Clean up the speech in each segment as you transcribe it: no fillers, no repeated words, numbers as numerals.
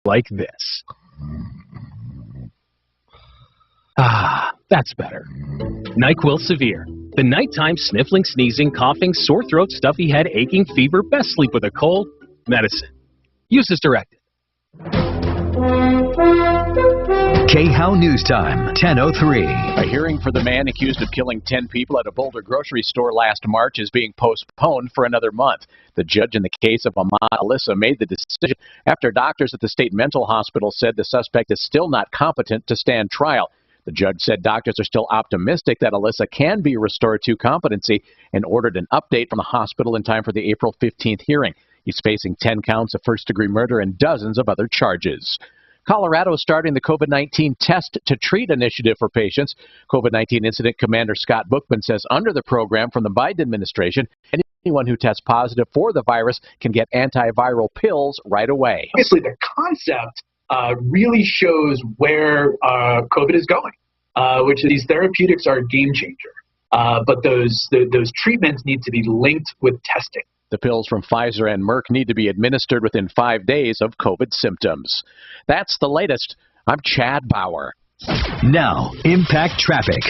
like this. Ah, that's better. NyQuil Severe. The nighttime sniffling, sneezing, coughing, sore throat, stuffy head, aching, fever, best sleep with a cold. Medicine. Use as directed. KHOW News Time, 10:03. A hearing for the man accused of killing 10 people at a Boulder grocery store last March is being postponed for another month. The judge in the case of Ahmad Alyssa made the decision after doctors at the state mental hospital said the suspect is still not competent to stand trial. The judge said doctors are still optimistic that Alyssa can be restored to competency and ordered an update from the hospital in time for the April 15th hearing. He's facing 10 counts of first-degree murder and dozens of other charges. Colorado is starting the COVID-19 Test to Treat initiative for patients. COVID-19 Incident Commander Scott Bookman says under the program from the Biden administration, anyone who tests positive for the virus can get antiviral pills right away. Obviously, the concept really shows where COVID is going, which these therapeutics are a game changer. But those treatments need to be linked with testing. The pills from Pfizer and Merck need to be administered within 5 days of COVID symptoms. That's the latest. I'm Chad Bauer. Now, Impact Traffic.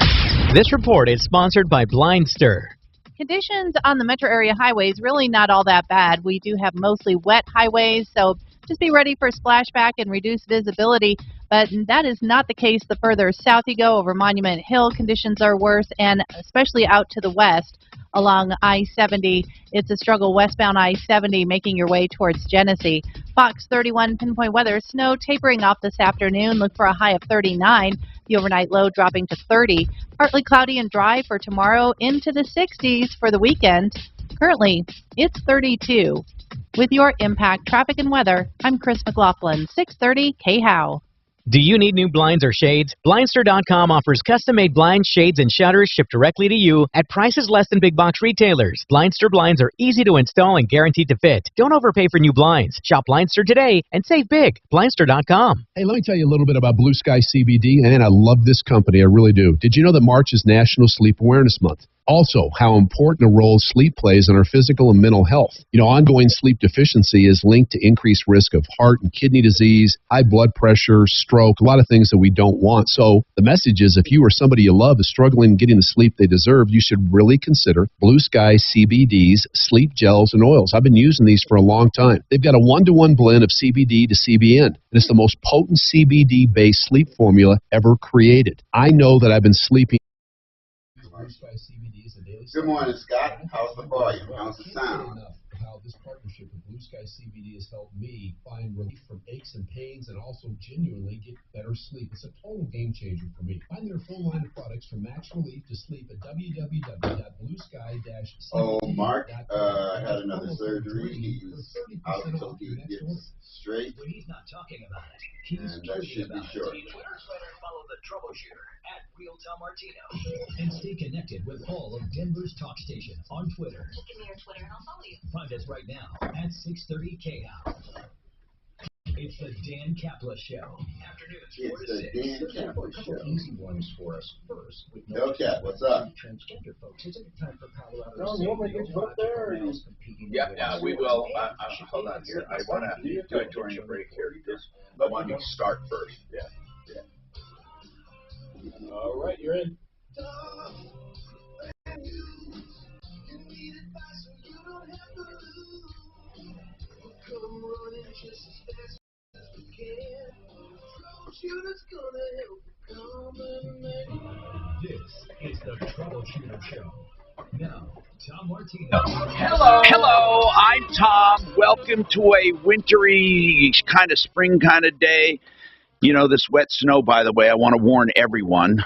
This report is sponsored by Blindster. Conditions on the metro area highways really not all that bad. We do have mostly wet highways, so just be ready for splashback and reduced visibility. But that is not the case the further south you go over Monument Hill. Conditions are worse, and especially out to the west along I-70. It's a struggle westbound I-70 making your way towards Genesee. Fox 31 pinpoint weather. Snow tapering off this afternoon. Look for a high of 39. The overnight low dropping to 30. Partly cloudy and dry for tomorrow, into the 60s for the weekend. Currently, it's 32. With your Impact Traffic and Weather, I'm Chris McLaughlin, 630 KHOW. Do you need new blinds or shades? Blindster.com offers custom-made blinds, shades, and shutters shipped directly to you at prices less than big box retailers. Blindster blinds are easy to install and guaranteed to fit. Don't overpay for new blinds. Shop Blindster today and save big. Blindster.com. Hey, let me tell you a little bit about Blue Sky CBD, and I love this company. I really do. Did you know that March is National Sleep Awareness Month? Also, how important a role sleep plays in our physical and mental health. You know, ongoing sleep deficiency is linked to increased risk of heart and kidney disease, high blood pressure, stroke, a lot of things that we don't want. So the message is if you or somebody you love is struggling getting the sleep they deserve, you should really consider Blue Sky CBD's sleep gels and oils. I've been using these for a long time. They've got a 1-to-1 blend of CBD to CBN, and it's the most potent CBD-based sleep formula ever created. I know that I've been sleeping. Good morning, Scott. How's the volume? How's the sound? How this partnership with Blue Sky CBD has helped me find relief from aches and pains and also genuinely get better sleep. It's a total game changer for me. Find their full line of products from max relief to sleep at www.bluesky-cbd.com. Oh, Mark had another surgery. He's out until he gets straight. When he's not talking about it, And that should be short. Follow the Troubleshooter at Real Tom Martino. And stay connected with all of Denver's talk stations on Twitter. Just give me your Twitter and I'll follow you. Find us right now at 630 KHOW. It's the Dan Kapla Show. Afternoons, 4 to 6. It's the Dan Kapla Show. Easy ones for us first. With Hellcat, what's up? Transgender folks. It's a good time for Colorado. No, you want me to get you up there? Yeah, we will. Hold on here. I want to do it during the break here. I want you to start first. Yeah. All right, you're in. This is the Troubleshooter Show. Now, Tom Martino. Hello, I'm Tom. Welcome to a wintry kind of spring kind of day. You know, this wet snow, by the way, I want to warn everyone.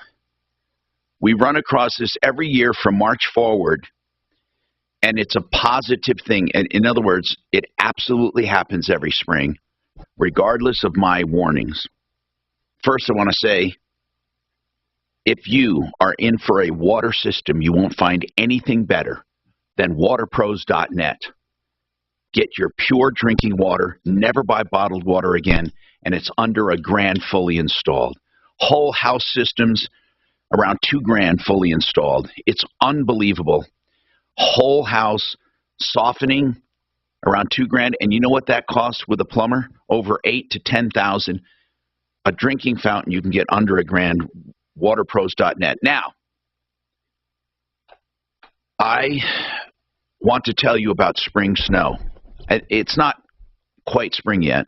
We run across this every year from March forward, and it's a positive thing. In other words, it absolutely happens every spring, regardless of my warnings. First, I want to say, if you are in for a water system, you won't find anything better than waterpros.net. Get your pure drinking water, never buy bottled water again, and it's under $1,000 fully installed. Whole house systems, around $2,000 fully installed. It's unbelievable. Whole house softening, around $2,000. And you know what that costs with a plumber? Over $8,000 to $10,000. A drinking fountain you can get under $1,000. Waterpros.net. Now, I want to tell you about spring snow. It's not quite spring yet,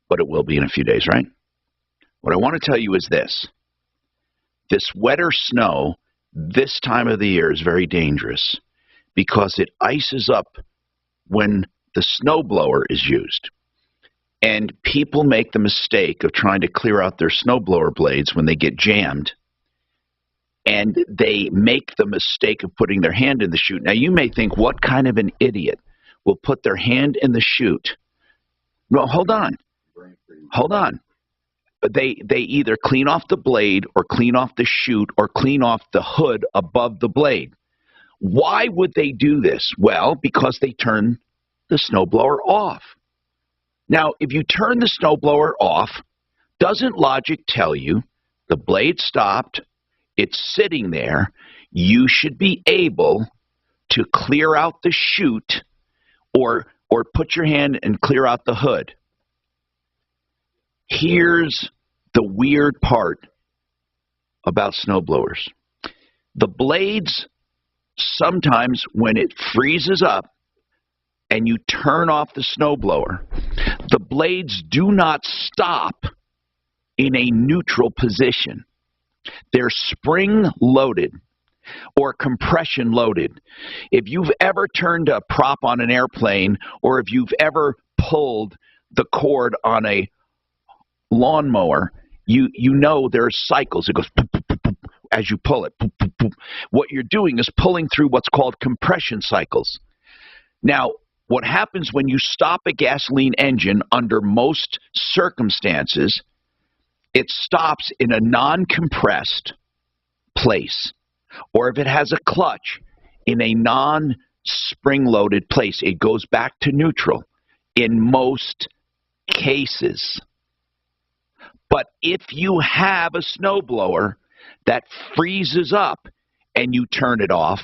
but it will be in a few days, right? What I want to tell you is this. This wetter snow this time of the year is very dangerous because it ices up when the snowblower is used. And people make the mistake of trying to clear out their snowblower blades when they get jammed. And they make the mistake of putting their hand in the chute. Now, you may think, what kind of an idiot will put their hand in the chute? Well, hold on. Hold on. They either clean off the blade or clean off the chute or clean off the hood above the blade. Why would they do this? Well, because they turn the snowblower off. Now, if you turn the snowblower off, doesn't logic tell you the blade stopped, it's sitting there, you should be able to clear out the chute or put your hand and clear out the hood. Here's the weird part about snowblowers. The blades, sometimes when it freezes up and you turn off the snowblower, the blades do not stop in a neutral position. They're spring-loaded or compression-loaded. If you've ever turned a prop on an airplane or if you've ever pulled the cord on a lawnmower, you know there's cycles. It goes poop, poop, poop, poop, as you pull it. Poop, poop, poop. What you're doing is pulling through what's called compression cycles. Now, what happens when you stop a gasoline engine under most circumstances, it stops in a non-compressed place. Or if it has a clutch, in a non-spring-loaded place. It goes back to neutral in most cases. But if you have a snowblower that freezes up and you turn it off,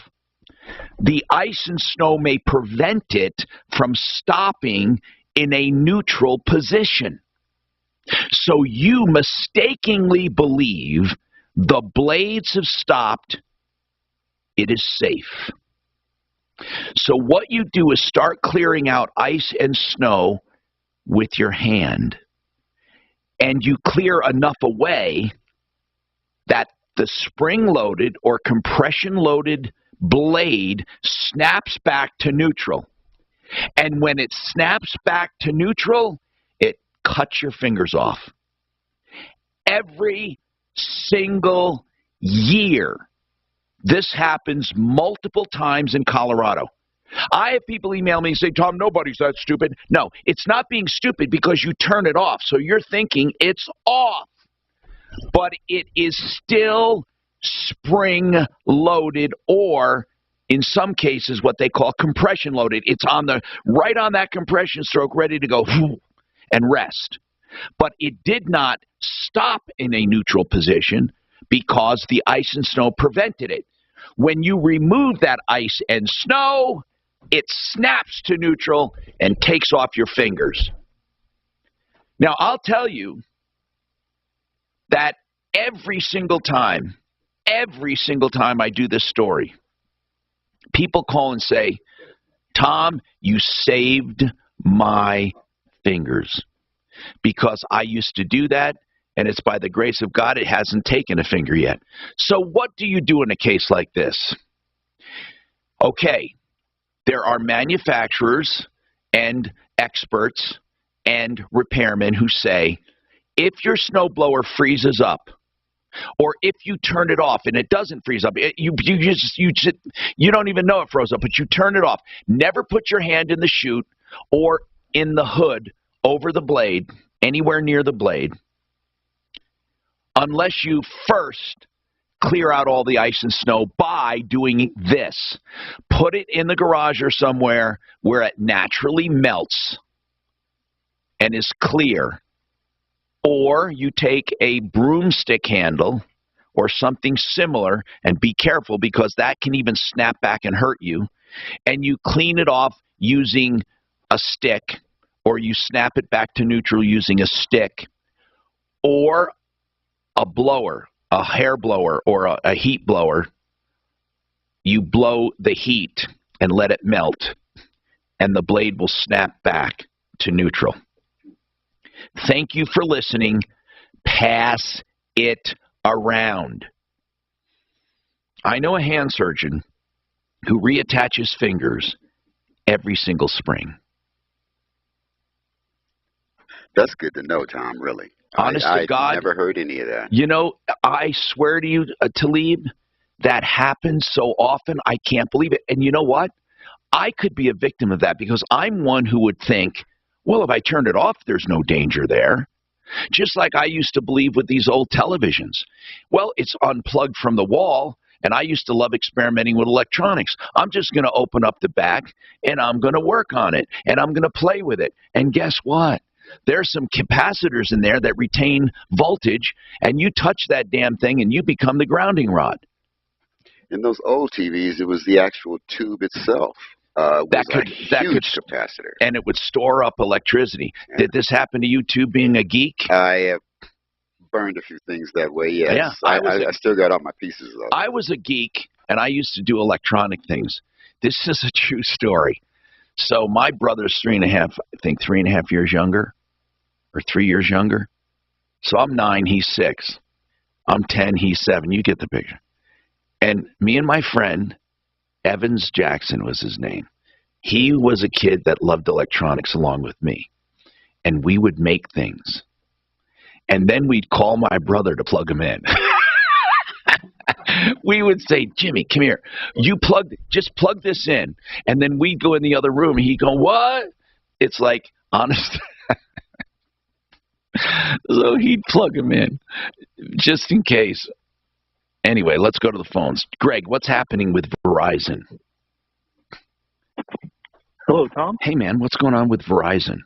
the ice and snow may prevent it from stopping in a neutral position. So you mistakenly believe the blades have stopped, it is safe. So what you do is start clearing out ice and snow with your hand. And you clear enough away that the spring-loaded or compression-loaded blade snaps back to neutral. And when it snaps back to neutral, it cuts your fingers off. Every single year, this happens multiple times in Colorado. I have people email me and say, Tom, nobody's that stupid. No, it's not being stupid because you turn it off. So you're thinking it's off. But it is still spring-loaded or, in some cases, what they call compression-loaded. It's on the right on that compression stroke, ready to go and rest. But it did not stop in a neutral position because the ice and snow prevented it. When you remove that ice and snow, it snaps to neutral and takes off your fingers. Now, I'll tell you that every single time I do this story, people call and say, Tom, you saved my fingers. Because I used to do that, and it's by the grace of God, it hasn't taken a finger yet. So what do you do in a case like this? Okay, there are manufacturers and experts and repairmen who say, if your snowblower freezes up, or if you turn it off and it doesn't freeze up, you don't even know it froze up, but you turn it off. Never put your hand in the chute or in the hood over the blade, anywhere near the blade, unless you first clear out all the ice and snow by doing this. Put it in the garage or somewhere where it naturally melts and is clear. Or you take a broomstick handle or something similar, and be careful because that can even snap back and hurt you, and you clean it off using a stick, or you snap it back to neutral using a stick, or a blower, a hair blower, or a heat blower. You blow the heat and let it melt, and the blade will snap back to neutral. Thank you for listening. Pass it around. I know a hand surgeon who reattaches fingers every single spring. That's good to know, Tom, really. Honest to God. I've never heard any of that. You know, I swear to you, Talib, that happens so often, I can't believe it. And you know what? I could be a victim of that because I'm one who would think, well, if I turn it off, there's no danger there. Just like I used to believe with these old televisions. Well, it's unplugged from the wall, and I used to love experimenting with electronics. I'm just going to open up the back, and I'm going to work on it, and I'm going to play with it. And guess what? There's some capacitors in there that retain voltage, and you touch that damn thing, and you become the grounding rod. In those old TVs, it was the actual tube itself. That could capacitor, and it would store up electricity. Yeah. Did this happen to you too, being a geek? I have burned a few things that way. Yes. Yeah, I still got all my pieces though. I was a geek, and I used to do electronic things. This is a true story. So my brother's 3.5 years younger, or 3 years younger. So I'm 9, he's 6. I'm 10, he's 7. You get the picture. And me and my friend, Evans Jackson was his name. He was a kid that loved electronics along with me. And we would make things. And then we'd call my brother to plug them in. We would say, Jimmy, come here. Just plug this in. And then we'd go in the other room and he'd go, what? It's like, honest. So he'd plug them in just in case. Anyway, let's go to the phones. Greg, what's happening with Verizon? Hello, Tom. Hey, man, what's going on with Verizon?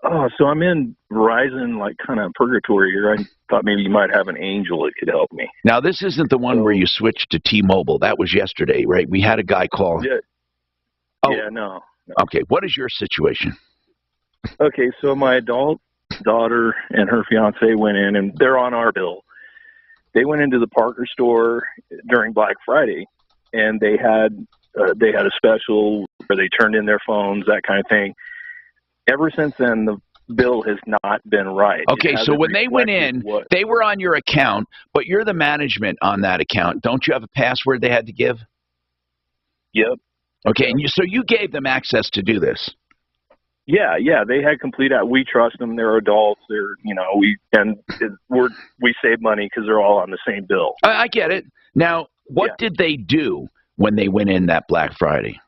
Oh, so I'm in Verizon, like, kind of purgatory here. I thought maybe you might have an angel that could help me. Now, this isn't the one where you switched to T-Mobile. That was yesterday, right? We had a guy call. Yeah. Oh. Yeah, no. Okay, what is your situation? Okay, so my adult daughter and her fiance went in, and they're on our bill. They went into the Parker store during Black Friday, and they had a special where they turned in their phones, that kind of thing. Ever since then, the bill has not been right. Okay, so when they went in, they were on your account, but you're the management on that account. Don't you have a password they had to give? Yep. Okay, and so you gave them access to do this. Yeah, they had complete. We trust them. They're adults. They're, we save money because they're all on the same bill. I get it. Now, what did they do when they went in that Black Friday?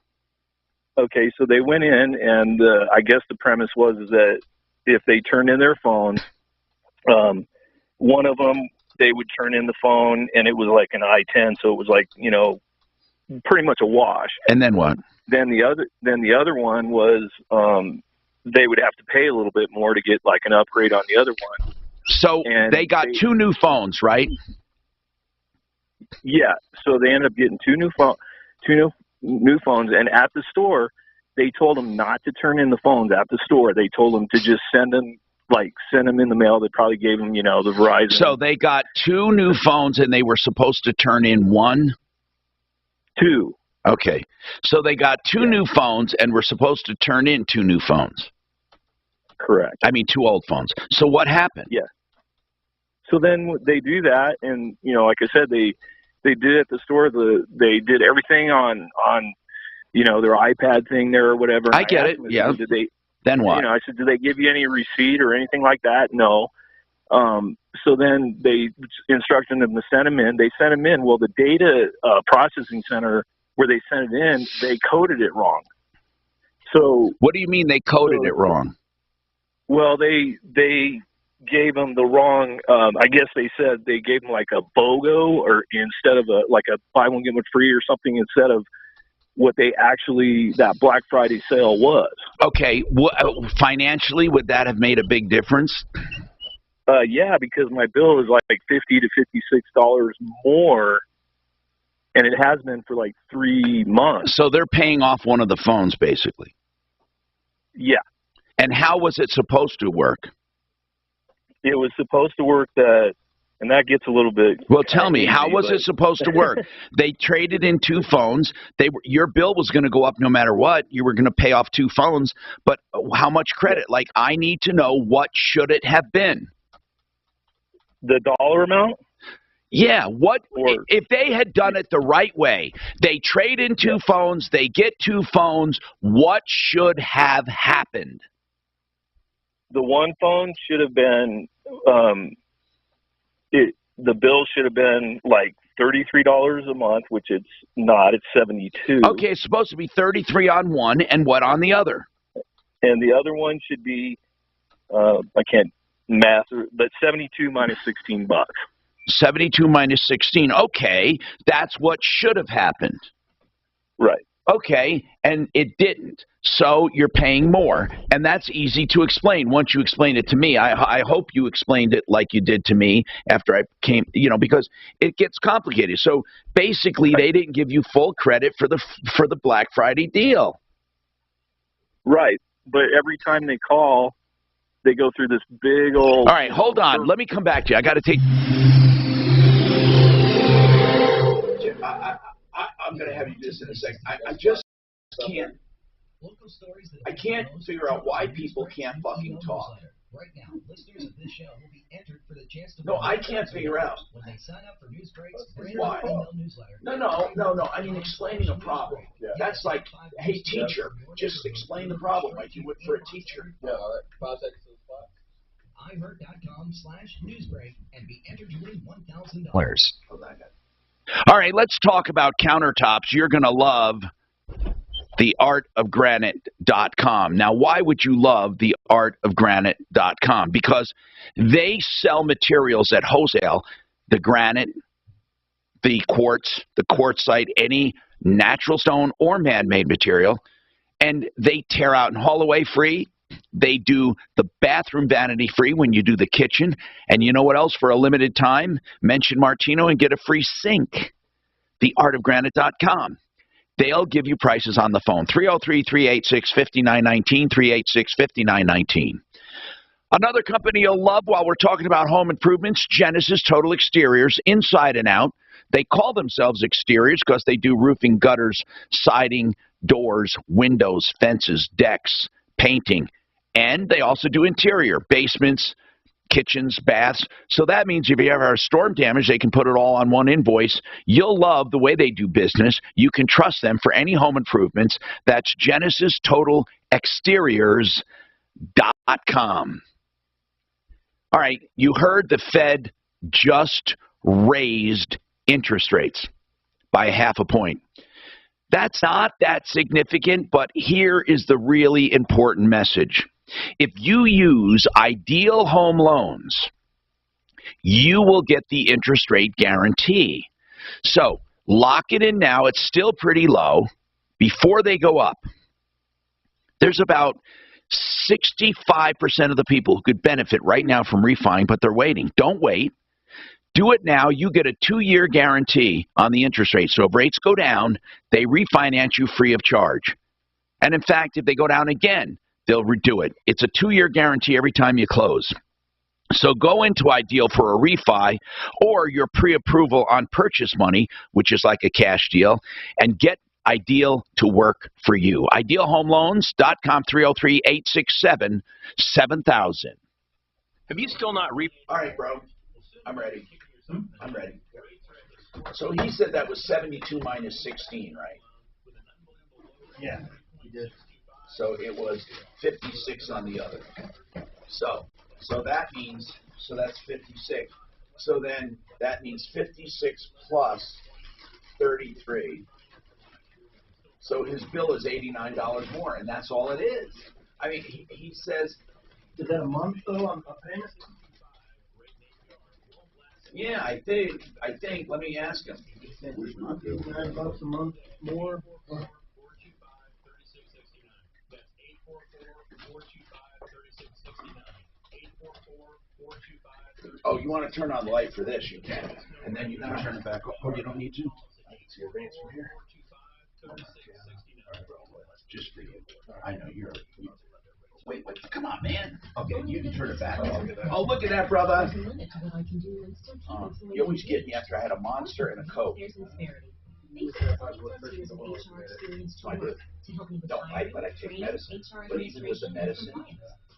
Okay, so they went in, and I guess the premise was that if they turned in their phones, one of them, they would turn in the phone, and it was like an i10, so it was like, pretty much a wash. And then what? Then the other one was they would have to pay a little bit more to get like an upgrade on the other one. So they got 2 new phones, right? Yeah. So they ended up getting two new phones, and at the store, they told them not to turn in the phones at the store. They told them to just send them in the mail. They probably gave them, the Verizon. So they got 2 new phones, and they were supposed to turn in 1? 2. Okay. So they got 2 new phones, and were supposed to turn in 2 new phones. Correct. I mean, 2 old phones. So what happened? Yeah. So then they do that, and, like I said, they did at the store, they did everything on their iPad thing there or whatever. I get it. Yeah. Then what? I said, did they give you any receipt or anything like that? No. So then they instructed them to send them in. They sent them in. Well, the data processing center where they sent it in, they coded it wrong. So what do you mean they coded it wrong? Well, they gave them the wrong. I guess they said they gave them like a BOGO, or instead of a buy one get one free or something, instead of what they actually, that Black Friday sale was. Okay, financially, would that have made a big difference? Yeah, because my bill is like $50 to $56 more, and it has been for like 3 months. So they're paying off one of the phones, basically. Yeah. And how was it supposed to work? It was supposed to work that, and that gets a little bit. Well, tell me, how easy, was it supposed to work? They traded in 2 phones. Your bill was going to go up no matter what. You were going to pay off 2 phones, but how much credit? Like, I need to know, what should it have been? The dollar amount? Yeah, if they had done it the right way? They trade in 2 phones, they get 2 phones. What should have happened? The one phone should have been, the bill should have been like $33 a month, which it's not. It's $72. Okay, it's supposed to be $33 on one, and what on the other? And the other one should be, I can't math, but 72 minus $16. 72 minus 16. Okay, that's what should have happened. Right. Okay, and it didn't. So you're paying more, and that's easy to explain once you explain it to me. I hope you explained it like you did to me after I came, because it gets complicated. So basically, they didn't give you full credit for the Black Friday deal. Right, but every time they call, they go through this big old... All right, hold on. Let me come back to you. I got to take... I'm going to have you just in a second. I just can't... I can't figure out why people can't fucking talk. Right now, listeners of this show will be entered for the chance to... No, I can't figure out. When they sign up for Newsbreak's Why? email newsletter. No. I mean, explaining a problem. That's like, hey, teacher, just explain the problem like you would for a teacher. Yeah, all right. 5 seconds to the spot. iHeart.com/newsbreak and be entered to win $1,000. All right, let's talk about countertops. You're going to love theartofgranite.com. Now, why would you love theartofgranite.com? Because they sell materials at wholesale, the granite, the quartzite, any natural stone or man-made material, and they tear out and haul away free. They do the bathroom vanity free when you do the kitchen. And you know what else? For a limited time, mention Martino and get a free sink. Theartofgranite.com. They'll give you prices on the phone. 303-386-5919, 386-5919. Another company you'll love while we're talking about home improvements, Genesis Total Exteriors, inside and out. They call themselves exteriors because they do roofing, gutters, siding, doors, windows, fences, decks, painting. And they also do interior, basements, kitchens, baths. So that means if you ever have storm damage, they can put it all on one invoice. You'll love the way they do business. You can trust them for any home improvements. That's GenesisTotalExteriors.com. All right, you heard the Fed just raised interest rates by 0.5 point. That's not that significant, but here is the really important message. If you use Ideal Home Loans, you will get the interest rate guarantee. So lock it in now. It's still pretty low before they go up. There's about 65% of the people who could benefit right now from refining, but they're waiting. Don't wait. Do it now. You get a 2-year guarantee on the interest rate. So if rates go down, they refinance you free of charge. And in fact, if they go down again, they'll redo it. It's a 2-year guarantee every time you close. So go into Ideal for a refi or your pre-approval on purchase money, which is like a cash deal, and get Ideal to work for you. IdealHomeLoans.com, 303-867-7000. Have you still not All right, bro. I'm ready. I'm ready. So he said that was 72 minus 16, right? Yeah, he did. So it was 56 on the other. So that means, so that's 56. So then that means 56 plus 33. So his bill is $89 more, and that's all it is. I mean, he says... Is that a month, though, on a payment? Yeah, I think. Let me ask him. $9 a month more? Oh, you want to turn on the light for this? You can, and then you can turn it back off. Oh, you don't need to. I can see your rates from here. Just for you. I know you're. Wait, come on, man. Okay, you can turn it back. Oh, look at that, brother. You always get me after I had a Monster and a Coke. No, but I take medicine. But even with the medicine,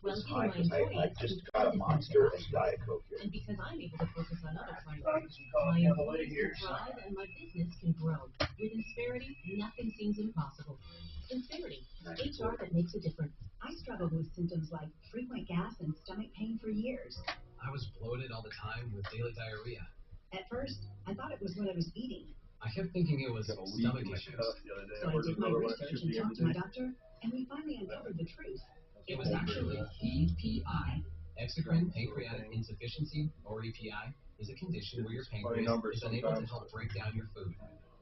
it's high because I just got a Monster and Diet Coke here. And because I'm able to focus on other priorities, my employees can thrive and my business can grow. With Insperity, nothing seems impossible. Insperity, HR that makes a difference. I struggled with symptoms like frequent gas and stomach pain for years. I was bloated all the time with daily diarrhea. At first, I thought it was what I was eating. I kept thinking it was stomach issues. So I did my research and talked to my doctor, and we finally uncovered the truth. It was actually EPI. Exocrine pancreatic insufficiency, or EPI, is a condition where your pancreas is unable to help break down your food.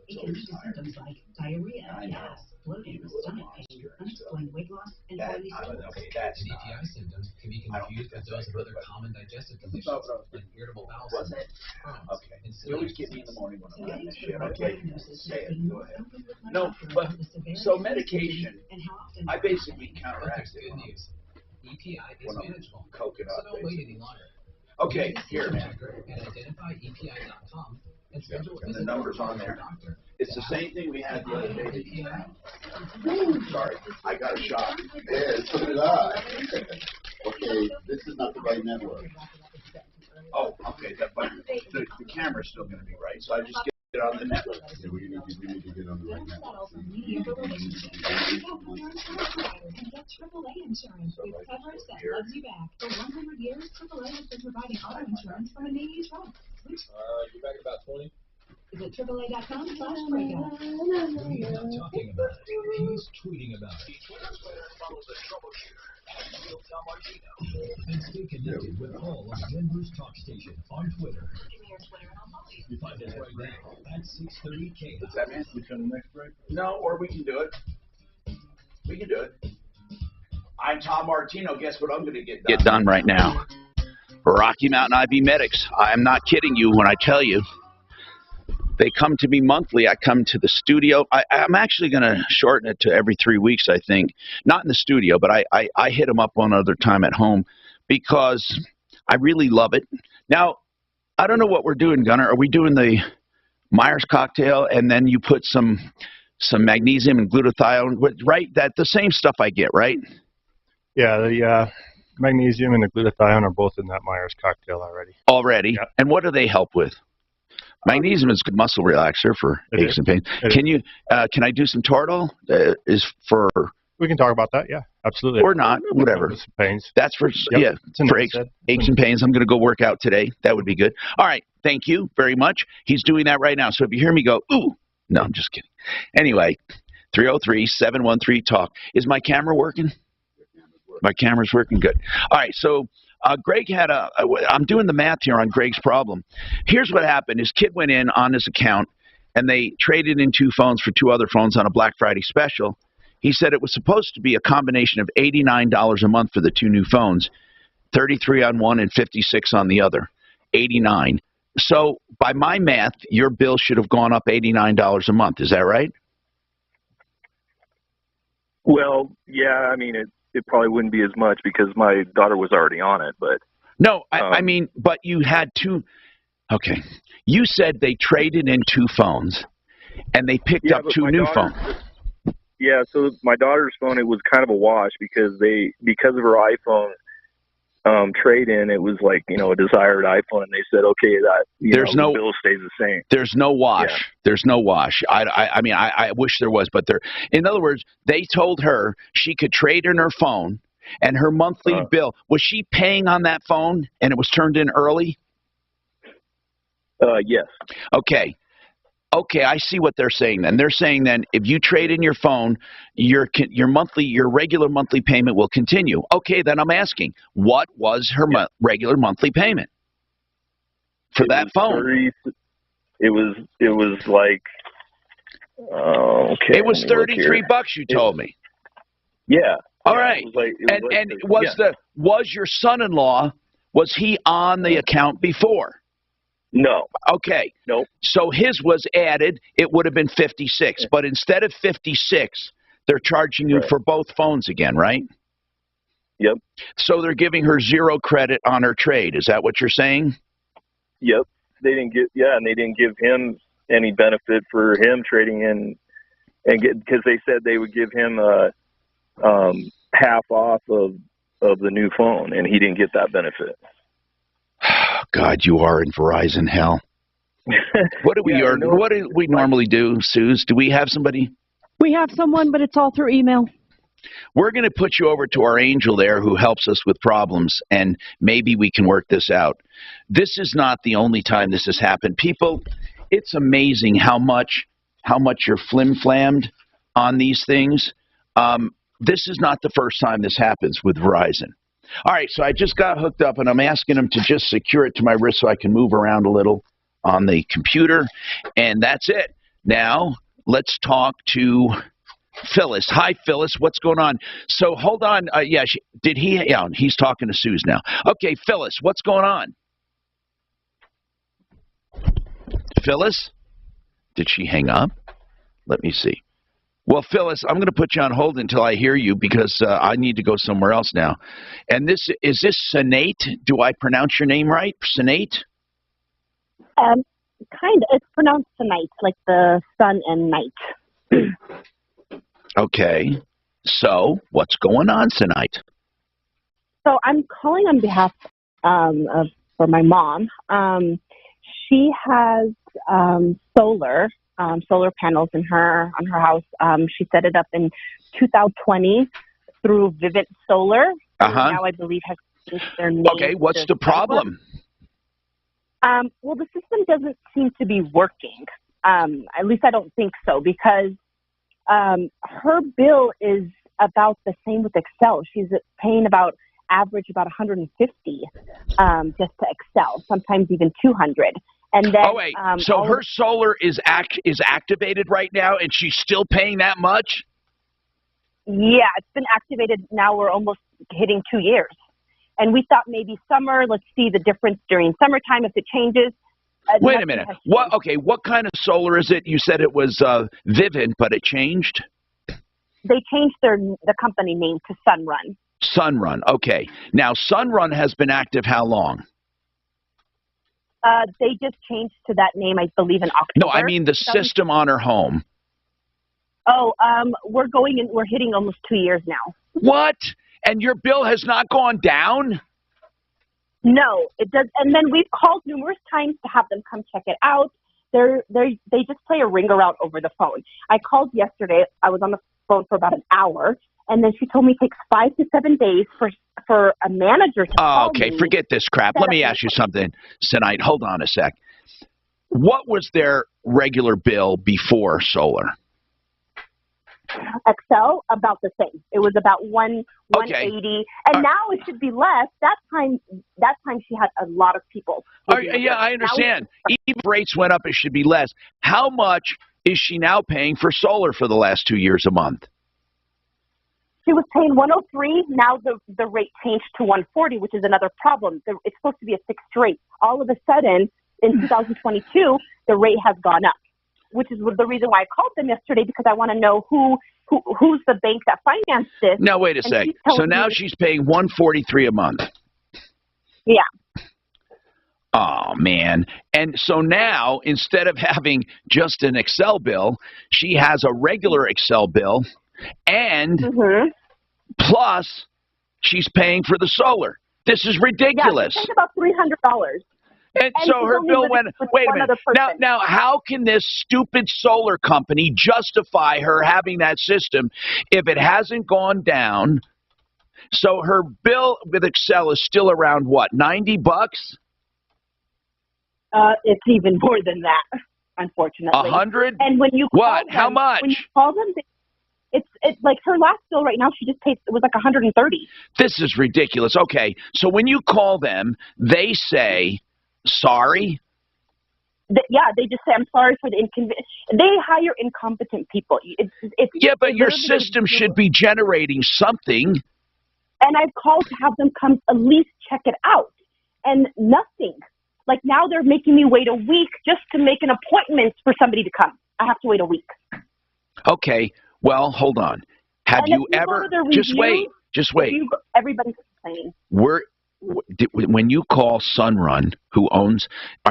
It can lead to symptoms like diarrhea, gas, bloating, stomach pain, unexplained weight loss, and body And EPI symptoms can be confused with those of other common digestive conditions, like irritable bowel syndrome, Crohn's, and You always get me in the morning when I'm on this shit. Okay, say it. Go ahead. No, but so medication, I basically counteract it. Good news. EPI is manageable, Coconut, so don't wait any longer. Okay, here, man. And identifyepi.com and schedule a And the visit numbers on with there. your doctor. It's the same thing we had the other day. Sorry, I got a shot. Yeah, so did I. Okay, this is not the right network. Oh, okay, but the camera's still going to be right, so I just get it on the network. Yeah, we need to get on the right network. And get AAA insurance with coverage that loves you back. For 100 years, AAA has been providing auto insurance from a Navy truck. You're back about 20. Visit AAA.com/breakup. He's not talking about it. He's tweeting about it. Follow the Troubleshooter at Real Tom Martino. And stay connected with all of Denver's talk station on Twitter. Give me your Twitter and I'll follow you. Find us right now at 6:30 K. What's that, man? We come to the next break? No, or we can do it. We can do it. I'm Tom Martino. Guess what I'm going to get done right now? Rocky Mountain IV Medics. I am not kidding you when I tell you. They come to me monthly. I come to the studio. I'm actually going to shorten it to every 3 weeks, I think. Not in the studio, but I hit them up one other time at home because I really love it. Now, I don't know what we're doing, Gunnar. Are we doing the Myers cocktail and then you put some magnesium and glutathione, right? That the same stuff I get, right? Yeah, the magnesium and the glutathione are both in that Myers cocktail already. Already? Yeah. And what do they help with? Magnesium is a good muscle relaxer for aches and pains. Can I do some Toradol? We can talk about that, yeah, absolutely. Or not, whatever. Some pains. That's for, Yep. for aches and pains. I'm going to go work out today. That would be good. All right, thank you very much. He's doing that right now. So if you hear me go, ooh, no, I'm just kidding. Anyway, 303-713-TALK. Is my camera working? My camera's working good. All right, so Greg had I'm doing the math here on Greg's problem. Here's what happened. His kid went in on his account, and they traded in 2 phones for 2 other phones on a Black Friday special. He said it was supposed to be a combination of $89 a month for the 2 new phones, $33 on one and $56 on the other, $89. So by my math, your bill should have gone up $89 a month. Is that right? Well, yeah, I mean, it probably wouldn't be as much because my daughter was already on it, but no, I mean, but you had 2. Okay, you said they traded in 2 phones, and they picked up 2 new phones. Yeah, so my daughter's phone, it was kind of a wash because of her iPhone trade-in, it was like, a desired iPhone, and they said, okay, that the bill stays the same. There's no wash. Yeah. There's no wash. I mean, I wish there was, but there. In other words, they told her she could trade in her phone, and her monthly bill, was she paying on that phone, and it was turned in early? Yes. Okay. Okay, I see what they're saying then. They're saying then if you trade in your phone, your regular monthly payment will continue. Okay, then I'm asking, what was her regular monthly payment for that phone? It was like okay. It was $33 you told me. Yeah. All right. Was your son-in-law, was he on the account before? No. Okay. Nope. So his was added. It would have been 56, but instead of 56, they're charging you for both phones again, right? Yep. So they're giving her 0 credit on her trade. Is that what you're saying? Yep. They didn't and they didn't give him any benefit for him trading in, because they said they would give him half off of the new phone, and he didn't get that benefit. God, you are in Verizon hell. What do we What do we normally do, Suze? Do we have somebody? We have someone, but it's all through email. We're going to put you over to our angel there who helps us with problems, and maybe we can work this out. This is not the only time this has happened. People, it's amazing how much you're flim-flammed on these things. This is not the first time this happens with Verizon. All right, so I just got hooked up, and I'm asking them to just secure it to my wrist so I can move around a little on the computer, and that's it. Now, let's talk to Phyllis. Hi, Phyllis. What's going on? So, hold on. He's talking to Suze now. Okay, Phyllis, what's going on? Phyllis? Did she hang up? Let me see. Well, Phyllis, I'm going to put you on hold until I hear you because I need to go somewhere else now. And is this Senate? Do I pronounce your name right? Senate? Kind of. It's pronounced tonight, like the sun and night. Okay. So, what's going on tonight? So, I'm calling on behalf for my mom. She has solar panels on her house. She set it up in 2020 through Vivint Solar. Now I believe has changed their name. Okay, what's the problem? Well, the system doesn't seem to be working. At least I don't think so, because her bill is about the same with Excel. She's paying average about $150 just to Excel, sometimes even $200. And then, so her solar is activated right now, and she's still paying that much? Yeah, it's been activated now. We're almost hitting 2 years. And we thought maybe summer, let's see the difference during summertime if it changes. Wait a minute. What kind of solar is it? You said it was Vivint, but it changed? They changed the company name to Sunrun. Sunrun, okay. Now, Sunrun has been active how long? They just changed to that name, I believe, in October. No, I mean the system on her home. Oh, we're hitting almost 2 years now. What? And your bill has not gone down? No, it does. And then we've called numerous times to have them come check it out. They just play a ring around over the phone. I called yesterday. I was on the phone for about an hour, and then she told me it takes 5 to 7 days for a manager to call me. Okay, forget this crap. Let me ask you something, Senite. Hold on a sec. What was their regular bill before solar? Excel, about the same. It was about 180, and now it should be less. That time she had a lot of people. Yeah, I understand. Even if rates went up, it should be less. How much is she now paying for solar for the last 2 years a month? She was paying $103. Now the rate changed to $140, which is another problem. It's supposed to be a fixed rate. All of a sudden, in 2022, the rate has gone up, which is the reason why I called them yesterday, because I want to know who's the bank that financed this. Now, wait a sec. So now she's paying $143 a month. Yeah. Oh, man. And so now, instead of having just an Excel bill, she has a regular Excel bill, and plus she's paying for the solar. This is ridiculous. Yeah, she's about $300. And so her bill went, wait a minute, now how can this stupid solar company justify her having that system if it hasn't gone down? So her bill with Excel is still around what, $90? It's even more than that, unfortunately. 100? And when you call them, how much? When you call them, it's like her last bill right now, she just paid, it was like $130. This is ridiculous. Okay, so when you call them, they say, sorry? They just say, I'm sorry for the inconvenience. They hire incompetent people. But your system should be generating something. And I've called to have them come at least check it out. And nothing. Like now they're making me wait a week just to make an appointment for somebody to come. I have to wait a week. Okay, well, hold on. Have you ever, just wait, Just wait. Everybody's complaining. When you call Sunrun, who owns,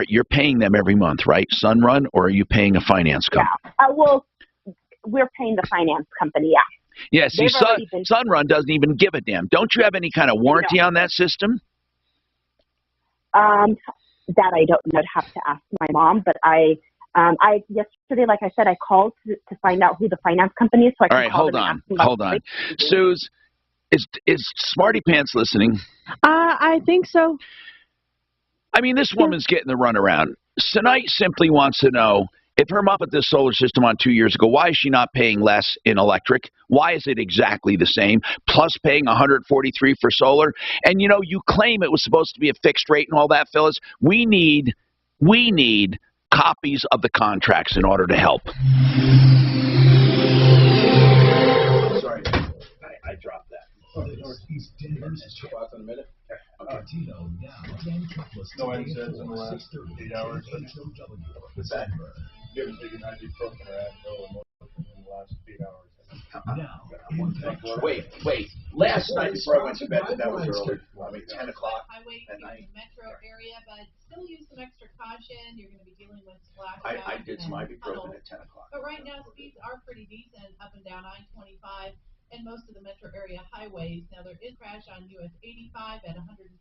you're paying them every month, right? Sunrun, or are you paying a finance company? Yeah. Well, we're paying the finance company. Yeah. Yeah. See, Sunrun doesn't even give a damn. Don't you have any kind of warranty on that system? That I don't know. I'd have to ask my mom, but I yesterday, like I said, I called to find out who the finance company is, so I can call them and ask them about hold on. Suze, is Smarty Pants listening? I think so. I mean, this woman's getting the runaround. Tonight simply wants to know, if her mom put this solar system on 2 years ago, why is she not paying less in electric? Why is it exactly the same, plus paying $143 for solar? And, you know, you claim it was supposed to be a fixed rate and all that, Phyllis. We need copies of the contracts in order to help. Sorry, I dropped that. Northeast Denver's $2 in a minute. Okay. No NSAIDs in the last 8 hours. What's that? You haven't taken ibuprofen or Advil in the last 8 hours. Wait. Last night before I went to bed, that was early. I mean, 10 o'clock highway at night. In the metro area, but still use some extra caution. You're going to be dealing with splash. I did some ibuprofen at 10 o'clock. But right now, speeds are pretty decent up and down I-25 and most of the metro area highways. Now, there is crash on US 85 at 136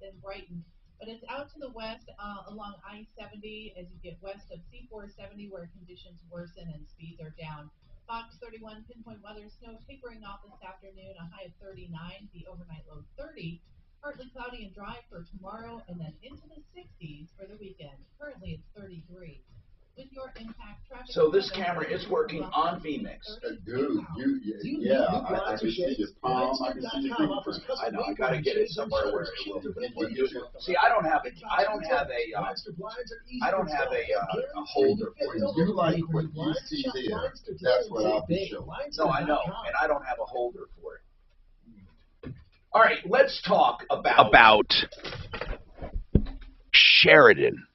in Brighton, but it's out to the west along I-70 as you get west of C-470 where conditions worsen and speeds are down. Fox 31 pinpoint weather, snow tapering off this afternoon, a high of 39, the overnight low 30. Partly cloudy and dry for tomorrow, and then into the 60s for the weekend. Currently, it's 33. With your impact traffic. So this camera is working on vMix. Dude, I can see your palm. I can see your fingerprint. I know. I got to get it somewhere where it will use it. See, I don't have a holder for it. You like what you see there. That's what I'll be showing. No, I know, and I don't have a holder for it. All right, let's talk about Sheridan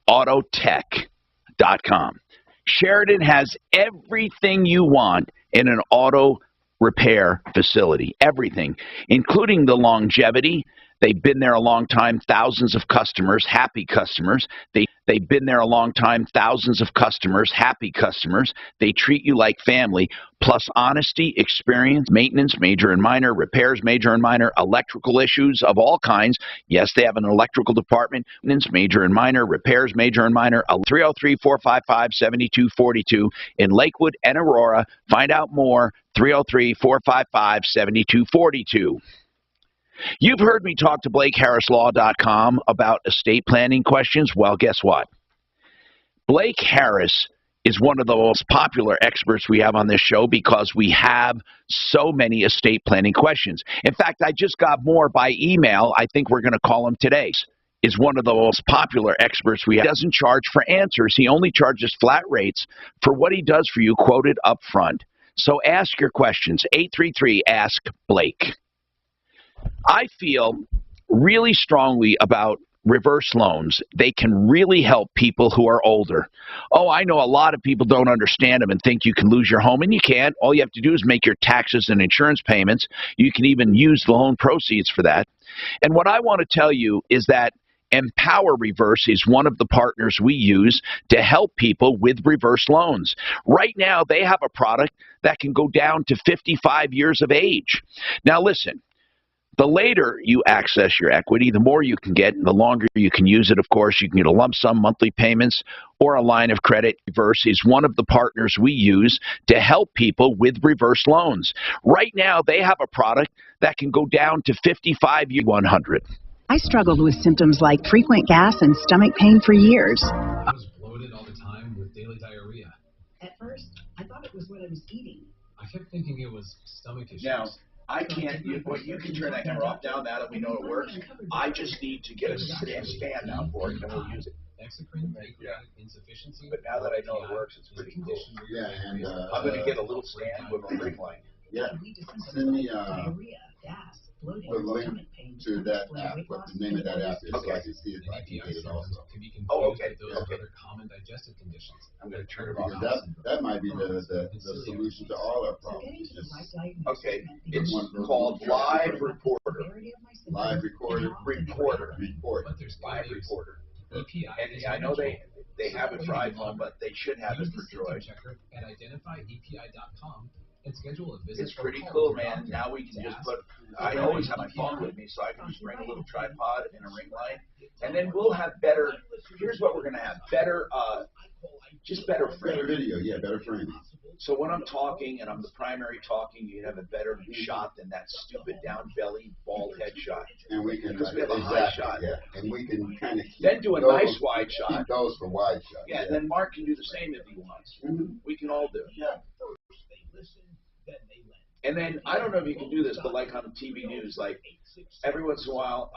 Autotech.com. Sheridan has everything you want in an auto repair facility. Everything, including the longevity. They've been there a long time, thousands of customers, happy customers. They've been there a long time, thousands of customers, happy customers. They treat you like family, plus honesty, experience, maintenance, major and minor, repairs, major and minor, electrical issues of all kinds. Yes, they have an electrical department, maintenance, major and minor, repairs, major and minor, 303-455-7242 in Lakewood and Aurora. Find out more, 303-455-7242. You've heard me talk to BlakeHarrisLaw.com about estate planning questions. Well, guess what? Blake Harris is one of the most popular experts we have on this show because we have so many estate planning questions. In fact, I just got more by email. I think we're going to call him today. Is one of the most popular experts we have. He doesn't charge for answers. He only charges flat rates for what he does for you, quoted up front. So ask your questions. 833-ASK-BLAKE. I feel really strongly about reverse loans. They can really help people who are older. Oh, I know a lot of people don't understand them and think you can lose your home, and you can't. All you have to do is make your taxes and insurance payments. You can even use the loan proceeds for that. And what I want to tell you is that Empower Reverse is one of the partners we use to help people with reverse loans. Right now, they have a product that can go down to 55 years of age. Now, listen. The later you access your equity, the more you can get, and the longer you can use it. Of course, you can get a lump sum monthly payments or a line of credit. Reverse is one of the partners we use to help people with reverse loans. Right now, they have a product that can go down to 55 years, 100. I struggled with symptoms like frequent gas and stomach pain for years. I was bloated all the time with daily diarrhea. At first, I thought it was what I was eating. I kept thinking it was stomach issues. Now, I can't, you can turn that camera off now that we know it works. I just need to get a stand now for it, and we'll use it. Exocrine, pancreatic insufficiency. But now that I know it works, it's pretty cool. Yeah, and I'm going to get a little stand with a ring light. Yeah, send me, the link to that app, what the name of that app is, so I can see if I can get it also. Oh, okay. Other common digestive conditions. I'm going to turn it off. Because that might be the solution to all our problems. Okay, it's called Live Recorder. Live Recorder. Recorder. Report. Live Recorder. And I know they have it for iPhone, but they should have it for Droid. At identifyepi.com and schedule a visit. It's pretty cool, man. Now we can just put, I always have my phone with me, so I can just bring a little tripod and a ring light. And then we'll have better, here's what we're going to have, better, just better framing. Better video, yeah, better framing. So when I'm talking and I'm the primary talking, you have a better shot than that stupid down belly, bald head shot. And we can, because we have a high shot. Yeah, and we can kind of then do a nice wide shot. Keep those for wide shot. Yeah, and then Mark can do the same if he wants. We can all do it. Yeah. And then, I don't know if you can do this, but like on TV news, like every once in a while,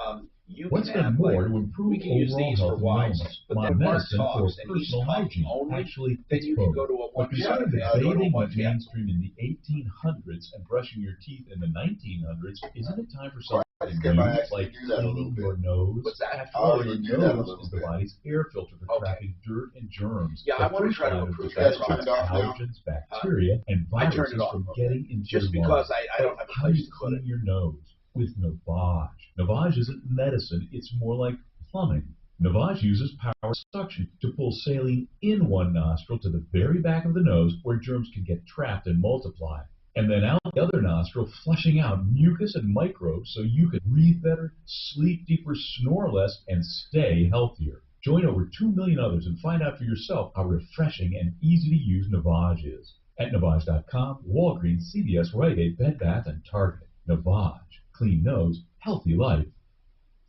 you can have, more like, to improve we can use these for wides, but then Mark talks and he's talking only, then you can go to a one-shot of that. Bathing went mainstream in the 1800s and brushing your teeth in the 1900s. Isn't it time for something new, like cleaning your nose? What's that? After your nose is the body's air filter for trapping dirt and germs. Yeah, I want to try to improve that. Allergens, bacteria, and viruses from getting into your lungs. Just because I don't have a How do place you to put clean it. your nose? With Navage. Navage isn't medicine, it's more like plumbing. Navage uses power suction to pull saline in one nostril to the very back of the nose where germs can get trapped and multiply. And then out the other nostril, flushing out mucus and microbes so you can breathe better, sleep deeper, snore less, and stay healthier. Join over 2 million others and find out for yourself how refreshing and easy to use Navage is. At Navage.com, Walgreens, CVS, Rite Aid, Bed Bath, and Target. Navage. Clean nose, healthy life.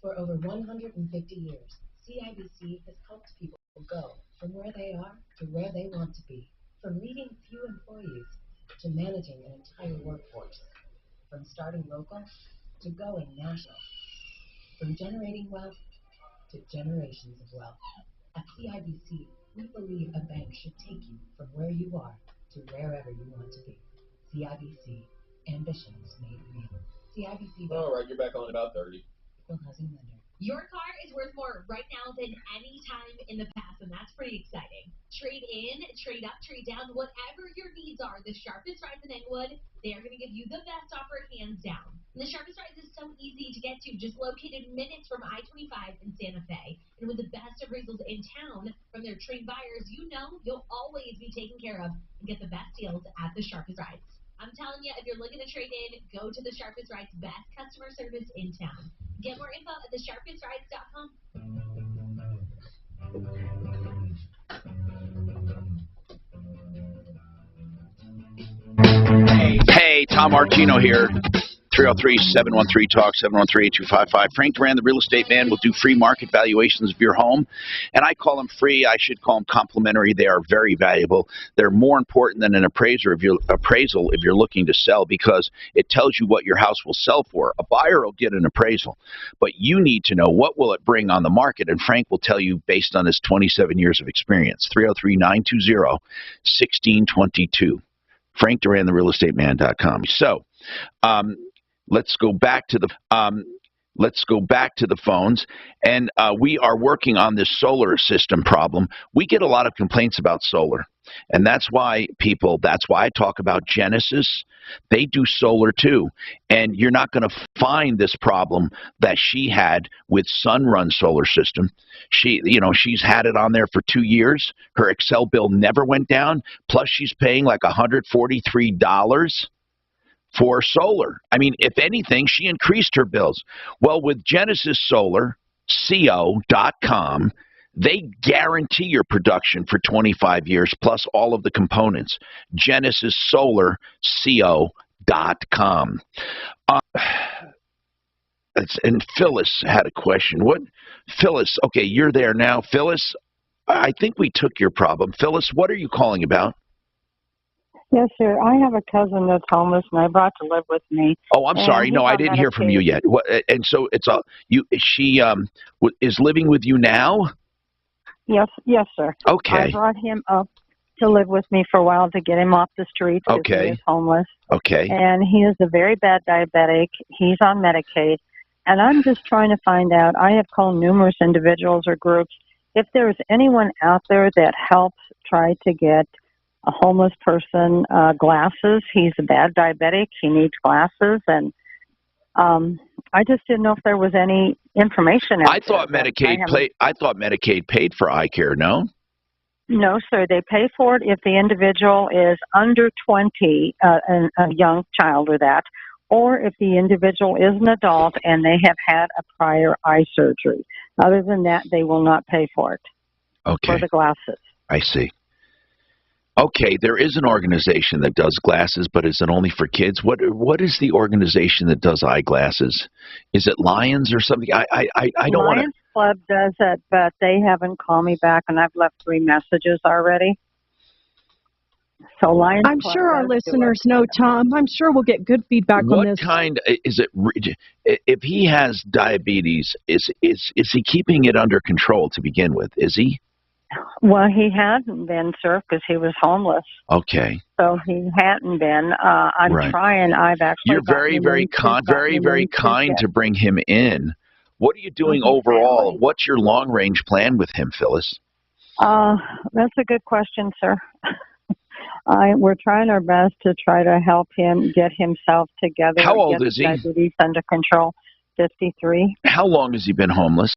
For over 150 years, CIBC has helped people go from where they are to where they want to be. From leading few employees to managing an entire workforce. From starting local to going national. From generating wealth to generations of wealth. At CIBC, we believe a bank should take you from where you are to wherever you want to be. CIBC, ambitions made real. CIBC. All right, you're back on about 30. Equal housing lender. Your car is worth more right now than any time in the past, and that's pretty exciting. Trade in, trade up, trade down, whatever your needs are, the Sharpest Rides in Englewood, they are going to give you the best offer hands down. And the Sharpest Rides is so easy to get to, just located minutes from I-25 in Santa Fe. And with the best appraisals in town from their trained buyers, you know you'll always be taken care of and get the best deals at the Sharpest Rides. I'm telling you, if you're looking to trade in, go to the Sharpest Rides, best customer service in town. Get more info at thesharpestrides.com. Hey, Tom Martino here. 303-713-TALK, 713-8255. Frank Duran, the real estate man, will do free market valuations of your home. And I call them free. I should call them complimentary. They are very valuable. They're more important than an appraisal if you're looking to sell, because it tells you what your house will sell for. A buyer will get an appraisal, but you need to know what will it bring on the market. And Frank will tell you based on his 27 years of experience. 303-920-1622. Frank Duran, therealestateman.com. So, let's go back to the phones, and we are working on this solar system problem. We get a lot of complaints about solar, and that's why I talk about Genesis. They do solar too, and you're not going to find this problem that she had with Sunrun solar system. She's had it on there for 2 years. Her Excel bill never went down. Plus, she's paying like $143 for solar. I mean, if anything, she increased her bills. Well, with Genesis Solar, CO.com, they guarantee your production for 25 years, plus all of the components. Genesis Solar, CO.com. And Phyllis had a question. Phyllis, okay, you're there now. Phyllis, I think we took your problem. Phyllis, what are you calling about? Yes, sir. I have a cousin that's homeless, and I brought to live with me. Oh, I'm sorry. No, I didn't hear from you yet. And so she is living with you now? Yes, sir. Okay. I brought him up to live with me for a while to get him off the streets. Okay. He is homeless. Okay. And he is a very bad diabetic. He's on Medicaid. And I'm just trying to find out. I have called numerous individuals or groups. If there's anyone out there that helps try to get a homeless person glasses. He's a bad diabetic. He needs glasses. And I just didn't know if there was any information out I thought Medicaid paid for eye care, no? No, sir. They pay for it if the individual is under 20, a young child or that, or if the individual is an adult and they have had a prior eye surgery. Other than that, they will not pay for it. Okay. For the glasses. I see. Okay, there is an organization that does glasses, but is it only for kids? What is the organization that does eyeglasses? Is it Lions or something? I don't want to. Lions Club does it, but they haven't called me back, and I've left 3 messages already. So Lions I'm Club sure our does do listeners it. know, Tom. I'm sure we'll get good feedback on this. What kind is it? If he has diabetes, is he keeping it under control to begin with? Is he? Well, he hadn't been, sir, because he was homeless. Okay. So he hadn't been. I'm Right. trying. I've actually. You're very kind to bring him in. What are you doing overall? What's your long range plan with him, Phyllis? That's a good question, sir. We're trying our best to try to help him get himself together. How old get is he? Diabetes under control. 53. How long has he been homeless?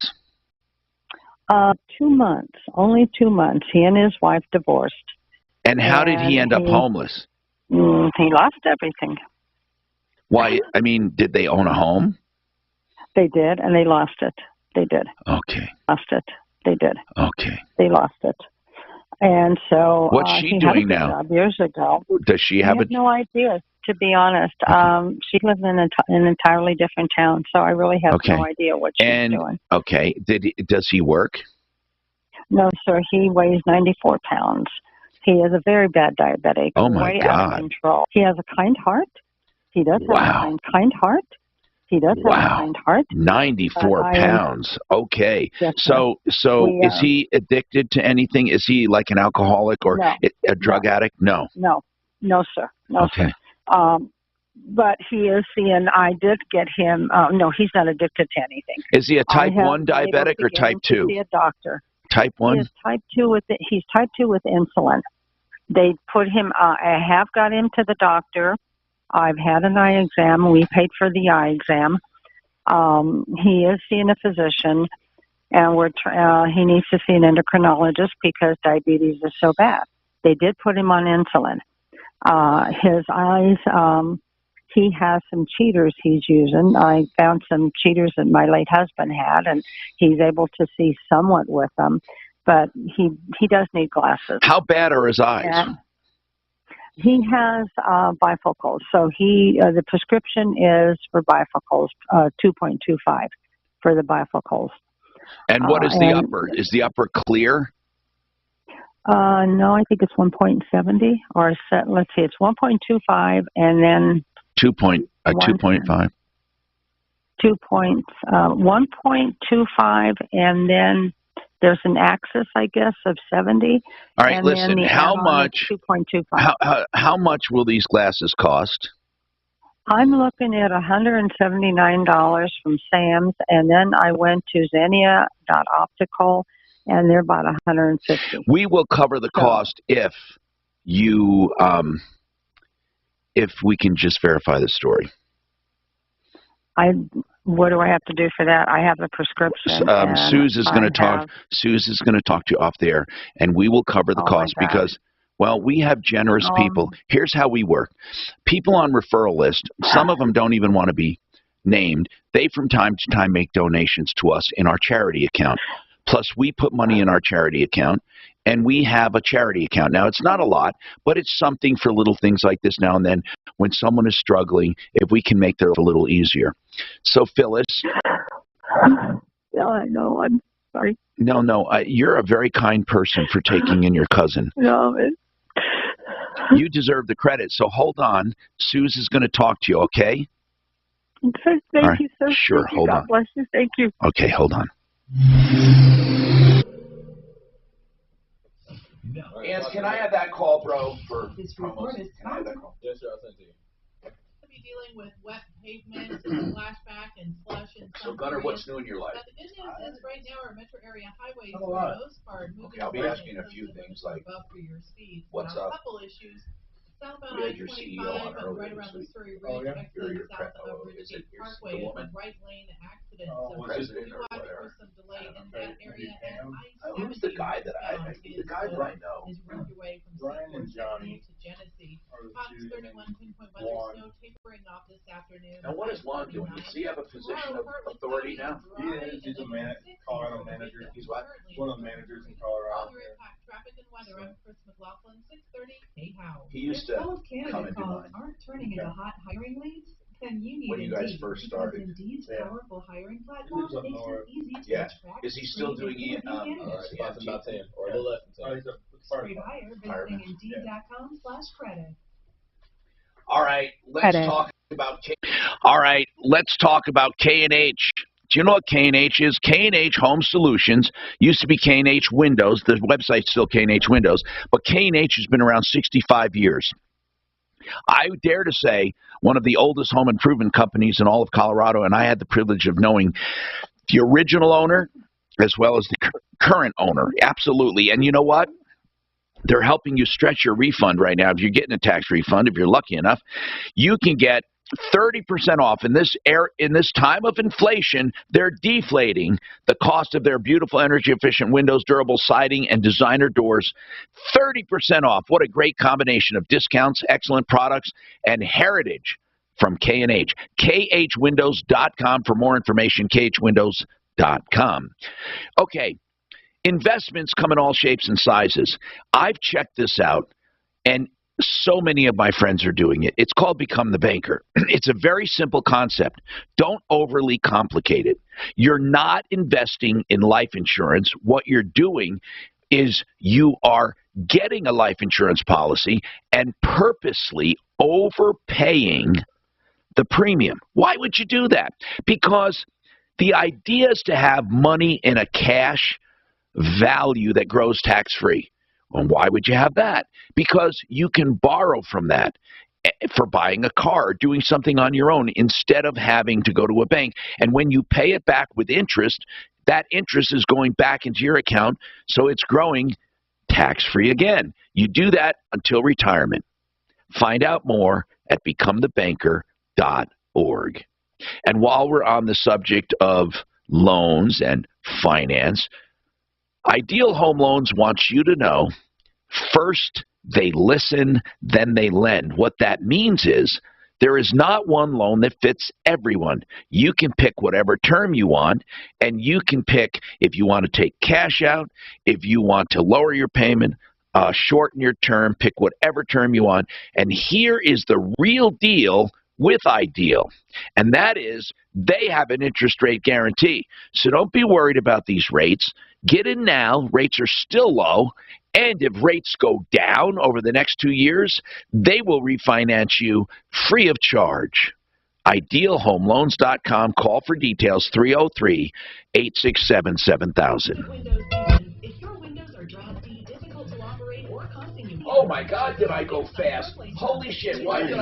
2 months. Only 2 months. He and his wife divorced. And how did he end up homeless? He lost everything. Why? I mean, did they own a home? They did, and they lost it. They did. Okay. Lost it. They did. Okay. They lost it. And so what's she he doing had a good now? job years ago. Does she I have have no idea, to be honest. She lives in an entirely different town, so I really have no idea what she's doing. Okay. Does he work? No, sir. He weighs 94 pounds. He is a very bad diabetic. Oh, my way God. out of control. He has a kind heart. He does have a kind heart. He does have a kind heart. 94 pounds. Okay. Yes, so is he addicted to anything? Is he like an alcoholic or a drug addict? No. No, sir. No, okay. Sir. But he is seeing, I did get him, no, he's not addicted to anything. Is he a type 1 diabetic or type 2? See a doctor. Type 1? He is type 2 he's type 2 with insulin. They put him, I have got him to the doctor. I've had an eye exam. We paid for the eye exam. He is seeing a physician, and he needs to see an endocrinologist because diabetes is so bad. They did put him on insulin. His eyes, he has some cheaters he's using. I found some cheaters that my late husband had, and he's able to see somewhat with them. But he does need glasses. How bad are his eyes? And he has bifocals. So the prescription is for bifocals, 2.25 for the bifocals. And what is the upper? Is the upper clear? No, I think it's 1.70 or let's see, it's 1.25 and then 2.5. 1.25 and then there's an axis, I guess, of 70. All right, and listen. then How much? 2.25. How much will these glasses cost? I'm looking at $179 from Sam's, and then I went to Xenia.optical, and they're about $150. We will cover the cost if you, if we can just verify the story. What do I have to do for that? I have a prescription. Suze is going to talk. Suze is going to talk to you off there, and we will cover the cost because, well, we have generous people. Here's how we work: people on referral list. Some of them don't even want to be named. They from time to time make donations to us in our charity account. Plus, we put money in our charity account, and we have a charity account. Now, it's not a lot, but it's something for little things like this now and then. When someone is struggling, if we can make their life a little easier. So, Phyllis. Yeah, I know. I'm sorry. No. You're a very kind person for taking in your cousin. No, you deserve the credit. So hold on. Suze is going to talk to you, okay? Okay. Thank you, sir. Sure. Hold on. God bless you. Thank you. Okay, hold on. Chance, can I have that call, bro, for promos? Can I have that call? Yes, sir. I'll send it to you. Be dealing with wet pavements and splashback and slush in some So, Gunner, areas. what's new in your life? But the good news is right now our metro area highways, Not a for lot. the most part, moving Okay, I'll be right asking a few things like, above for your speeds. what's Now, up? a couple issues. Southbound We had your CEO on I-25, earlier right this around the week. Surrey Oh, Ridge, yeah? exiting Your south of is it Ridgegate your Parkway, the a woman? right lane accident. Oh, So president be or watching whatever. for some delay in that area. And Who's the guy that the guy that I know? Is ripped away from Brian and Johnny to Genesee. are the Fox two, 31 pinpoint weather Juan. snow tapering off this afternoon. Now, what is Juan doing? Does he have a position of authority now? He is. He's a Colorado manager. He's what? One of the managers in Colorado. Other impact traffic and weather. I'm Chris McLaughlin, 630 KHOW. He used to come and do mine. Aren't turning into hot hiring leads? Then you need When you guys Indeed, first because started. Indeed's Yeah. powerful hiring He platform lives up makes north. it easy to Yeah. attract, Is he still screen, doing and interview candidates. About 10 or a little less than 10. Straight hire, Fireman. visiting Indeed.com/credit. All right, let's talk about K&H. Do you know what K&H is? K&H Home Solutions used to be K&H Windows. The website's still K&H Windows, but K&H has been around 65 years. I dare to say one of the oldest home improvement companies in all of Colorado, and I had the privilege of knowing the original owner as well as the current owner. Absolutely. And you know what? They're helping you stretch your refund right now. If you're getting a tax refund, if you're lucky enough, you can get 30% off in this time of inflation. They're deflating the cost of their beautiful energy efficient windows, durable siding, and designer doors. 30% off. What a great combination of discounts, excellent products, and heritage from K&H. KHWindows.com for more information. KHWindows.com. Okay. Investments come in all shapes and sizes. I've checked this out, and so many of my friends are doing it. It's called Become the Banker. It's a very simple concept. Don't overly complicate it. You're not investing in life insurance. What you're doing is you are getting a life insurance policy and purposely overpaying the premium. Why would you do that? Because the idea is to have money in a cash value that grows tax-free. Well, why would you have that? Because you can borrow from that for buying a car or doing something on your own instead of having to go to a bank. And when you pay it back with interest, that interest is going back into your account, so it's growing tax-free again. You do that until retirement. Find out more at becomethebanker.org. And while we're on the subject of loans and finance, Ideal Home Loans wants you to know, first they listen, then they lend. What that means is there is not one loan that fits everyone. You can pick whatever term you want, and you can pick if you want to take cash out, if you want to lower your payment, shorten your term, pick whatever term you want. And here is the real deal with Ideal, and that is they have an interest rate guarantee. So don't be worried about these rates. Get in now. Rates are still low, and if rates go down over the next 2 years, they will refinance you free of charge. IdealHomeLoans.com. Call for details, 303-867-7000. If your windows are drafty, difficult to operate, or costing you Oh my God, did I go fast? Holy shit, why did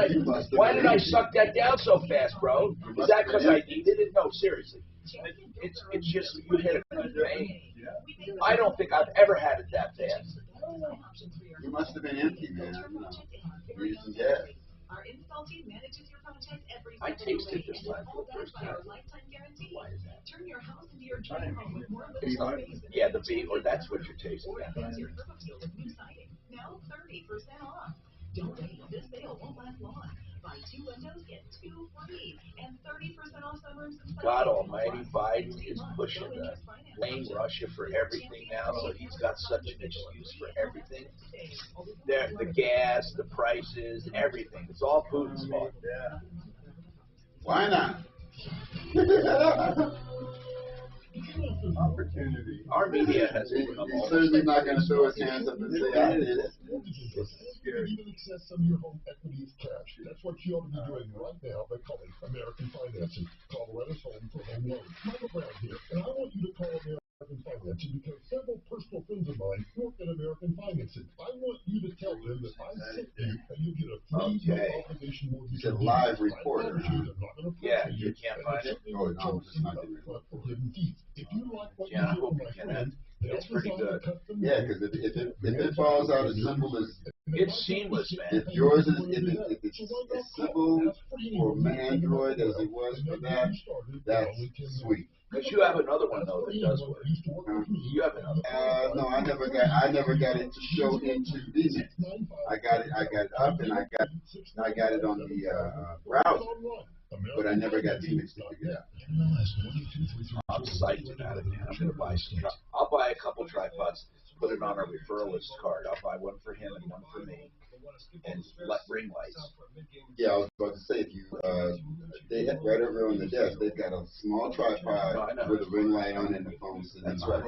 I suck that down so fast, bro? Is that because I needed it? No, seriously. It's just, you hit a good vein. I don't think I've ever had it that fast. You must have been empty, man. Using gas. Our install team manages your project every I tasted this time for the first time. lifetime guarantee. Turn your house into your dream home with more living space. Yeah, the B, or that's what you're tasting. Or enhance your Purple with new siding. Now 30% off. Don't wait. This sale won't last long. Buy 2 windows, get 2 free, and 30% off sunroofs and God Almighty, Biden is pushing the blame Russia for everything now, so he's got such an excuse for everything. The gas, the prices, everything. It's all Putin's fault. Yeah. Why not? Opportunity. Our media has become He says he's not going to throw his hands up and say, I did it. Even access some of your home equity is cash. That's what you ought to be doing right now by calling American Financing. Colorado's home for home loans. Michael Brown here, and I want you to call American Financing because several personal friends of mine work at American Financing. I want you to tell them that I sent you and you get a free no obligation mortgage. It's a live reporter. Yeah, you can't find it. Oh, no, I'm just not doing it. If you like what you hear from my friends, it's pretty good. Yeah, because if it falls out as simple as it's seamless, man. If yours is if it's as simple for Android as it was for that, that's sweet. But you have another one though that does work. You have another. No, I never got it to show into VNet. I got it up and I got it on the browser, but I never got VNet to figure it out. I'm psyched about it, man. I'm gonna buy some. I'll buy a couple tripods. Put it on our referral list card. I'll buy one for him and one for me, and ring lights. Yeah, I was about to say, if you they have right over on the desk, they've got a small tripod with a ring light on and the phone sitting. That's right.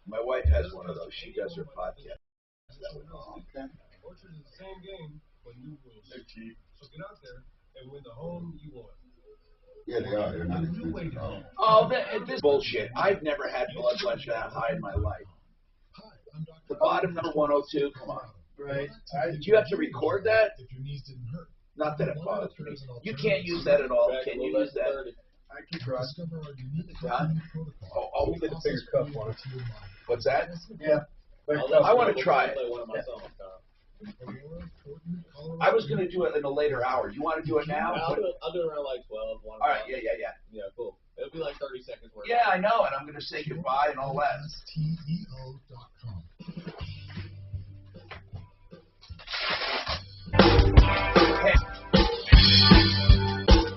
My wife has one of those. She does her podcast. Okay. Orchard is the same game, but new rules. They're cheap. So get out there and win the home you want. Yeah, they are. They're not expensive. Oh, this bullshit. I've never had blood pressure that high in my life. The bottom number 102, come on. Right. Did you have to record that? Not that it bothers me. You can't use that at all. Can you use that? I can try. Huh? Oh, we get a bigger cup on it. What's that? Yeah. I want to try it. I was going to do it in a later hour. You want to do it now? I'll do it around like 12. All right, yeah. Yeah, cool. It'll be like 30 seconds worth. Yeah, I know, and I'm going to say goodbye and all that.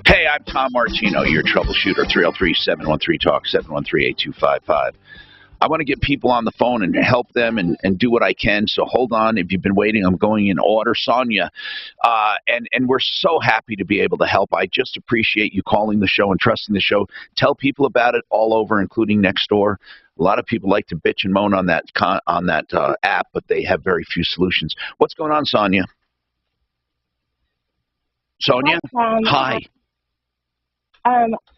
Hey, I'm Tom Martino, your troubleshooter, 303-713-TALK, 713-8255. I want to get people on the phone and help them and do what I can. So hold on. If you've been waiting, I'm going in order. Sonia, and we're so happy to be able to help. I just appreciate you calling the show and trusting the show. Tell people about it all over, including next door. A lot of people like to bitch and moan on that app, but they have very few solutions. What's going on, Sonia? Sonia? Hi.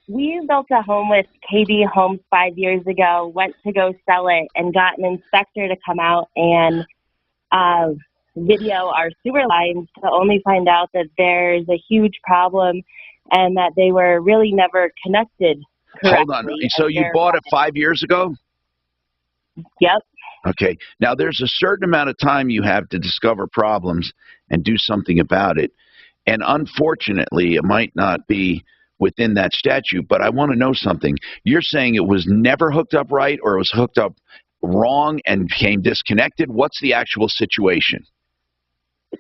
We built a home with KB Homes 5 years ago, went to go sell it, and got an inspector to come out and video our sewer lines to only find out that there's a huge problem and that they were really never connected correctly. Hold on. So you bought it 5 years ago? Yep. Okay. Now, there's a certain amount of time you have to discover problems and do something about it. And unfortunately, it might not be within that statute, but I want to know something. You're saying it was never hooked up right, or it was hooked up wrong and became disconnected? What's the actual situation?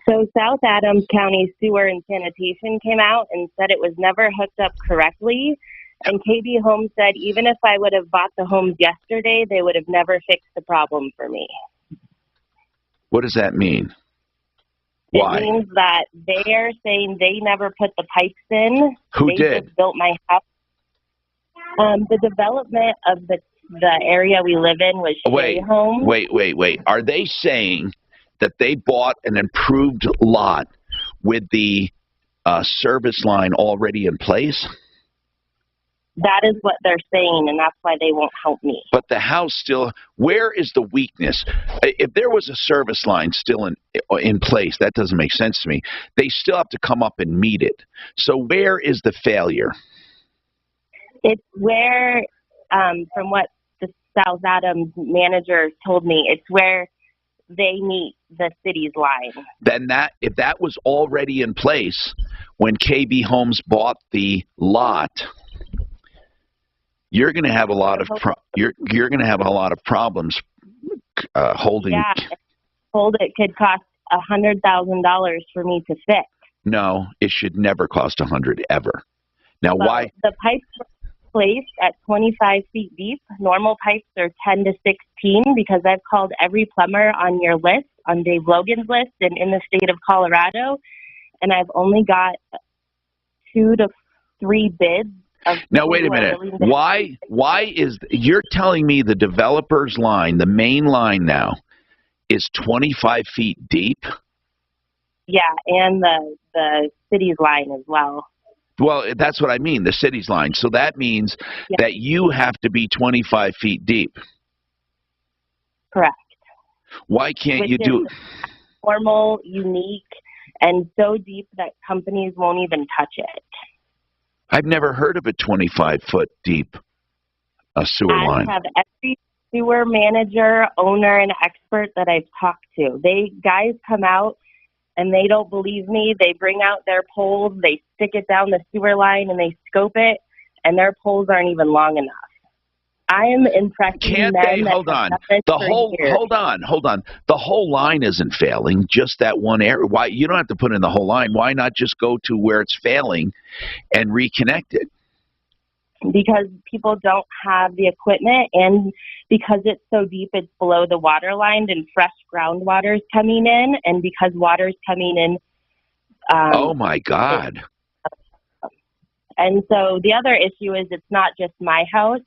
So South Adams County Sewer and Sanitation came out and said it was never hooked up correctly. And KB Homes said even if I would have bought the homes yesterday, they would have never fixed the problem for me. What does that mean? Why? It means that they are saying they never put the pipes in. Who they did? Just built my house. The development of the area we live in was Shea Homes. Wait. Are they saying that they bought an improved lot with the service line already in place? That is what they're saying, and that's why they won't help me. But the house still, where is the weakness? If there was a service line still in place, that doesn't make sense to me. They still have to come up and meet it. So where is the failure? It's where, from what the South Adams manager told me, it's where they meet the city's line. Then if that was already in place when KB Homes bought the lot, you're going to have a lot of you're going to have a lot of problems holding. Yeah, it could cost $100,000 for me to fix. No, it should never cost $100 ever. Now, why? The pipes were placed at 25 feet deep. Normal pipes are 10 to 16 because I've called every plumber on your list, on Dave Logan's list, and in the state of Colorado, and I've only got 2 to 3 bids. Now, wait a minute. Why is, you're telling me the developer's line, the main line now, is 25 feet deep? Yeah, and the city's line as well. Well, that's what I mean, the city's line. So that means that you have to be 25 feet deep. Correct. Why can't Which you do is formal, unique, and so deep that companies won't even touch it. I've never heard of a 25-foot deep sewer line. I have every sewer manager, owner, and expert that I've talked to. Guys come out and they don't believe me. They bring out their poles, they stick it down the sewer line, and they scope it, and their poles aren't even long enough. I am impressing Can't men they? that Hold have on. done this The for whole years. hold on. The whole line isn't failing. Just that one area. Why you don't have to put in the whole line? Why not just go to where it's failing and reconnect it? Because people don't have the equipment, and because it's so deep, it's below the water line, and fresh groundwater is coming in, and because water is coming in. Oh my God! And so the other issue is it's not just my house.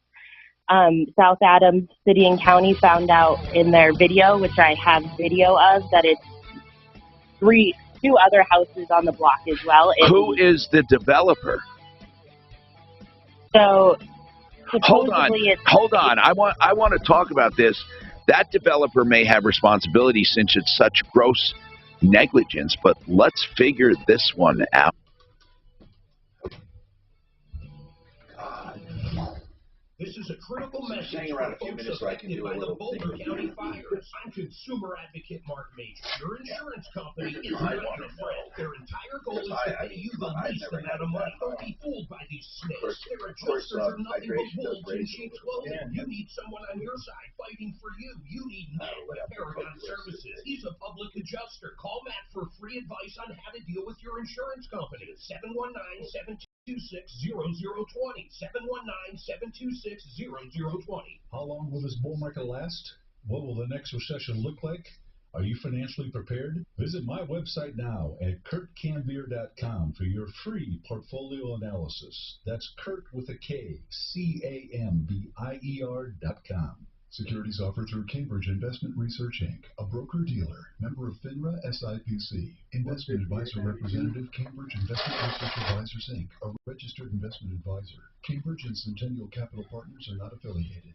South Adams City and County found out in their video, which I have video of, that it's two other houses on the block as well. Who is the developer? So hold on. I want to talk about this. That developer may have responsibility since it's such gross negligence, but let's figure this one out. This is a critical message hang around a for few folks minutes so I can affected do a by the little Boulder thing. County fires. I'm consumer advocate Mark Major. Your insurance company is not your friend. Their entire goal is to pay you the least amount of money. Don't be fooled by these snakes. Their adjusters are nothing but wolves in sheep's clothing. You need someone on your side fighting for you. You need Matt with Paragon Services. He's a public adjuster. Call Matt for free advice on how to deal with your insurance company. 719-726-0020. 719-726-0020. How long will this bull market last? What will the next recession look like? Are you financially prepared? Visit my website now at kurtcambier.com for your free portfolio analysis. That's Kurt with a K, CAMBIER.com. Securities offered through Cambridge Investment Research, Inc., a broker-dealer, member of FINRA SIPC. Investment advisor representative, Cambridge Investment Research Advisors, Inc., a registered investment advisor. Cambridge and Centennial Capital Partners are not affiliated.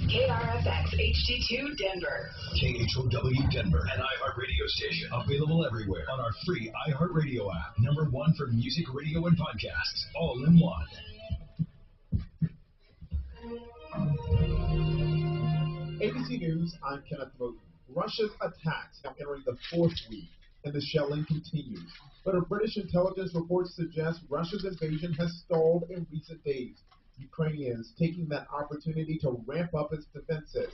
KRFX HD2 Denver. KHOW Denver, an iHeart radio station. Available everywhere on our free iHeart radio app. #1 for music, radio, and podcasts. All in one. ABC News, I'm Kenneth Moten. Russia's attacks now entering the 4th week, and the shelling continues. But a British intelligence report suggests Russia's invasion has stalled in recent days. Ukrainians taking that opportunity to ramp up its defenses.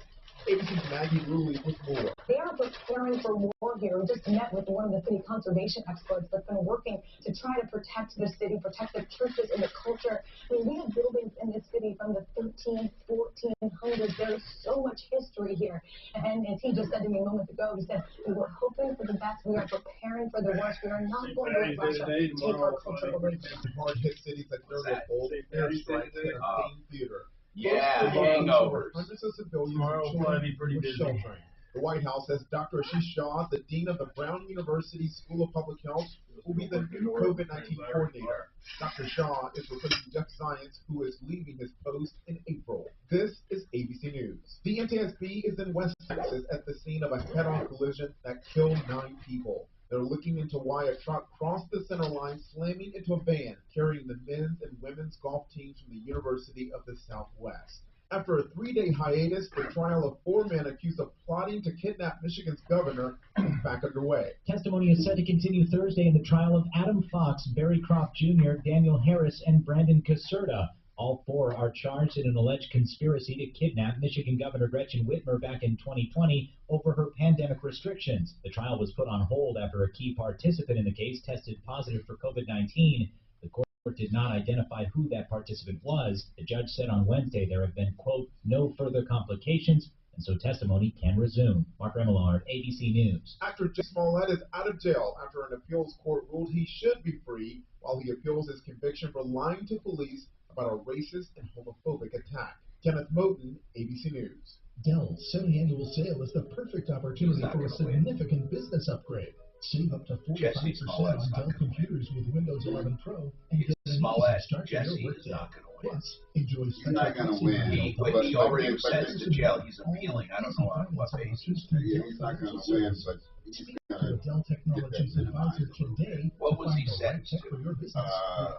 ABC's Maggie Rulli with more. They are preparing for war here. We just met with one of the city conservation experts that's been working to try to protect the city, protect the churches and the culture. I mean, we have buildings in this city from the 1300s, 1400s. There is so much history here. And as he just said to me a moment ago, he said, we were hoping for the best. We are preparing for the worst. We are not going to let Russia take our cultural roots. Hard-hit cities like Nuremberg, airstrikes, and a famed theater. Yeah, hangovers. Hundreds of civilians and children were sheltering. The White House says Dr. Ashish Jha, the dean of the Brown University School of Public Health, will be the new COVID-19 coordinator. Dr. Jha is replacing Jeff Zients, who is leaving his post in April. This is ABC News. The NTSB is in West Texas at the scene of a head-on collision that killed 9 people. They're looking into why a truck crossed the center line, slamming into a van carrying the men's and women's golf teams from the University of the Southwest. After a 3-day hiatus, the trial of 4 men accused of plotting to kidnap Michigan's governor is back underway. Testimony is set to continue Thursday in the trial of Adam Fox, Barry Croft Jr., Daniel Harris, and Brandon Caserta. All 4 are charged in an alleged conspiracy to kidnap Michigan Governor Gretchen Whitmer back in 2020 over her pandemic restrictions. The trial was put on hold after a key participant in the case tested positive for COVID-19. The court did not identify who that participant was. The judge said on Wednesday there have been, quote, no further complications, and so testimony can resume. Mark Remillard, ABC News. Actor Jay Smollett is out of jail after an appeals court ruled he should be free while he appeals his conviction for lying to police about a racist and homophobic attack. Kenneth Moten, ABC News. Dell's semi-annual sale is the perfect opportunity for a significant business upgrade. Save up to 45% on Dell computers with Windows 11 Pro and get an Smollett, easy start to Jesse your is workday. not going to win. Plus, enjoy He's not going to win. He already said to jail he's appealing. I don't know on what basis. Yeah, he's not going to win, but he's going to a Dell Technologies advisor today. What was he sentenced to? For your business.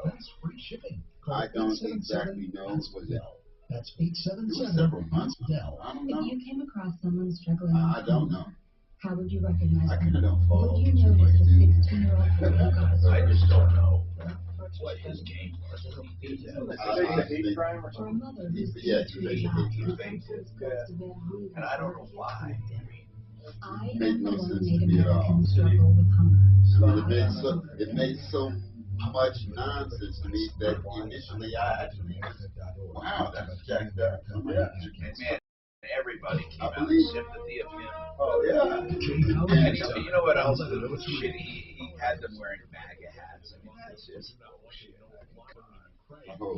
That's free shipping. Call I don't exactly know. Was it? That's 877 Dell. I don't know. If you came across someone struggling, I don't know. how would you recognize I them? kind of don't follow. Would you notice a 16-year-old boy who got I just don't know what his game was. or a mother who's And I don't know why. I Made am no the one sense to Native me at all. Americans struggle with hunger. It makes so much nonsense to me that initially I actually, wow, that's jacked up. And man, everybody came out in sympathy of him. Oh, yeah. And you know what else? Shit, he had them wearing MAGA hats. I mean, that's just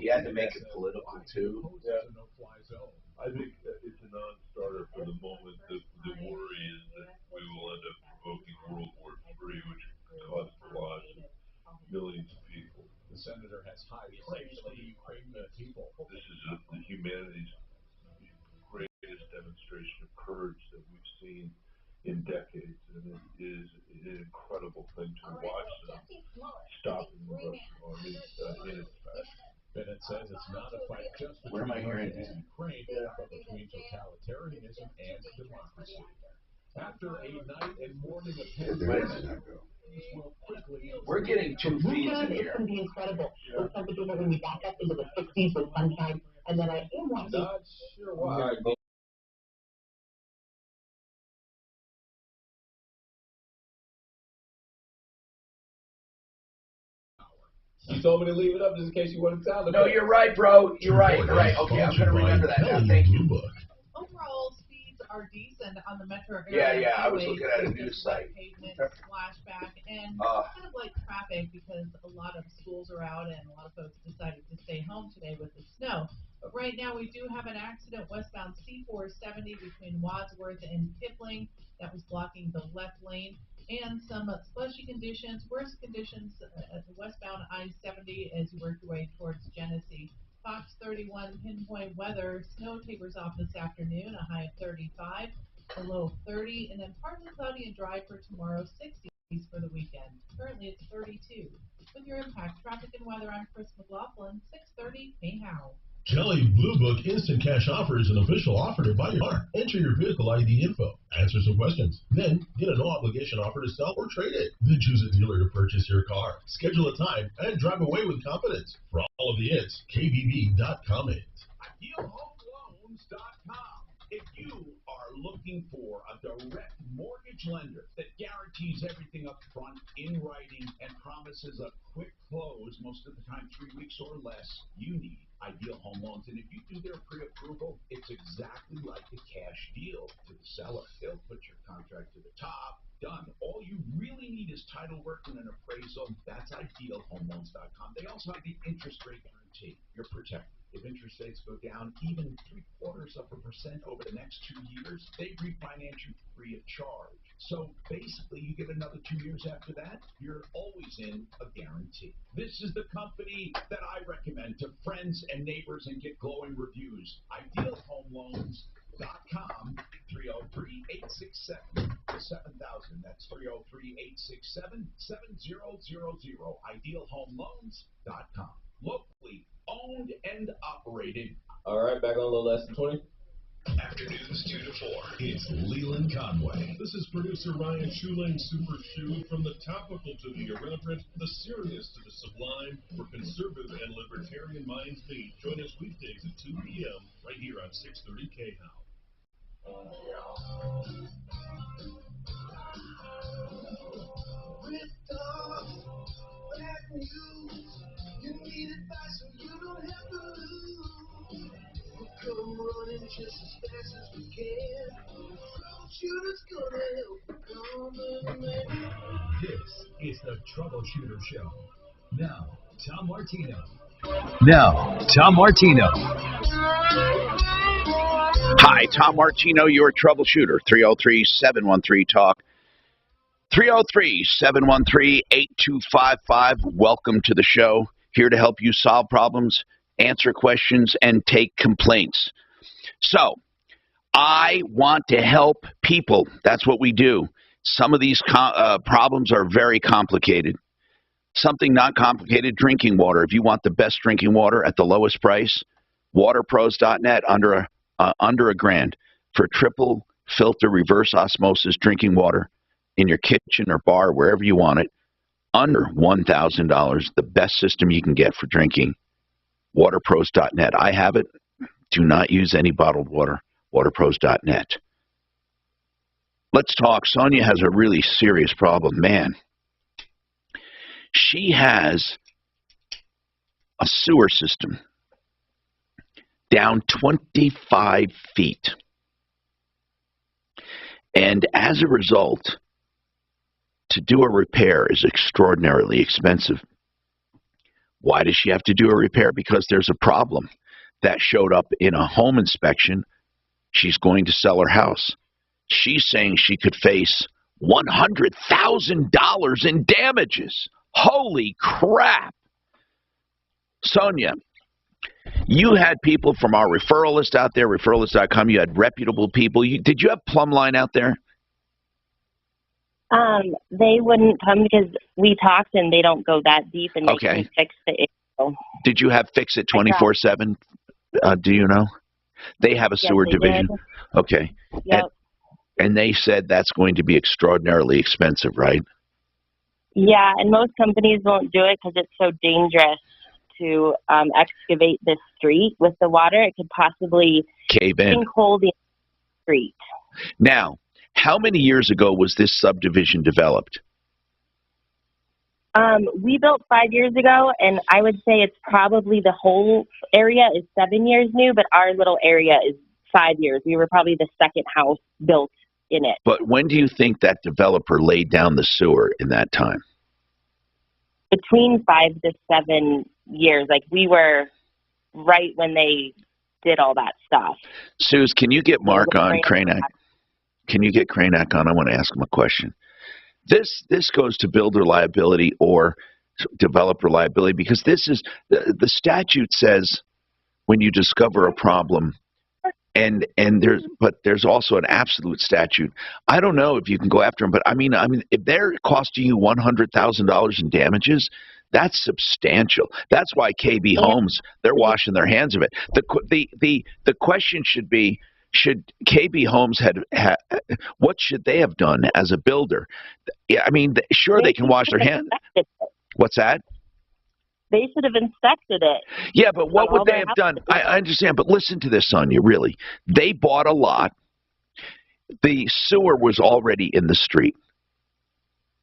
he had to make it political, too. Yeah. I think it's a non-starter for the moment. The worry is that we will end up provoking World War III, which cost the lives of millions of people. The senator has high praise for the Ukrainian people. This is the humanity's greatest demonstration of courage that we've seen in decades, and it is an incredible thing to watch them stopping the Russian army in its fashion. Bennett says it's not a fight just between Russia and Ukraine, but between totalitarianism and democracy. After a night and morning of tension, we're getting 2 feet in It's here. going to be incredible. The temperatures are going to be back up into the 60s with sunshine, and then I am watching. not sure why. You told me to leave it up just in case you wanted to sound. No, you're right, bro. You're right. You're right. Okay, I'm going to remember that now. Thank you. Overall speeds are decent on the metro area. Yeah, I was highways. looking at a It's news just site. Pavement, splashback, and kind of like traffic because a lot of schools are out and a lot of folks decided to stay home today with the snow. But right now we do have an accident westbound C470 between Wadsworth and Kipling that was blocking the left lane. And some slushy conditions, worse conditions at the westbound I-70 as you work your way towards Genesee. Fox 31 pinpoint weather, snow tapers off this afternoon, a high of 35, a low of 30, and then partly cloudy and dry for tomorrow, 60s for the weekend. Currently it's 32. With your impact, traffic and weather, I'm Chris McLaughlin, 630 Mayhow. Kelley Blue Book Instant Cash Offer is an official offer to buy your car. Enter your vehicle ID info, answer some questions, then get a no-obligation offer to sell or trade it. Then choose a dealer to purchase your car. Schedule a time and drive away with confidence. For all of the hits, KBB.com it. IdealHomeLoans.com. If you are looking for a direct mortgage lender that guarantees everything up front in writing and promises a quick close, most of the time 3 weeks or less, you need Ideal Home Loans. And if you do their pre-approval, it's exactly like a cash deal to the seller. They'll put your contract to the top. Done. All you really need is title work and an appraisal. That's IdealHomeLoans.com. They also have the interest rate guarantee. You're protected. If interest rates go down even 0.75% over the next 2 years, they refinance you free of charge. So basically, you get another 2 years after that, you're always in a guarantee. This is the company that I recommend to friends and neighbors and get glowing reviews. IdealHomeLoans.com, 303-867-7000. That's 303-867-7000. IdealHomeLoans.com. Locally owned and operated. All right, back on a little less than 20. Afternoons 2 to 4. It's Leland Conway. This is producer Ryan Shuling, Super Shoe. From the topical to the irreverent, the serious to the sublime, where conservative and libertarian minds meet. Join us weekdays at 2 p.m. right here on 630 KHOW. You need advice so you don't have to lose. We'll come running just as fast as we can. Troubleshooter's gonna help you come and This is the Troubleshooter Show. Now, Tom Martino. Hi, Tom Martino, your troubleshooter. 303-713-TALK. 303-713-8255. Welcome to the show. Here to help you solve problems, answer questions, and take complaints. So, I want to help people. That's what we do. Some of these problems are very complicated. Something not complicated, drinking water. If you want the best drinking water at the lowest price, waterpros.net, under $1,000 for triple filter reverse osmosis drinking water in your kitchen or bar, wherever you want it, under $1,000, the best system you can get for drinking. Waterpros.net. I have it. Do not use any bottled water. Waterpros.net. Let's talk. Sonia has a really serious problem. Man, she has a sewer system down 25 feet. And as a result, to do a repair is extraordinarily expensive. Why does she have to do a repair? Because there's a problem that showed up in a home inspection. She's going to sell her house. She's saying she could face $100,000 in damages. Holy crap. Sonia, you had people from our referral list out there, referralist.com. You had reputable people. Did you have Plumbline out there? They wouldn't come because we talked and they don't go that deep and they can fix the issue. Did you have Fix It 24/7? Do you know? They have a sewer division. Did. Okay. Yep. And they said that's going to be extraordinarily expensive, right? Yeah, and most companies won't do it because it's so dangerous to excavate this street with the water. It could possibly cave in, sinkhole the street. Now, how many years ago was this subdivision developed? We built 5 years ago, and I would say it's probably the whole area is 7 years new, but our little area is 5 years. We were probably the second house built in it. But when do you think that developer laid down the sewer in that time? Between 5 to 7 years. Like, we were right when they did all that stuff. Suze, can you get Mark on, Kranak? Can you get Kranak on? I want to ask him a question. This goes to builder liability or developer liability, because this is the statute says when you discover a problem, and there's also an absolute statute. I don't know if you can go after them, but I mean if they're costing you $100,000 in damages, that's substantial. That's why KB Homes, they're washing their hands of it. The question should be, should KB Homes what should they have done as a builder? Yeah, I mean, sure, they can wash their hands. What's that? They should have inspected it. Yeah, but what would they have done? I understand, but listen to this, Sonia, really. They bought a lot. The sewer was already in the street.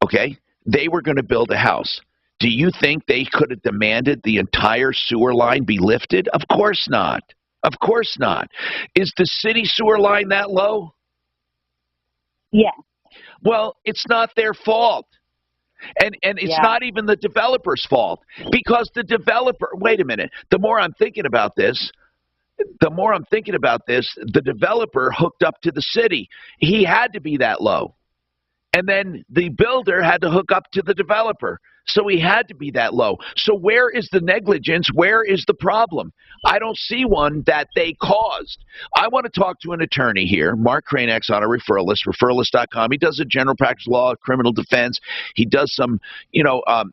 Okay? They were going to build a house. Do you think they could have demanded the entire sewer line be lifted? Of course not. Of course not. Is the city sewer line that low? Yeah. Well, it's not their fault. And it's not even the developer's fault, because the developer, wait a minute, the more I'm thinking about this, the developer hooked up to the city. He had to be that low. And then the builder had to hook up to the developer. So he had to be that low. So where is the negligence? Where is the problem? I don't see one that they caused. I want to talk to an attorney here. Mark Kranak's on a referral list, referralist.com. He does a general practice law, criminal defense. He does some,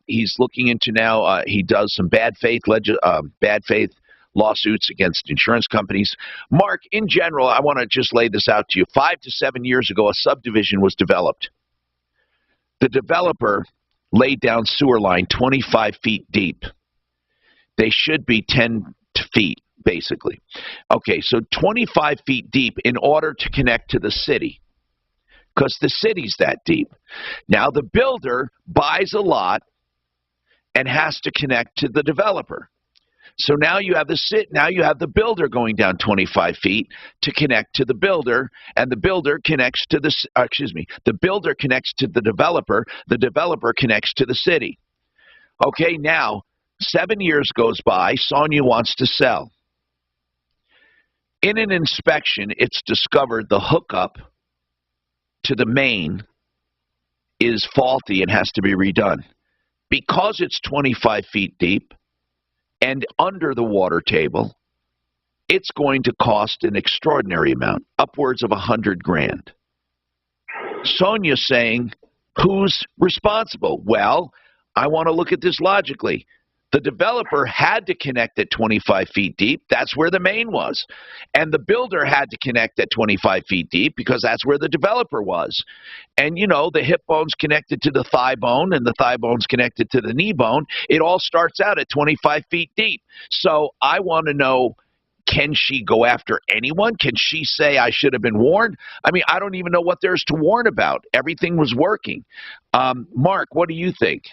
he's looking into now, he does some bad faith lawsuits against insurance companies. Mark, in general, I want to just lay this out to you. 5 to 7 years ago, a subdivision was developed. The developer laid down sewer line 25 feet deep. They should be 10 feet, basically. Okay, so 25 feet deep in order to connect to the city, because the city's that deep. Now the builder buys a lot and has to connect to the developer. So now you have the builder going down 25 feet to connect to the builder, and the builder connects to the builder connects to the developer connects to the city. Okay, now 7 years goes by, Sonia wants to sell. In an inspection, it's discovered the hookup to the main is faulty and has to be redone. Because it's 25 feet deep and under the water table, it's going to cost an extraordinary amount, upwards of $100,000. Sonia's saying, who's responsible? Well, I want to look at this logically. The developer had to connect at 25 feet deep. That's where the main was. And the builder had to connect at 25 feet deep because that's where the developer was. And, you know, the hip bone's connected to the thigh bone and the thigh bone's connected to the knee bone. It all starts out at 25 feet deep. So I want to know, can she go after anyone? Can she say I should have been warned? I mean, I don't even know what there's to warn about. Everything was working. Mark, what do you think?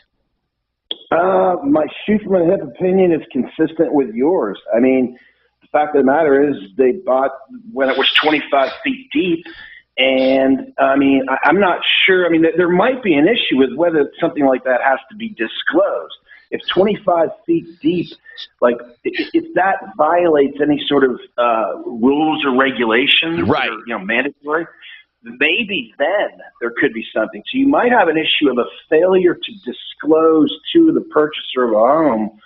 My shoot from a hip opinion is consistent with yours. I mean, the fact of the matter is they bought when it was 25 feet deep. And, I mean, I'm not sure. I mean, there might be an issue with whether something like that has to be disclosed. If 25 feet deep, like, if that violates any sort of rules or regulations, right, or, you know, mandatory, maybe then there could be something. So you might have an issue of a failure to disclose to the purchaser of a home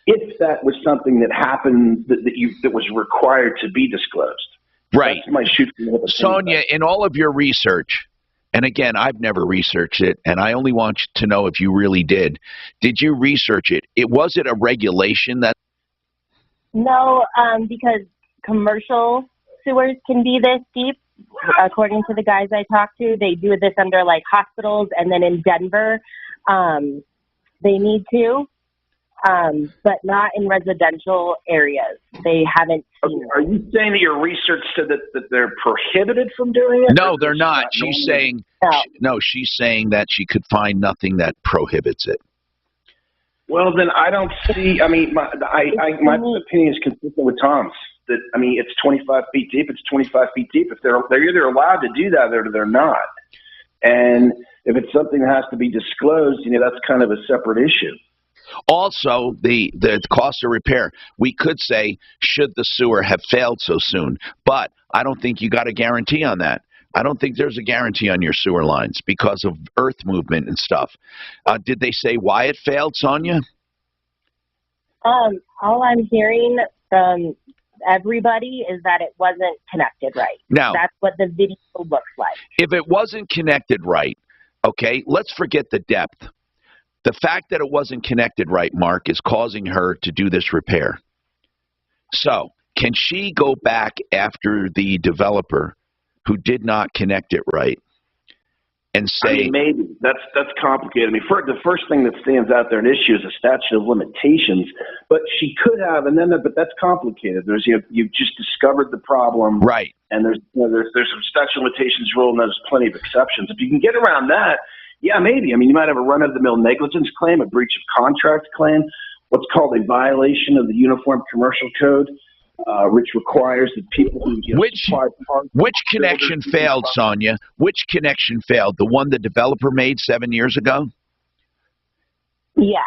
if that was something that happened that was required to be disclosed. Right. That's my shoot. Sonia, in all of your research, and again, I've never researched it, and I only want to know if you really did you research it? Was it a regulation that? No, because commercial sewers can be this deep. According to the guys I talked to, they do this under like hospitals, and then in Denver, they need to, but not in residential areas. They haven't seen it. Are you saying that your research said that they're prohibited from doing it? No, they're not. She's saying she's saying that she could find nothing that prohibits it. Well, then I don't see. I mean, my opinion is consistent with Tom's. That, I mean, it's 25 feet deep. It's 25 feet deep. If they're either allowed to do that or they're not. And if it's something that has to be disclosed, you know, that's kind of a separate issue. Also, the cost of repair. We could say, should the sewer have failed so soon? But I don't think you got a guarantee on that. I don't think there's a guarantee on your sewer lines because of earth movement and stuff. Did they say why it failed, Sonia? All I'm hearing from everybody is that it wasn't connected right. Now, that's what the video looks like. If it wasn't connected right, okay, let's forget the depth. The fact that it wasn't connected right, Mark, is causing her to do this repair. So, can she go back after the developer who did not connect it right and say... I mean, maybe. That's complicated. I mean, the first thing that stands out there an issue is a statute of limitations. But she could have, but that's complicated. There's you've just discovered the problem, right? And there's some statute of limitations rule, and there's plenty of exceptions. If you can get around that, yeah, maybe. I mean, you might have a run-of-the-mill negligence claim, a breach of contract claim, what's called a violation of the Uniform Commercial Code, which requires that people who which connection failed, Sonia? Which connection failed? The one the developer made 7 years ago? Yeah,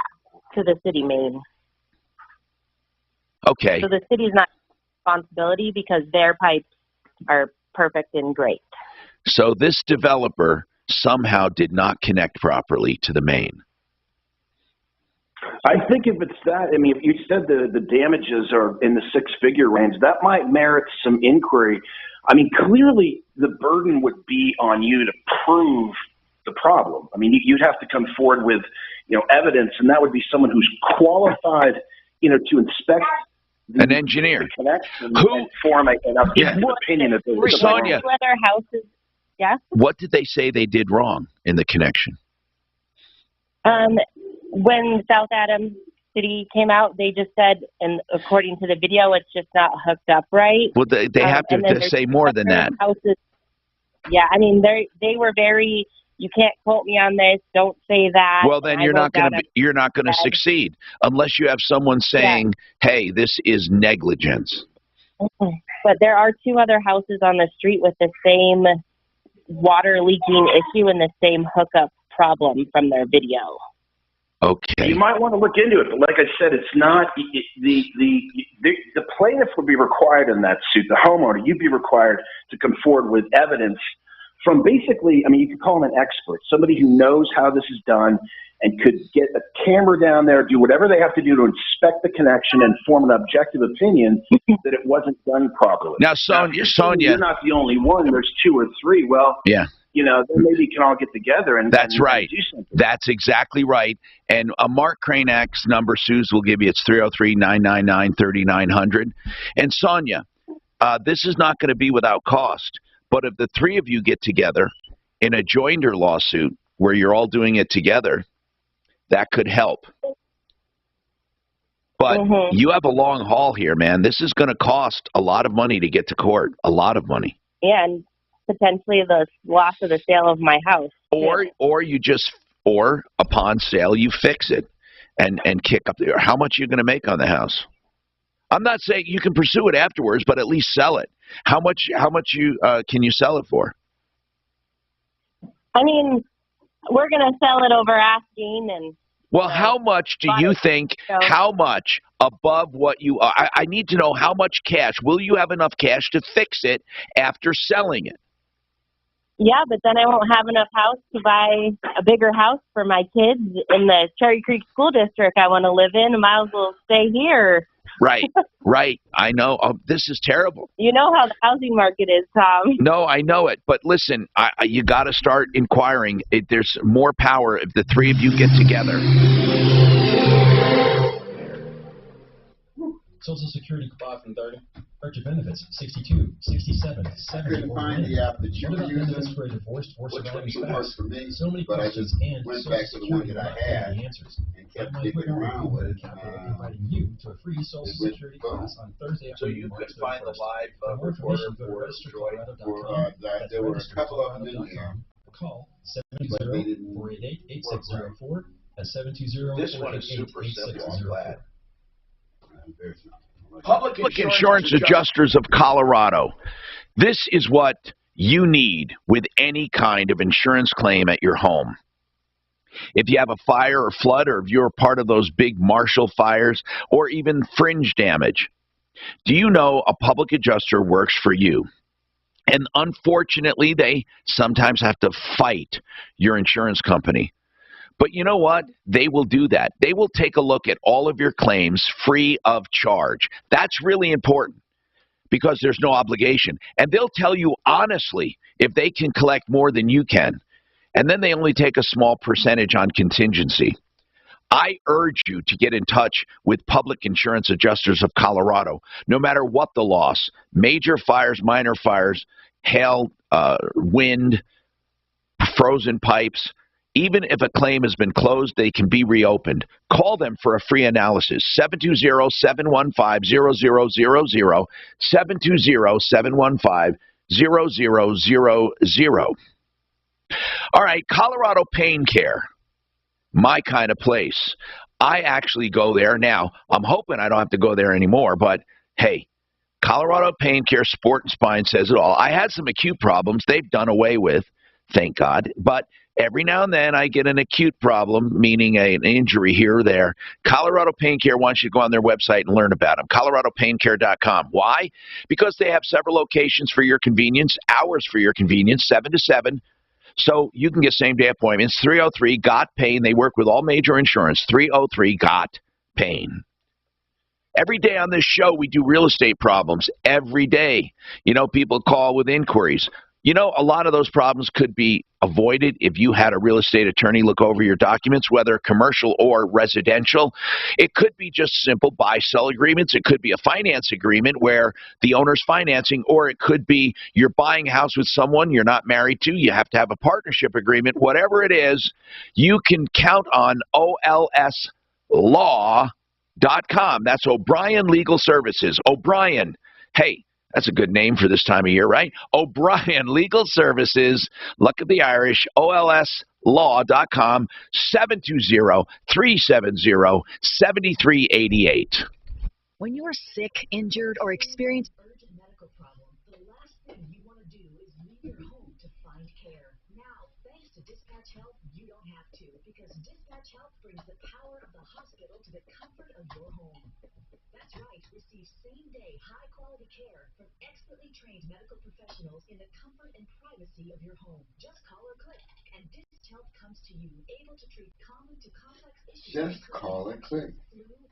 to the city main. Okay. So the city's not responsibility because their pipes are perfect and great. So this developer somehow did not connect properly to the main. I think if it's that, I mean, if you said the damages are in the six-figure range, that might merit some inquiry. I mean, clearly the burden would be on you to prove the problem. I mean, you'd have to come forward with, you know, evidence, and that would be someone who's qualified, you know, to inspect an engineer who form an objective opinion that there was Sonia, other houses. Yeah. What did they say they did wrong in the connection? When South Adams City came out, they just said, and according to the video, it's just not hooked up right. Well, they have to say more than that. Houses, yeah, I mean, they were very. You can't quote me on this. Don't say that. Well, then you're not going to succeed unless you have someone saying, "Hey, this is negligence." But there are two other houses on the street with the same water leaking issue and the same hookup problem from their video. Okay. You might want to look into it, but like I said, it's not the plaintiff would be required in that suit. The homeowner, you'd be required to come forward with evidence from basically, I mean, you could call him an expert, somebody who knows how this is done and could get a camera down there, do whatever they have to do to inspect the connection and form an objective opinion that it wasn't done properly. Now, Sonia, you're not the only one. There's 2 or 3. Well, yeah. You know, then maybe you can all get together and That's and right. do something. That's exactly right. And Mark Kranak's number, Suze will give you, it's 303-999-3900. And Sonia, this is not going to be without cost. But if the 3 of you get together in a joinder lawsuit where you're all doing it together, that could help. But you have a long haul here, man. This is going to cost a lot of money to get to court, a lot of money. Yeah, and potentially the loss of the sale of my house. Or upon sale, you fix it and kick up there. How much are you going to make on the house? I'm not saying you can pursue it afterwards, but at least sell it. How much can you sell it for? I mean, we're going to sell it over asking and. Well, how much do you think, how much above what you are? I need to know how much cash. Will you have enough cash to fix it after selling it? Yeah, but then I won't have enough house to buy a bigger house for my kids in the Cherry Creek School District I want to live in. I might as well stay here. Right, right. I know. Oh, this is terrible. You know how the housing market is, Tom. No, I know it. But listen, you got to start inquiring. There's more power if the 3 of you get together. Social Security Boston 30. Purchase benefits 62, 67, 70, or find the app that you what were about using, benefits for a divorced or surviving spouse? for me, So many but I questions just and went Social back to the one Security that I not giving had the answers. and kept My digging equipment around review with it. capital inviting you to a free Social Security class on Thursday. So you could find the live recorder for Detroit. There were a couple of them in here. Call 720-488-8604 at 720-488-8604. This one is super simple. I'm glad. Public Insurance Adjusters of Colorado. This is what you need with any kind of insurance claim at your home. If you have a fire or flood, or if you're part of those big Marshall fires, or even fringe damage, do you know a public adjuster works for you? And unfortunately, they sometimes have to fight your insurance company. But you know what? They will do that. They will take a look at all of your claims free of charge. That's really important because there's no obligation. And they'll tell you honestly if they can collect more than you can. And then they only take a small percentage on contingency. I urge you to get in touch with Public Insurance Adjusters of Colorado, no matter what the loss, major fires, minor fires, hail, wind, frozen pipes. Even if a claim has been closed, they can be reopened. Call them for a free analysis. 720-715-0000, 720-715-0000. All right, Colorado Pain Care, my kind of place. I actually go there now. I'm hoping I don't have to go there anymore, but hey, Colorado Pain Care Sport and Spine says it all. I had some acute problems they've done away with, thank God, but every now and then I get an acute problem, meaning an injury here or there. Colorado Pain Care wants you to go on their website and learn about them. ColoradoPainCare.com. Why? Because they have several locations for your convenience, hours for your convenience, 7 to 7. So you can get same-day appointments. 303-GOT-PAIN. They work with all major insurance. 303-GOT-PAIN. Every day on this show, we do real estate problems. Every day. You know, people call with inquiries. You know, a lot of those problems could be avoided if you had a real estate attorney look over your documents, whether commercial or residential. It could be just simple buy-sell agreements. It could be a finance agreement where the owner's financing, or it could be you're buying a house with someone you're not married to. You have to have a partnership agreement. Whatever it is, you can count on OLSLaw.com. That's O'Brien Legal Services. O'Brien. Hey, that's a good name for this time of year, right? O'Brien Legal Services, Luck of the Irish, OLSLaw.com, 720-370-7388. When you're sick, injured, or experience urgent medical problem, the last thing you want to do is leave your home to find care. Now, thanks to Dispatch Health, you don't have to, because Dispatch Health brings the power of the hospital to the comfort of your home. That's right, receive same-day, high-quality care from expertly trained medical professionals in the comfort and privacy of your home. Just call or click, and Dispatch Health comes to you, able to treat common to complex issues. Just call and click,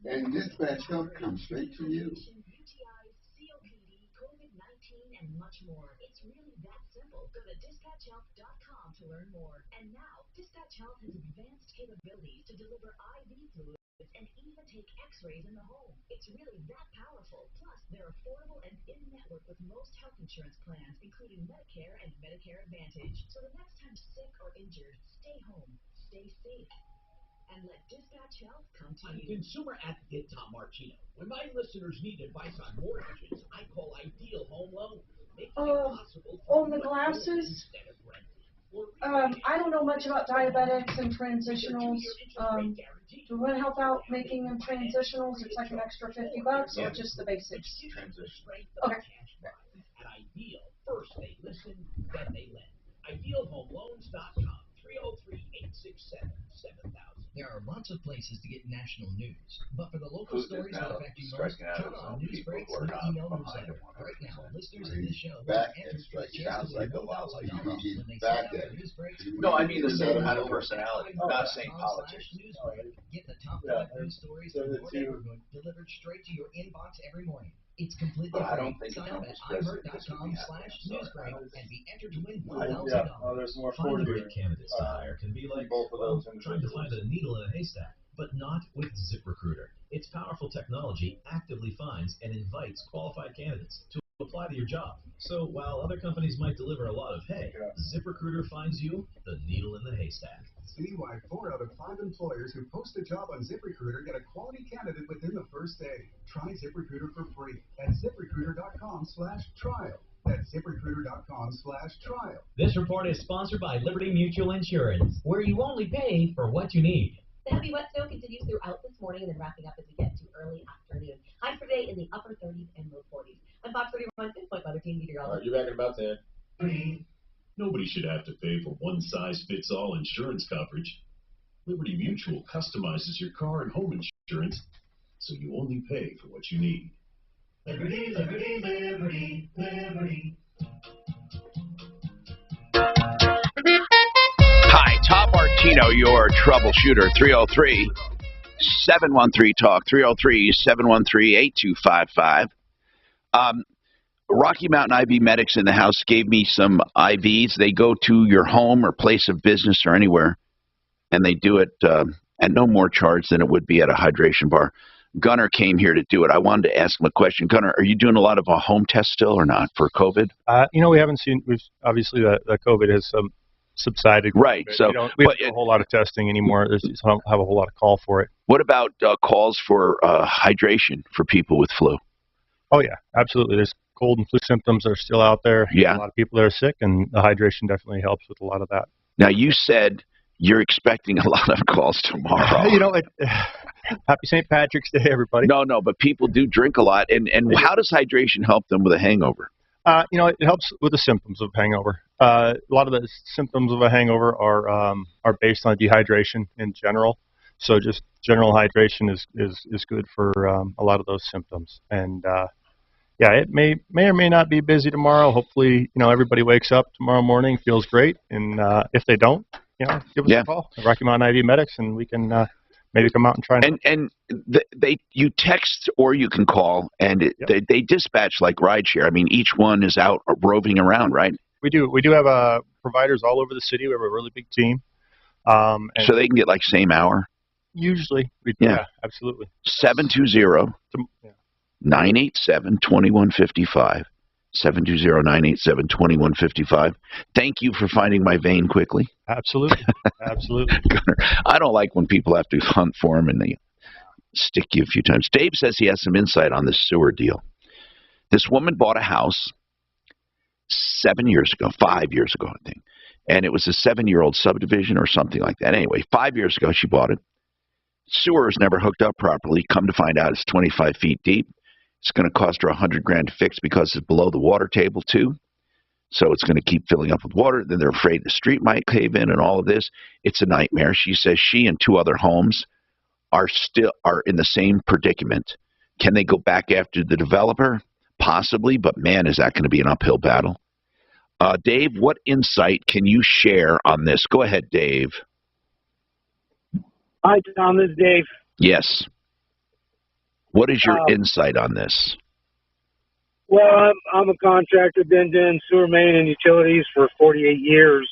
and Dispatch Health comes straight to you. UTIs, COPD, COVID-19, and much more. It's really that simple. Go to dispatchhealth.com to learn more. And now, Dispatch Health has advanced capabilities to deliver IV fluids and even take x-rays in the home. It's really that powerful. Plus, they're affordable and in-network with most health insurance plans, including Medicare and Medicare Advantage. So the next time sick or injured, stay home, stay safe, and let Dispatch Health come to you. Consumer advocate Tom Martino. When my listeners need advice on mortgages, I call Ideal Home Loans, making it possible On the glasses, instead of renting. I don't know much about diabetics and transitionals. Do we want to help out making them transitionals? It's like an extra $50 or just the basics? Transition. Okay. At Ideal, first they listen, then they lend. IdealHomeLoans.com, 303-867-7000. There are lots of places to get national news, but for the local stories that affect you most, turn on Newsbreak's new email newsletter. Right now, listeners of this show will enter for a chance to win $1,000 when they sign up for Newsbreak's. No, I mean the same kind of personality, not saying politics. Get the top 5 news stories from your neighborhood delivered straight to your inbox every morning. It's completely But I free. don't think Sign it up counts at as iHeart.com/newsbreak and be entered to win $1,000. There's more finding great candidates to hire can be like trying to find a needle in a haystack, but not with ZipRecruiter. Its powerful technology actively finds and invites qualified candidates to apply to your job. So while other companies might deliver a lot of hay, ZipRecruiter finds you the needle in the haystack. See why 4 out of 5 employers who post a job on ZipRecruiter get a quality candidate within the first day. Try ZipRecruiter for free at ZipRecruiter.com/trial. That's ZipRecruiter.com/trial. This report is sponsored by Liberty Mutual Insurance, where you only pay for what you need. The heavy wet snow continues throughout this morning and then wrapping up as we get to early afternoon. Highs for today in the upper 30s and low 40s. I'm Fox 31 Pinpoint Weather Team Meteorologist. You're back in about 10. Nobody should have to pay for one-size-fits-all insurance coverage. Liberty Mutual customizes your car and home insurance, so you only pay for what you need. Liberty, liberty, liberty, liberty. Hi, Tom Martino, your troubleshooter, 303-713-TALK, 303-713-8255. Rocky Mountain IV Medics in the house gave me some IVs. They go to your home or place of business or anywhere, and they do it at no more charge than it would be at a hydration bar. Gunnar came here to do it. I wanted to ask him a question. Gunnar, are you doing a lot of home tests still or not for COVID? We haven't seen. Obviously the COVID has subsided. Right. So we don't do a whole lot of testing anymore. I don't have a whole lot of call for it. What about calls for hydration for people with flu? Oh yeah, absolutely. There's cold and flu symptoms that are still out there. Yeah. A lot of people that are sick, and the hydration definitely helps with a lot of that. Now you said you're expecting a lot of calls tomorrow. Happy St. Patrick's Day, everybody. No, but people do drink a lot. And how does hydration help them with a hangover? It helps with the symptoms of hangover. A lot of the symptoms of a hangover are based on dehydration in general. So just general hydration is good for a lot of those symptoms. And it may or may not be busy tomorrow. Hopefully, everybody wakes up tomorrow morning, feels great. And if they don't, give us a call. Rocky Mountain IV Medics, and we can maybe come out and try. You text or you can call, and they dispatch like rideshare. I mean, each one is out roving around, right? We do have providers all over the city. We have a really big team. And so they can get like same hour? Usually. We do, yeah, absolutely. 720-987-2155. 720-987-2155. Thank you for finding my vein quickly. Absolutely. Absolutely. I don't like when people have to hunt for them and they stick you a few times. Dave says he has some insight on this sewer deal. This woman bought a house 5 years ago, I think. And it was a 7-year-old subdivision or something like that. Anyway, 5 years ago she bought it. Sewer is never hooked up properly. Come to find out it's 25 feet deep. It's going to cost her $100,000 to fix because it's below the water table too. So it's going to keep filling up with water. Then they're afraid the street might cave in and all of this. It's a nightmare. She says she and 2 other homes are in the same predicament. Can they go back after the developer? Possibly, but man, is that going to be an uphill battle. Dave, what insight can you share on this? Go ahead, Dave. Hi, Tom. This is Dave. Yes. What is your insight on this? Well, I'm a contractor, been doing sewer main and utilities for 48 years.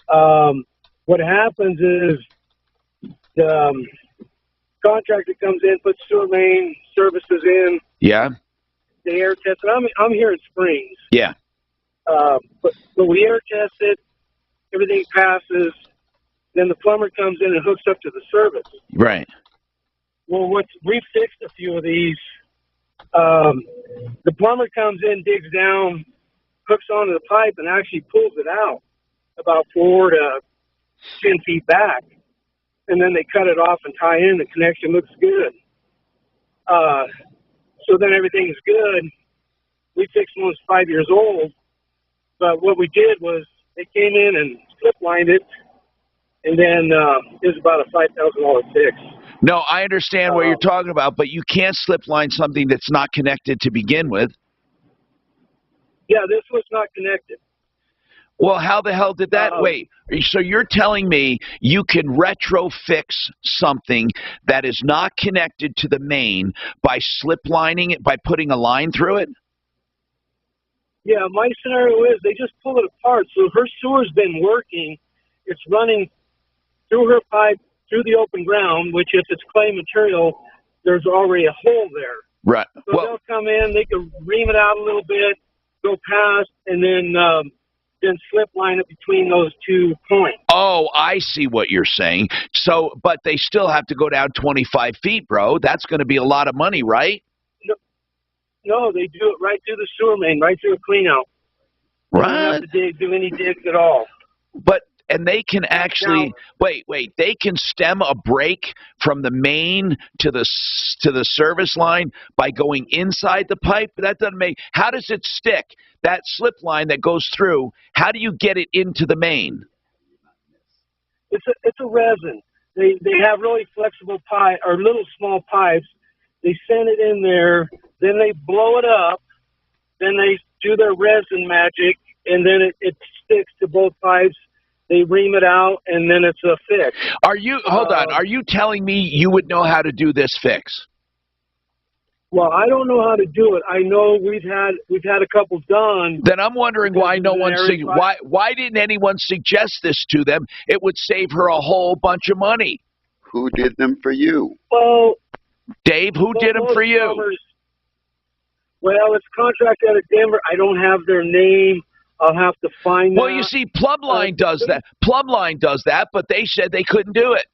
What happens is the contractor comes in, puts sewer main services in. Yeah. They air test it. I'm here in Springs. Yeah. But we air test it. Everything passes. Then the plumber comes in and hooks up to the service. Right. Well, we fixed a few of these. The plumber comes in, digs down, hooks onto the pipe, and actually pulls it out about 4 to 10 feet back. And then they cut it off and tie in. The connection looks good. So then everything's good. We fixed one that's 5 years old. But what we did was they came in and slip lined it. And then it was about a $5,000 fix. No, I understand what you're talking about, but you can't slip line something that's not connected to begin with. Yeah, this was not connected. Well, how the hell did that? Wait, so you're telling me you can retro-fix something that is not connected to the main by slip lining it, by putting a line through it? Yeah, my scenario is they just pull it apart. So her sewer's been working. It's running through her pipe, through the open ground, which if it's clay material, there's already a hole there. Right. So they'll come in, they can ream it out a little bit, go past, and then slip line it between those 2 points. Oh, I see what you're saying. So, but they still have to go down 25 feet, bro. That's going to be a lot of money, right? No, they do it right through the sewer main, right through a clean out. Right. They don't have to do any digs at all. And they can actually wait. They can stem a break from the main to the service line by going inside the pipe. That doesn't make. How does it stick? That slip line that goes through. How do you get it into the main? It's a resin. They have really flexible pipe or little small pipes. They send it in there. Then they blow it up. Then they do their resin magic, and then it sticks to both pipes. They ream it out, and then it's a fix. Hold on. Are you telling me you would know how to do this fix? Well, I don't know how to do it. I know we've had a couple done. Then I'm wondering why no one why didn't anyone suggest this to them? It would save her a whole bunch of money. Who did them for you? Well, Dave, who did them for you? Plumbers, well, it's a contract out of Denver. I don't have their name. I'll have to find Well, you see, Plumline does that. Plumline does that, but they said they couldn't do it.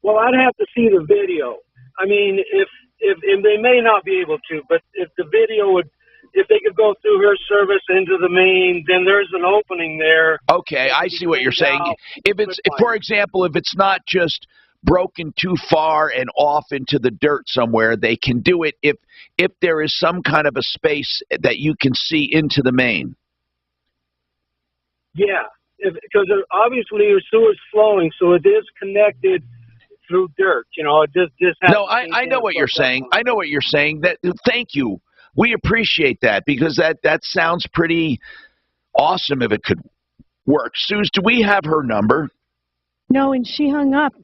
Well, I'd have to see the video. I mean, if and they may not be able to, but if the video would, if they could go through her service into the main, then there's an opening there. Okay, I see what you're saying. If it's, for example, if it's not just broken too far and off into the dirt somewhere, they can do it if there is some kind of a space that you can see into the main. Yeah, because obviously your sewer's flowing, so it is connected through dirt. You know, it just has. No, I know what you're saying. I know what you're saying. Thank you. We appreciate that because that sounds pretty awesome if it could work. Suze, do we have her number? No, and she hung up.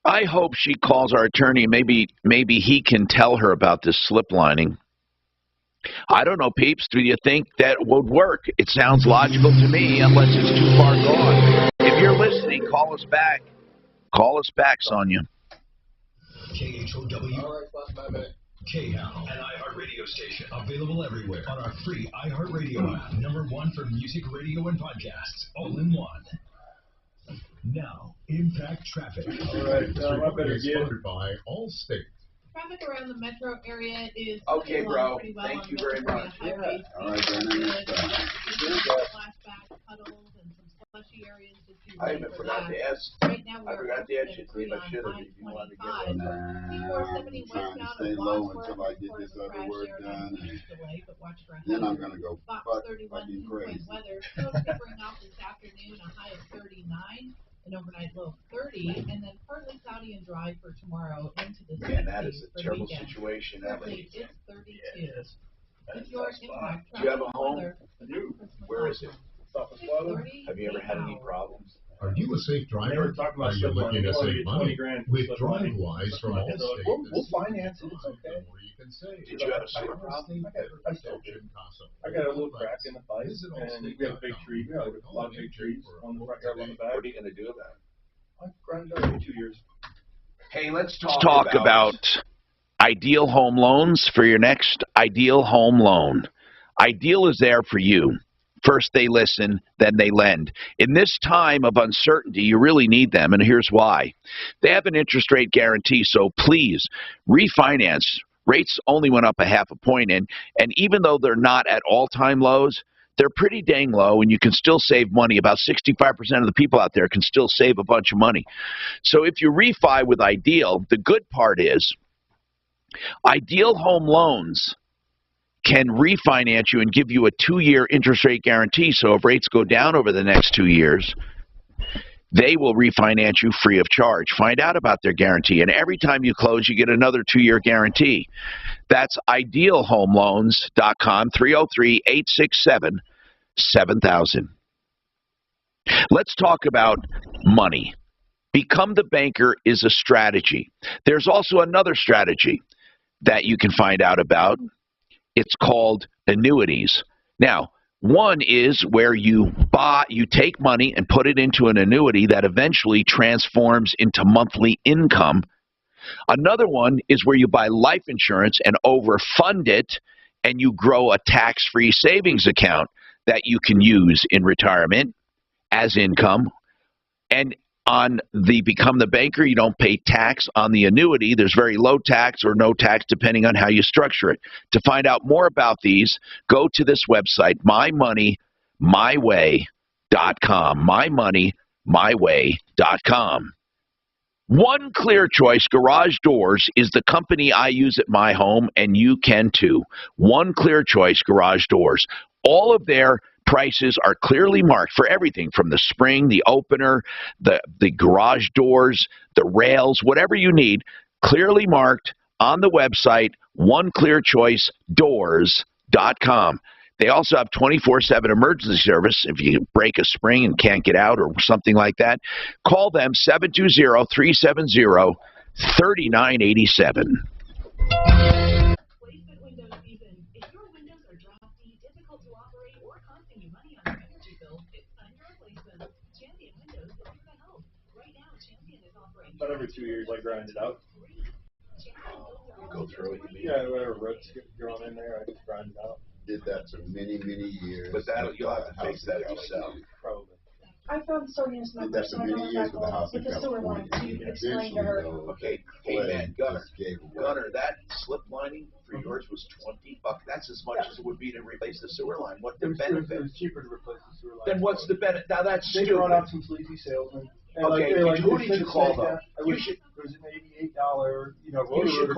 I hope she calls our attorney. Maybe he can tell her about this slip lining. I don't know, peeps. Do you think that would work? It sounds logical to me, unless it's too far gone. If you're listening, call us back. Call us back, Sonia. KHOW. KHOW, an iHeartRadio station, available everywhere on our free iHeartRadio app. #1 for music, radio, and podcasts, all in one. Now, Impact Traffic. All right, I better get it by Allstate. Traffic around the metro area is okay, bro. pretty well. Thank you very much. Yeah. All right, flashback puddles and some slushy areas. I even forgot to ask. Right now, I forgot to ask you, Cleve. I should have if you wanted to get one. I'm trying to stay low until I get this other work done. Then I'm going to go fucking crazy. Weather, tapering off this afternoon, a high of 39, an overnight low of 30, and then partly cloudy and dry for tomorrow into the 60s. Man, that is a terrible situation. That Thursday, it's 32. With your impact, do you have a home? I do. Where is it? Have you ever had any problems? Are you a safe driver? Are you looking to save money? With DriveWise from Allstate, we'll finance it. It's okay. the more you can save. Did you have a sewer problem? I got a little crack in the pipe, and we have a big tree. We have a lot of big trees on the front yard, on the back. What are you going to do about it? I grind it out in 2 years. Hey, let's talk about Ideal Home Loans for your next Ideal Home Loan. Ideal is there for you. First they listen, then they lend. In this time of uncertainty, you really need them, and here's why. They have an interest rate guarantee, so please refinance. Rates only went up 0.5 point, and even though they're not at all-time lows, they're pretty dang low, and you can still save money. About 65% of the people out there can still save a bunch of money. So if you refi with Ideal, the good part is Ideal Home Loans can refinance you and give you a 2-year interest rate guarantee. So if rates go down over the next 2 years, they will refinance you free of charge. Find out about their guarantee. And every time you close, you get another 2-year guarantee. That's idealhomeloans.com, 303-867-7000. Let's talk about money. Become the Banker is a strategy. There's also another strategy that you can find out about. It's called annuities. Now, one is where you take money and put it into an annuity that eventually transforms into monthly income. Another one is where you buy life insurance and overfund it, and you grow a tax-free savings account that you can use in retirement as income. And on the Become the Banker, you don't pay tax on the annuity. There's very low tax or no tax depending on how you structure it. To find out more about these, go to this website, mymoneymyway.com. mymoneymyway.com. One Clear Choice Garage Doors is the company I use at my home, and you can too. One Clear Choice Garage Doors. All of their prices are clearly marked for everything from the spring, the opener, the garage doors, the rails, whatever you need, clearly marked on the website, oneclearchoicedoors.com. They also have 24/7 emergency service. If you break a spring and can't get out or something like that, call them 720-370-3987. About every 2 years, I grind it out. Go through it. Yeah, whatever roots get drawn in there, I just grind it out. Did that for many, many years. But you'll have to fix that yourself. Probably. I found Sonia's number, so I got her back on with the sewer line to explain to her. Okay, hey man, Gunner, that slip lining for yours was $20. That's as much as it would be to replace the sewer line. What the benefit? It was cheaper to replace the sewer line. Then what's the benefit? Now that's they stupid. brought out some sleazy salesmen. And okay, who did you call though? You should. There's an $88, you should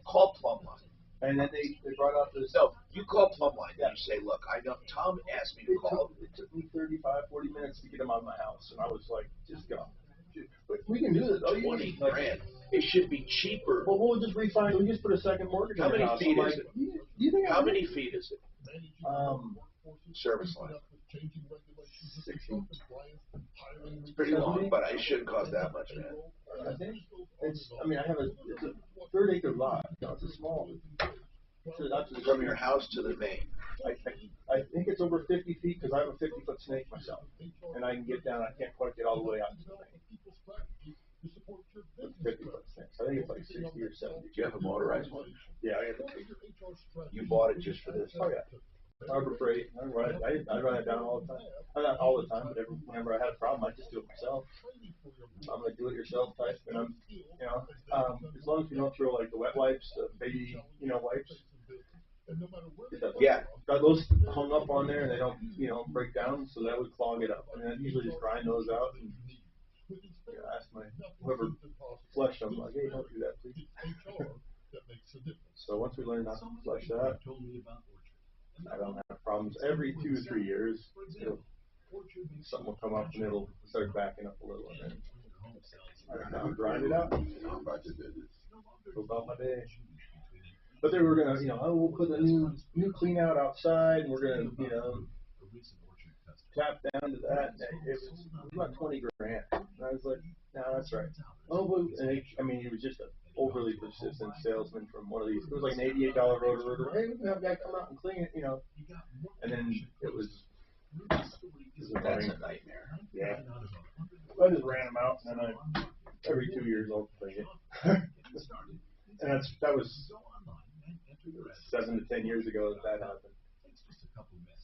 call Plumline. And then they brought out this. No, you call Plumline and you say, look, I know Tom asked me to call. It took me 35-40 minutes to get him out of my house, and I was like, just go. But we can do this. 20 grand. It should be cheaper. Well, we'll just refinance. We just put a second mortgage on the house. How many feet is it? How many feet is it? Service line. 16. It's pretty long, but it shouldn't cost that much, man. I think it's. I mean, it's a 3rd-acre lot. No, it's a small. From your house to the main. I think it's over 50 feet because I have a 50-foot snake myself, and I can get down. I can't quite get all the way out to the main. 50-foot snakes. I think it's like 60 or 70. Do you have a motorized one? Yeah, I have. You bought it just for this? Oh yeah. Harbor Freight. I run it down all the time. Not all the time, but whenever I had a problem, I just do it myself. I'm a do-it-yourself type, and I'm, as long as you don't throw like the wet wipes, the baby, wipes. Yeah. Got those hung up on there, and they don't, break down, so that would clog it up. And I usually just grind those out and I asked whoever flushed them, like, hey, don't do that, please. So once we learn not to flush that, I don't have problems. Every 2 to 3 years, something will come up and it'll start backing up a little, and then I'll grind it out. Go about my day. But they were gonna, we'll put a new clean out outside, and we're gonna, tap down to that. And it was about 20 grand. And I was like, no, that's right. Oh, but he was just an overly persistent salesman from one of these. It was like an $88 rotor. Hey, we can have a guy come out and clean it, And then it was That's a nightmare. Yeah. I just ran them out, and then every 2 years I'll clean it. And that was 7 to 10 years ago that happened.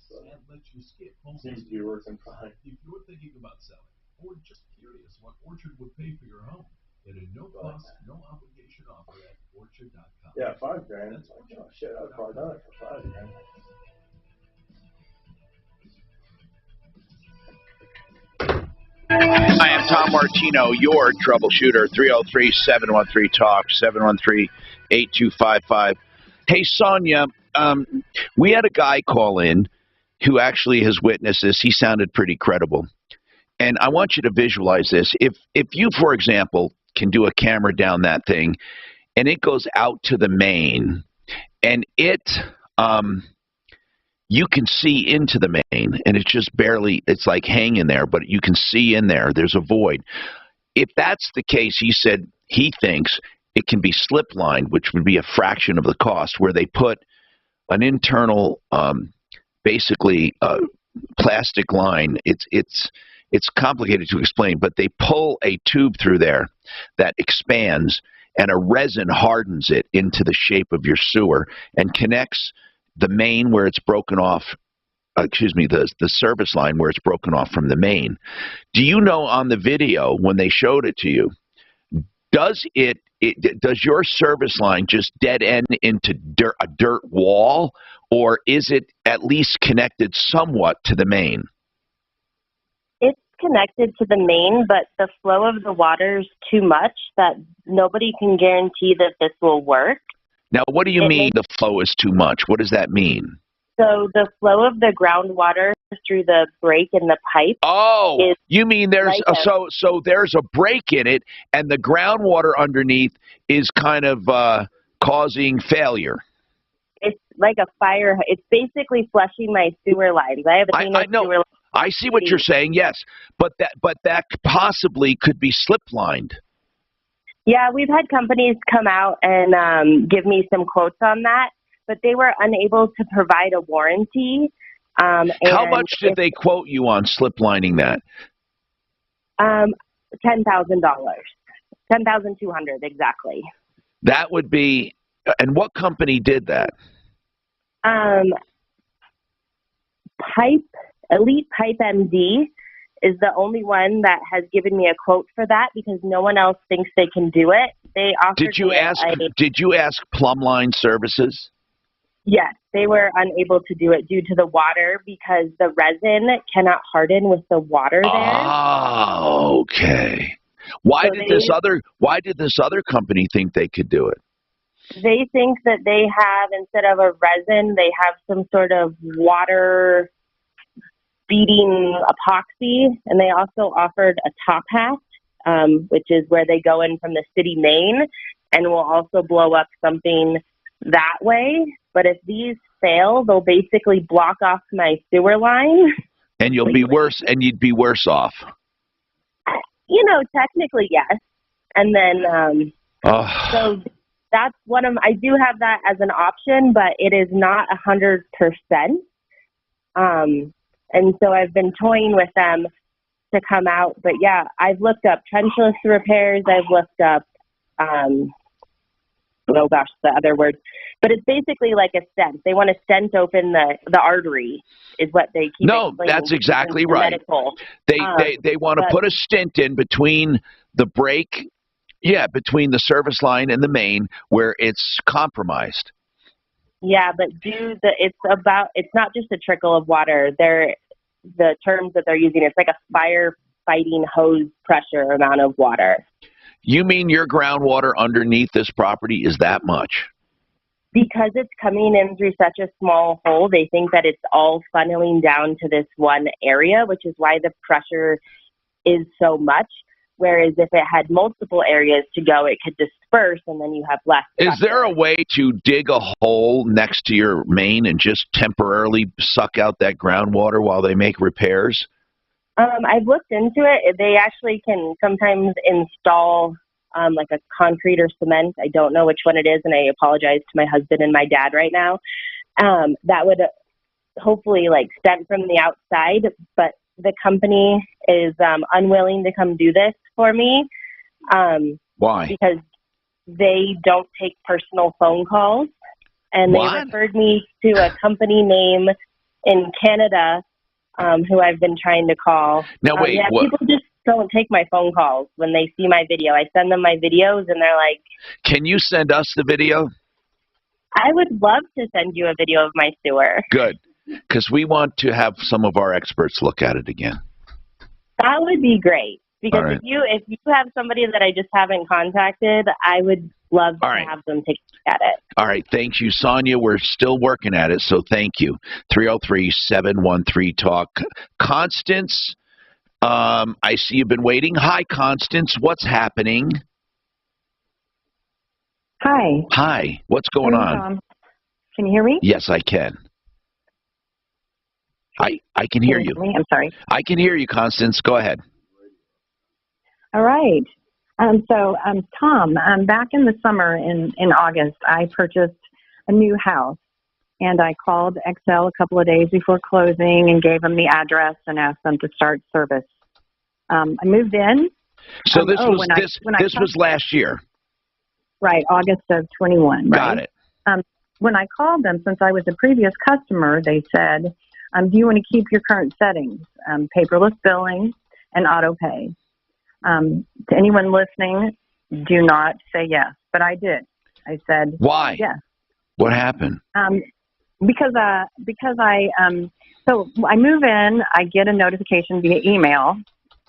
So, seems to be working fine. If you're thinking about selling or just curious what Orchard would pay for your home, get a no cost, no obligation offer at Orchard.com. Yeah, $5 grand. It's like, oh shit, I'd probably done it for $5 grand. I am Tom Martino, your troubleshooter. 303-713-TALK, 713-8255. Hey, Sonia, we had a guy call in who actually has witnessed this. He sounded pretty credible. And I want you to visualize this. If you, for example, can do a camera down that thing, and it goes out to the main, and you can see into the main, and it's just barely, it's like hanging there, but you can see in there. There's a void. If that's the case, he said he thinks it can be slip lined, which would be a fraction of the cost, where they put an internal, basically plastic line. It's complicated to explain, but they pull a tube through there that expands, and a resin hardens it into the shape of your sewer and connects the main where it's broken off, the service line where it's broken off from the main. Do you know on the video when they showed it to you, does your service line just dead end into a dirt wall, or is it at least connected somewhat to the main? It's connected to the main, but the flow of the water is too much that nobody can guarantee that this will work. Now, what do you mean the flow is too much? What does that mean? So the flow of the groundwater through the break in the pipe. Oh, you mean there's so there's a break in it, and the groundwater underneath is kind of causing failure. It's like a fire. It's basically flushing my sewer lines. I have a I know. sewer line. I see what you're saying. Yes, but that possibly could be slip lined. Yeah, we've had companies come out and give me some quotes on that, but they were unable to provide a warranty. How much did they quote you on slip lining that? $10,000, $10,200 exactly. That would be, and what company did that? Elite Pipe MD is the only one that has given me a quote for that because no one else thinks they can do it. They offered. Did you ask Plumbline Services? Yes, they were unable to do it due to the water because the resin cannot harden with the water there. Oh, okay. Why did this other company think they could do it? They think that they have, instead of a resin, they have some sort of water beading epoxy, and they also offered a top hat, which is where they go in from the city main and will also blow up something that way. But if these fail, they'll basically block off my sewer line. And you'd be worse off. Technically, yes. And then, so that's I do have that as an option, but it is not 100%. And so I've been toying with them to come out. But yeah, I've looked up trenchless repairs. I've looked up, the other word. But it's basically like a stent. They want to stent open the artery is what they keep explaining. No, that's exactly right. Medical. They want to put a stent in between the break, between the service line and the main where it's compromised. Yeah, but it's not just a trickle of water. The terms that they're using, it's like a fighting hose pressure amount of water. You mean your groundwater underneath this property is that much? Because it's coming in through such a small hole, they think that it's all funneling down to this one area, which is why the pressure is so much. Whereas if it had multiple areas to go, it could disperse and then you have less pressure. Is there a way to dig a hole next to your main and just temporarily suck out that groundwater while they make repairs? I've looked into it. They actually can sometimes install like a concrete or cement. I don't know which one it is, and I apologize to my husband and my dad right now. That would hopefully like stem from the outside, but the company is unwilling to come do this for me. Why? Because they don't take personal phone calls, and What? they referred me to a company name in Canada who I've been trying to call. Now wait, yeah, what? people just don't take my phone calls when they see my video. I send them my videos, and they're like, Can you send us the video? I would love to send you a video of my sewer. Good, because we want to have some of our experts look at it again. That would be great. Because All right. if you have somebody that I just haven't contacted, I would love to have them take a look at it. All right, thank you, Sonia. We're still working at it, so thank you. 303-713-TALK. Constance, I see you've been waiting. Hi, Constance. What's happening? Hi. Hi. What's going on? Can you hear me? Yes, I can. I can hear you. I'm sorry. I can hear you, Constance. Go ahead. All right. Tom, back in the summer in August, I purchased a new house, and I called Excel a couple of days before closing and gave them the address and asked them to start service. I moved in. So this was last year. Right, August of 21. Got right? it. When I called them, since I was a previous customer, they said, do you want to keep your current settings, paperless billing and auto pay? To anyone listening, do not say yes, but I did. I said, why? Yes. What happened? Because I move in, I get a notification via email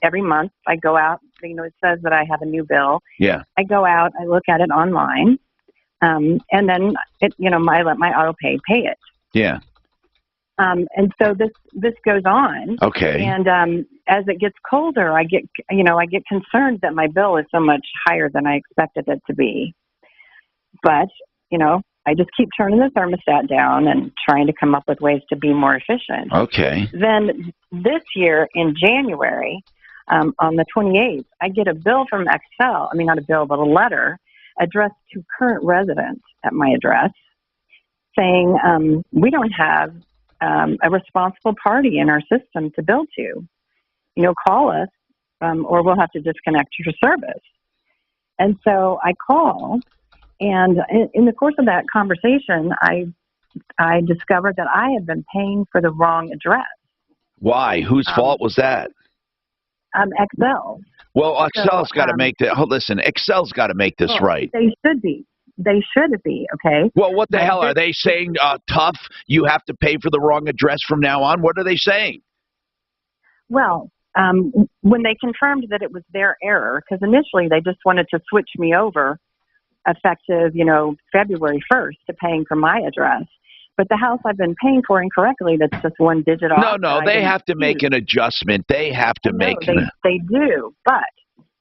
every month. I go out, it says that I have a new bill. Yeah. I go out, I look at it online, and then I let my auto pay it. Yeah. And so this goes on. Okay. And as it gets colder, I get concerned that my bill is so much higher than I expected it to be. But I just keep turning the thermostat down and trying to come up with ways to be more efficient. Okay. Then this year in January, on the 28th, I get a bill from Excel. I mean, not a bill, but a letter addressed to current residents at my address saying we don't have a responsible party in our system to bill to. Call us or we'll have to disconnect your service. And so I call, and in the course of that conversation, I discovered that I had been paying for the wrong address. Why? Whose fault was that? Excel. Well, Excel's got to make that. Listen, Excel's got to make this right. They should be. They should be, okay? Well, what the hell? Are they saying, tough, you have to pay for the wrong address from now on? What are they saying? Well, when they confirmed that it was their error, because initially they just wanted to switch me over effective, February 1st to paying for my address. But the house I've been paying for incorrectly, that's just one digit off. No, they have to make an adjustment. They have to make it. They do, but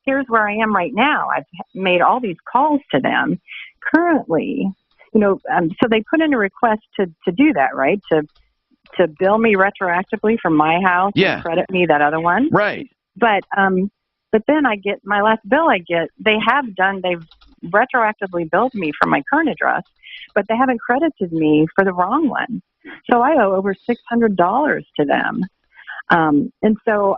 here's where I am right now. I've made all these calls to them. Currently, so they put in a request to do that, right? To bill me retroactively from my house and credit me that other one. Right. But then I get my last bill they've retroactively billed me from my current address, but they haven't credited me for the wrong one. So I owe over $600 to them. And so,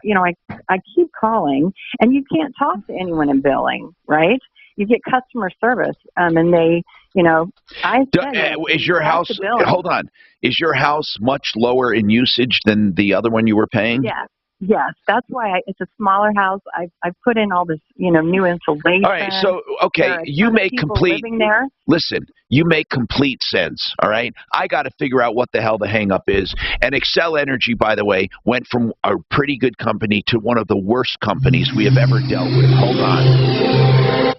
I keep calling, and you can't talk to anyone in billing, right? You get customer service, and they, is your house, hold on, is your house much lower in usage than the other one you were paying? Yeah. Yes, that's why it's a smaller house. I've put in all this, new insulation. All right, so okay, you make complete. Living there. Listen, you make complete sense. All right, I got to figure out what the hell the hang up is. And Excel Energy, by the way, went from a pretty good company to one of the worst companies we have ever dealt with. Hold on.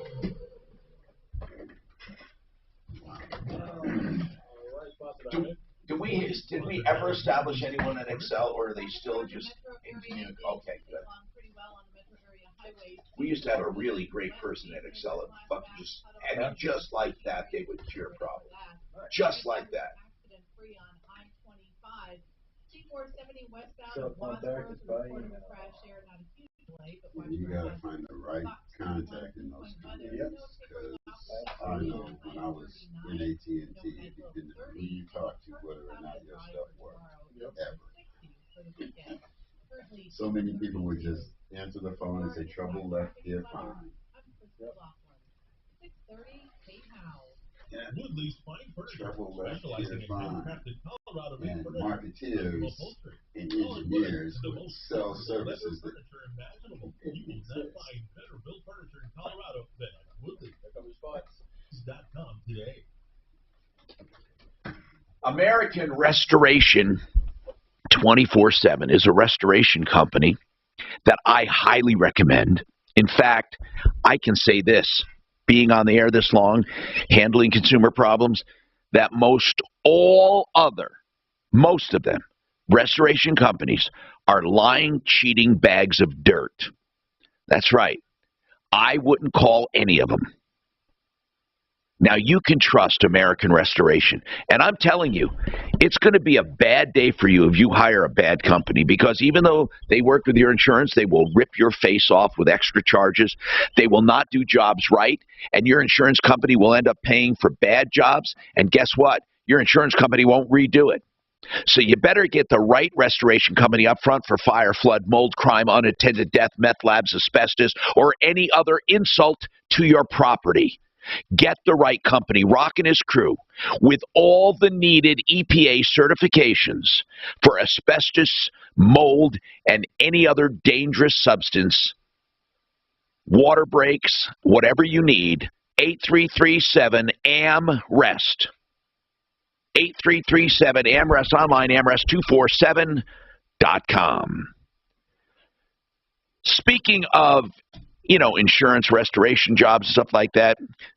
Did we ever establish anyone at Excel, or are they still just in community? Okay, good. We used to have a really great person at Excel, and just like that, they would cure problems. Just like that. You gotta find the right contact in those communities, because I know when I was in AT&T, it depended on who you talk to, whether or not your stuff worked, ever. So many people would just answer the phone and say, trouble left here, fine. Trouble left here, fine. And marketeers and engineers would sell services that didn't exist. American Restoration 24/7 is a restoration company that I highly recommend. In fact, I can say this, being on the air this long, handling consumer problems, that most of them, restoration companies are lying, cheating bags of dirt. That's right. I wouldn't call any of them. Now, you can trust American Restoration. And I'm telling you, it's going to be a bad day for you if you hire a bad company, because even though they work with your insurance, they will rip your face off with extra charges. They will not do jobs right, and your insurance company will end up paying for bad jobs. And guess what? Your insurance company won't redo it. So you better get the right restoration company up front for fire, flood, mold, crime, unattended death, meth labs, asbestos, or any other insult to your property. Get the right company. Rock and his crew, with all the needed EPA certifications for asbestos, mold, and any other dangerous substance, water breaks, whatever you need. 8337-AM-REST. 8337-AM-REST, online, amrest247.com. Speaking of, insurance restoration jobs and stuff like that,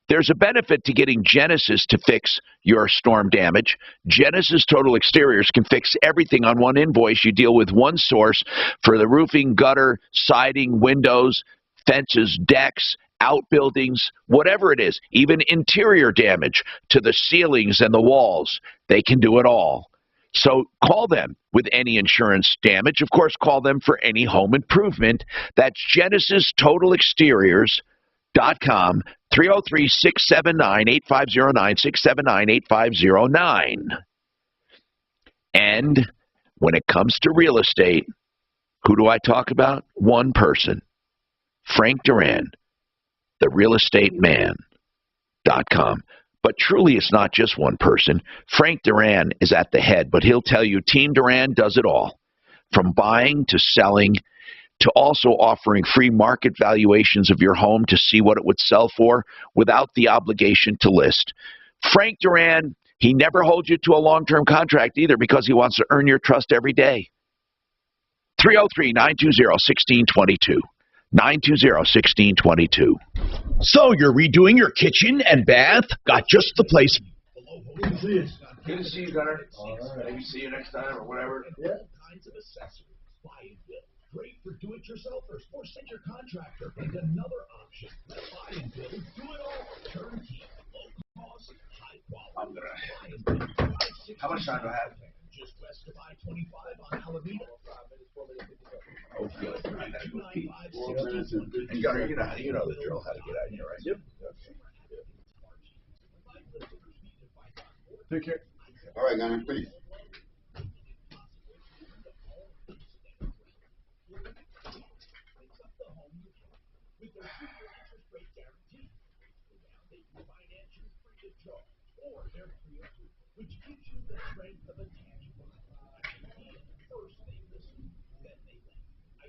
there's a benefit to getting Genesis to fix your storm damage. Genesis Total Exteriors can fix everything on one invoice. You deal with one source for the roofing, gutter, siding, windows, fences, decks, outbuildings, whatever it is, even interior damage to the ceilings and the walls. They can do it all. So call them with any insurance damage. Of course, call them for any home improvement. That's GenesisTotalExteriors.com, 303-679-8509, 679-8509. And when it comes to real estate, who do I talk about? One person, Frank Duran, therealestateman.com. But truly, it's not just one person. Frank Duran is at the head, but he'll tell you Team Duran does it all, from buying to selling to also offering free market valuations of your home to see what it would sell for without the obligation to list. Frank Duran, he never holds you to a long-term contract either, because he wants to earn your trust every day. 303-920-1622. 920-1622. So you're redoing your kitchen and bath? Got just the place. Good to see you, Gunner. Maybe see you next time or whatever. Yeah. Kinds of accessories. Buy and build. Great for do-it-yourselfers or send your contractor. And another option. Buy and build. Do it all. Turnkey. Low cost. High quality. How much time do I have? Just west of I-25 on Alameda. Oh, good. I gotta go pee. 4 minutes and 50 seconds. Gunner, you know the drill, how to get out of here, right? Yep. Take care. All right, Gunner, please. Which gives you the strength of a tangible. First they listen, then they lend. I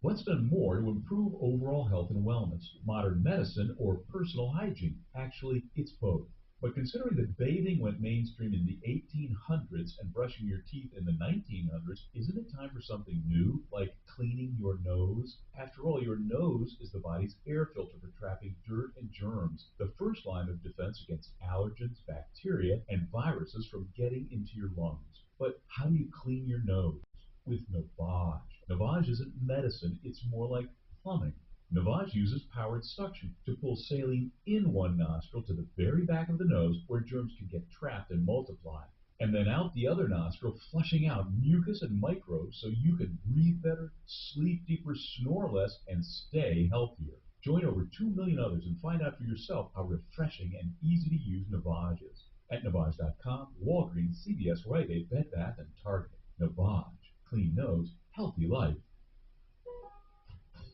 Let's spend more to improve overall health and wellness, modern medicine, or personal hygiene. Actually, it's both. But considering that bathing went mainstream in the 1800s and brushing your teeth in the 1900s, isn't it time for something new, like cleaning your nose? After all, your nose is the body's air filter for trapping dirt and germs, the first line of defense against allergens, bacteria, and viruses from getting into your lungs. But how do you clean your nose? With Navage. Navage isn't medicine, it's more like plumbing. Navage uses powered suction to pull saline in one nostril to the very back of the nose where germs can get trapped and multiply, and then out the other nostril, flushing out mucus and microbes so you can breathe better, sleep deeper, snore less, and stay healthier. Join over 2 million others and find out for yourself how refreshing and easy to use Navage is. At Navage.com, Walgreens, CVS, Rite Aid, Bed Bath, and Target. Navage. Clean nose, healthy life.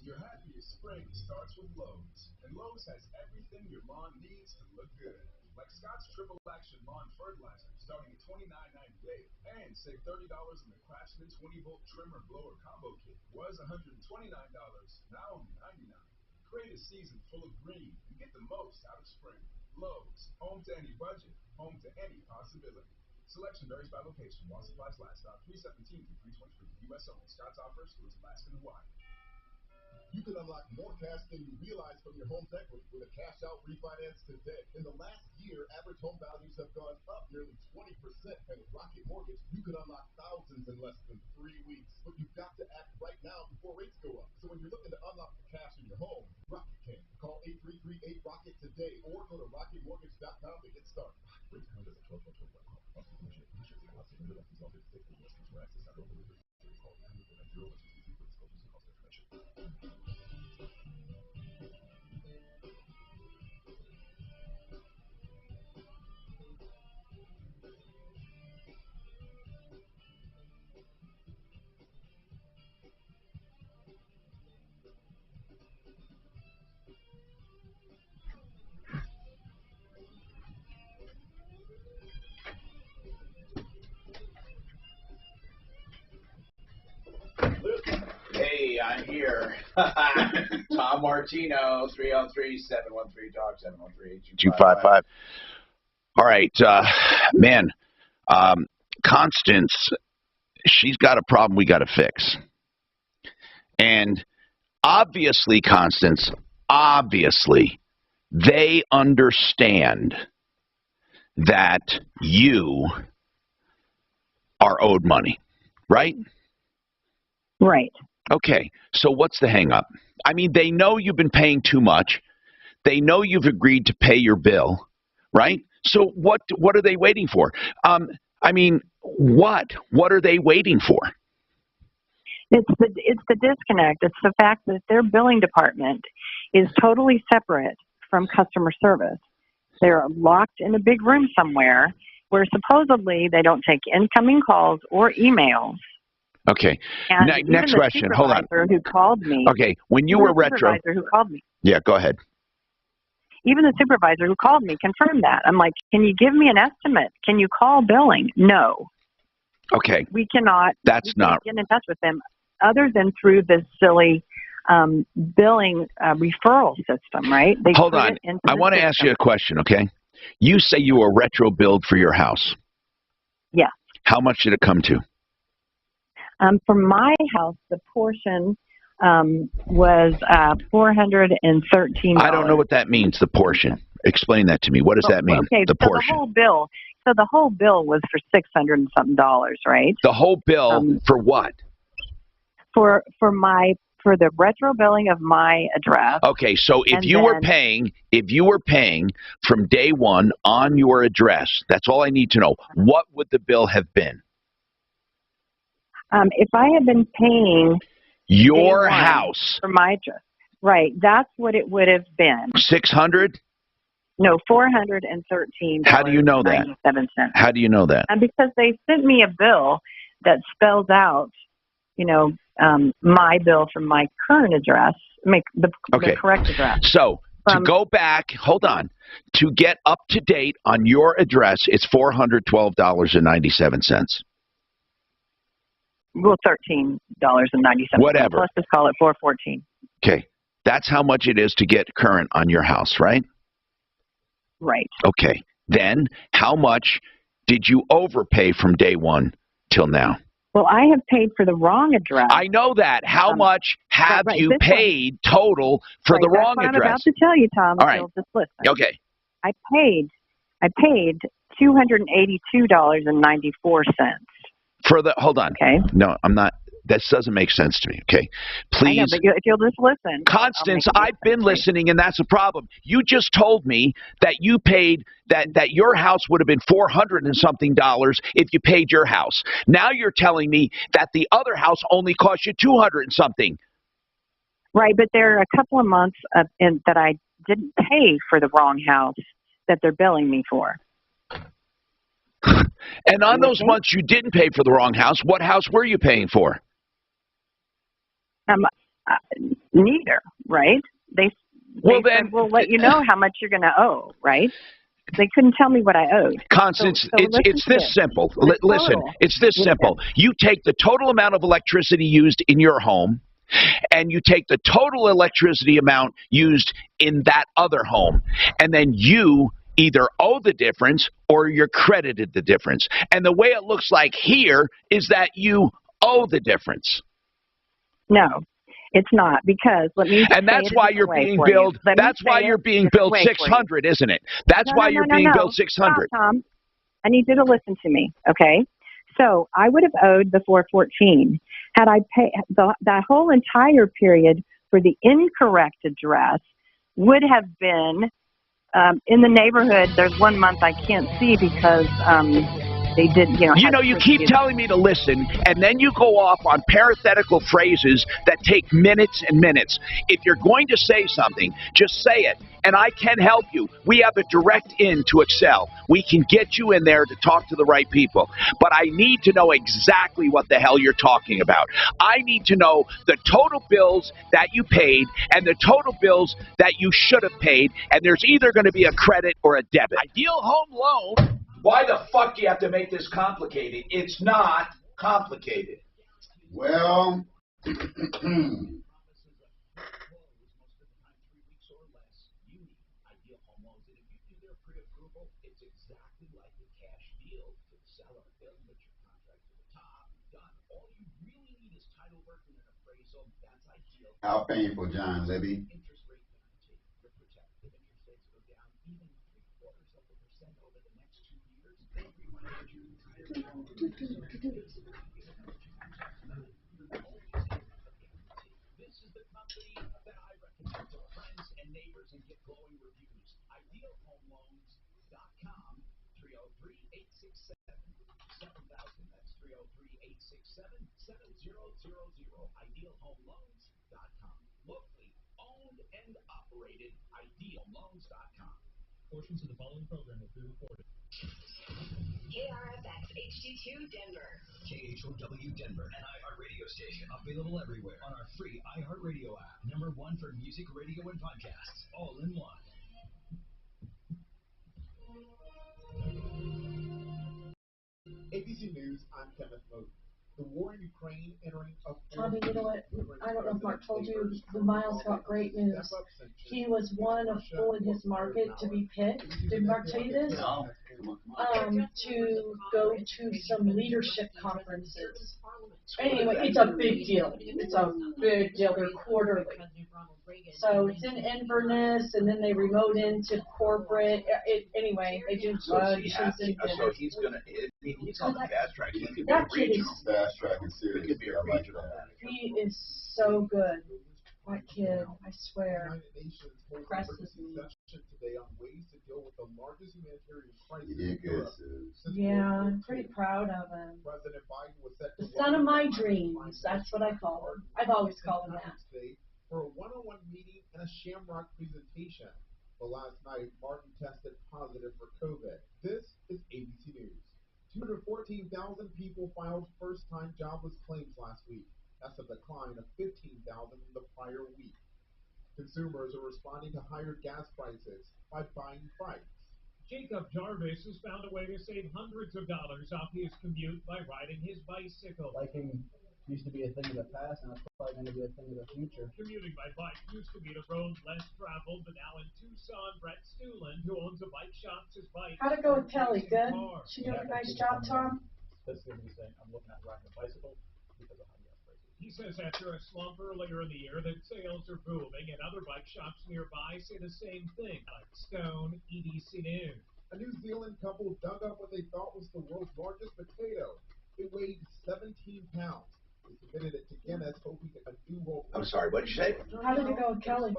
Your happiest spring starts with Lowe's, and Lowe's has everything your lawn needs to look good. Like Scott's Triple Action Lawn Fertilizer, starting at $29.98, and save $30 on the Craftsman 20-volt trimmer blower combo kit. Was $129, now only $99. Create a season full of green and get the most out of spring. Lowe's, home to any budget, home to any possibility. Selection varies by location. While supplies last, stock 317 through 323. U.S. only. Scott's offer excludes Alaska and Hawaii. You can unlock more cash than you realize from your home's equity with a cash-out refinance today. In the last year, average home values have gone up nearly 20%. And with Rocket Mortgage, you can unlock thousands in less than 3 weeks. But you've got to act right now before rates go up. So when you're looking to unlock the cash in your home, Rocket can. Call 833-8ROCKET today or go to rocketmortgage.com to get started. Rates are under 12.21. Hey, I'm here. Tom Martino, 303-713-TALK, 713-8255. All right, man, Constance, she's got a problem we got to fix. And obviously, Constance, they understand that you are owed money, right? Right. Okay, so what's the hang up? I mean, they know you've been paying too much. They know you've agreed to pay your bill, right? So what are they waiting for? I mean, what are they waiting for? It's the disconnect. It's the fact that their billing department is totally separate from customer service. They're locked in a big room somewhere where supposedly they don't take incoming calls or emails. Okay. Next question. Hold on. Who called me? Okay. When you were retro. Supervisor who called me. Yeah, go ahead. Even the supervisor who called me confirmed that. I'm like, can you give me an estimate? Can you call billing? No. Okay. We cannot. That's not. Get in touch with them other than through this silly billing referral system, right? They Hold on. I want to ask you a question, okay? You say you were retro billed for your house. Yeah. How much did it come to? For my house, the portion was $413. I don't know what that means, the portion. Explain that to me. What does that mean, okay, the portion? The whole bill was for $600 and something, right? The whole bill for what? For the retro billing of my address. Okay, so if you were paying from day one on your address, that's all I need to know. What would the bill have been? If I had been paying your house for my address, right, that's what it would have been. 600? No, $413. How do you know that? 97 cents. How do you know that? Because they sent me a bill that spells out, my bill from my current address, the correct address. So to go back, hold on, to get up to date on your address, it's $412.97. Well, $13.97. Whatever. Let's just call it $414. Okay. That's how much it is to get current on your house, right? Right. Okay. Then how much did you overpay from day one till now? Well, I have paid for the wrong address. I know that. How much have you paid total for the wrong that's what address? I'm about to tell you, Tom. All right. Just listen. Okay. I paid $282.94. For the hold on. Okay. No, I'm not. This doesn't make sense to me. Okay, please. I know, but if you'll just listen. Constance, I've been listening, and that's a problem. You just told me that you paid that your house would have been $400 and something if you paid your house. Now you're telling me that the other house only cost you $200 and something. Right, but there are a couple of months that I didn't pay for the wrong house that they're billing me for. And on those months you didn't pay for the wrong house, what house were you paying for? Neither, right? They said, we'll let you know how much you're going to owe, right? They couldn't tell me what I owed. Constance, it's this simple. Listen, it's this simple. You take the total amount of electricity used in your home, and you take the total electricity amount used in that other home, and then you either owe the difference or you're credited the difference. And the way it looks like here is that you owe the difference. No, it's not, because let me. And that's why you're being billed. That's why you're being billed $600, isn't it? That's why you're being billed $600. Stop, Tom. I need you to listen to me, okay? So I would have owed the $414 had I paid that whole entire period for the incorrect address would have been in the neighborhood. There's 1 month I can't see because they did, you keep telling me to listen, and then you go off on parenthetical phrases that take minutes and minutes. If you're going to say something, just say it, and I can help you. We have a direct in to Excel. We can get you in there to talk to the right people. But I need to know exactly what the hell you're talking about. I need to know the total bills that you paid and the total bills that you should have paid, and there's either going to be a credit or a debit. Ideal Home Loan. Why the fuck do you have to make this complicated? It's not complicated. Well, how painful, John Libby? Portions of the following program will be recorded. KRFX HD2 Denver. KHOW Denver, an iHeart radio station. Available everywhere on our free iHeart Radio app. #1 for music, radio, and podcasts. All in one. ABC News, I'm Kenneth Moe. The war in Ukraine entering a... Tommy, you know what? I don't know if Mark told you, the Miles got great news. He was one of 4 in his market to be picked. Did Mark tell you this? To go to some leadership conferences. Anyway, it's a big deal. It's a big deal. They're quarterly. So it's in Inverness, and then they remote into corporate. Anyway, they do lunches and dinners. So he's on the fast track. He could be That kid is fast track and serious. He could be a regional. He is so good. That kid, I swear, impresses me. Today on ways to deal with the largest humanitarian crisis in Europe. Yeah, I'm pretty proud of him. President Biden was set The son of my dreams. That's what I call him. I've always called him that. For a one-on-one meeting and a Shamrock presentation. But last night, Martin tested positive for COVID. This is ABC News. 214,000 people filed first-time jobless claims last week. That's a decline of 15,000 from the prior week. Consumers are responding to higher gas prices by buying bikes. Jacob Jarvis has found a way to save hundreds of dollars off his commute by riding his bicycle. Liking Used to be a thing of the past, now it's probably going to be a thing of the future. Commuting by bike used to be the road less traveled, but now in Tucson, Brett Stuland, who owns a bike shop, says bike. How'd it go with Kelly? Good? She doing a nice job, Tom? That's the thing. I'm looking at riding a bicycle because of high gas prices. He says after a slump earlier in the year that sales are booming, and other bike shops nearby say the same thing, like Stone, EDC News. A New Zealand couple dug up what they thought was the world's largest potato. It weighed 17 pounds. They submitted it to Guinness, hoping a new world record. I'm sorry, what did you say? How did it go with Kelly?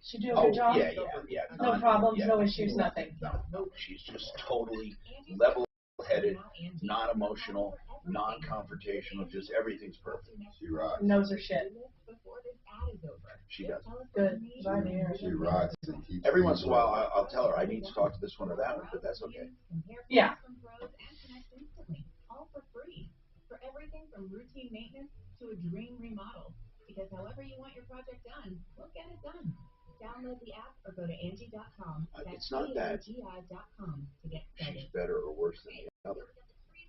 She do a Oh, good job? yeah. No problems, no issues, nothing. No, she's just totally level-headed, non-emotional, non-confrontational, just everything's perfect. She rides. Knows her shit. She does. Good. Glad to hear it. She rides and keeps Every once in a while, I'll tell her I need to talk to this one or that one, but that's okay. Yeah. All for free. For everything from routine maintenance to a dream remodel. Because however you want your project done, we'll get it done. Download the app or go to Angie.com. It's not that ANGI.com to get started. she's better or worse than the other.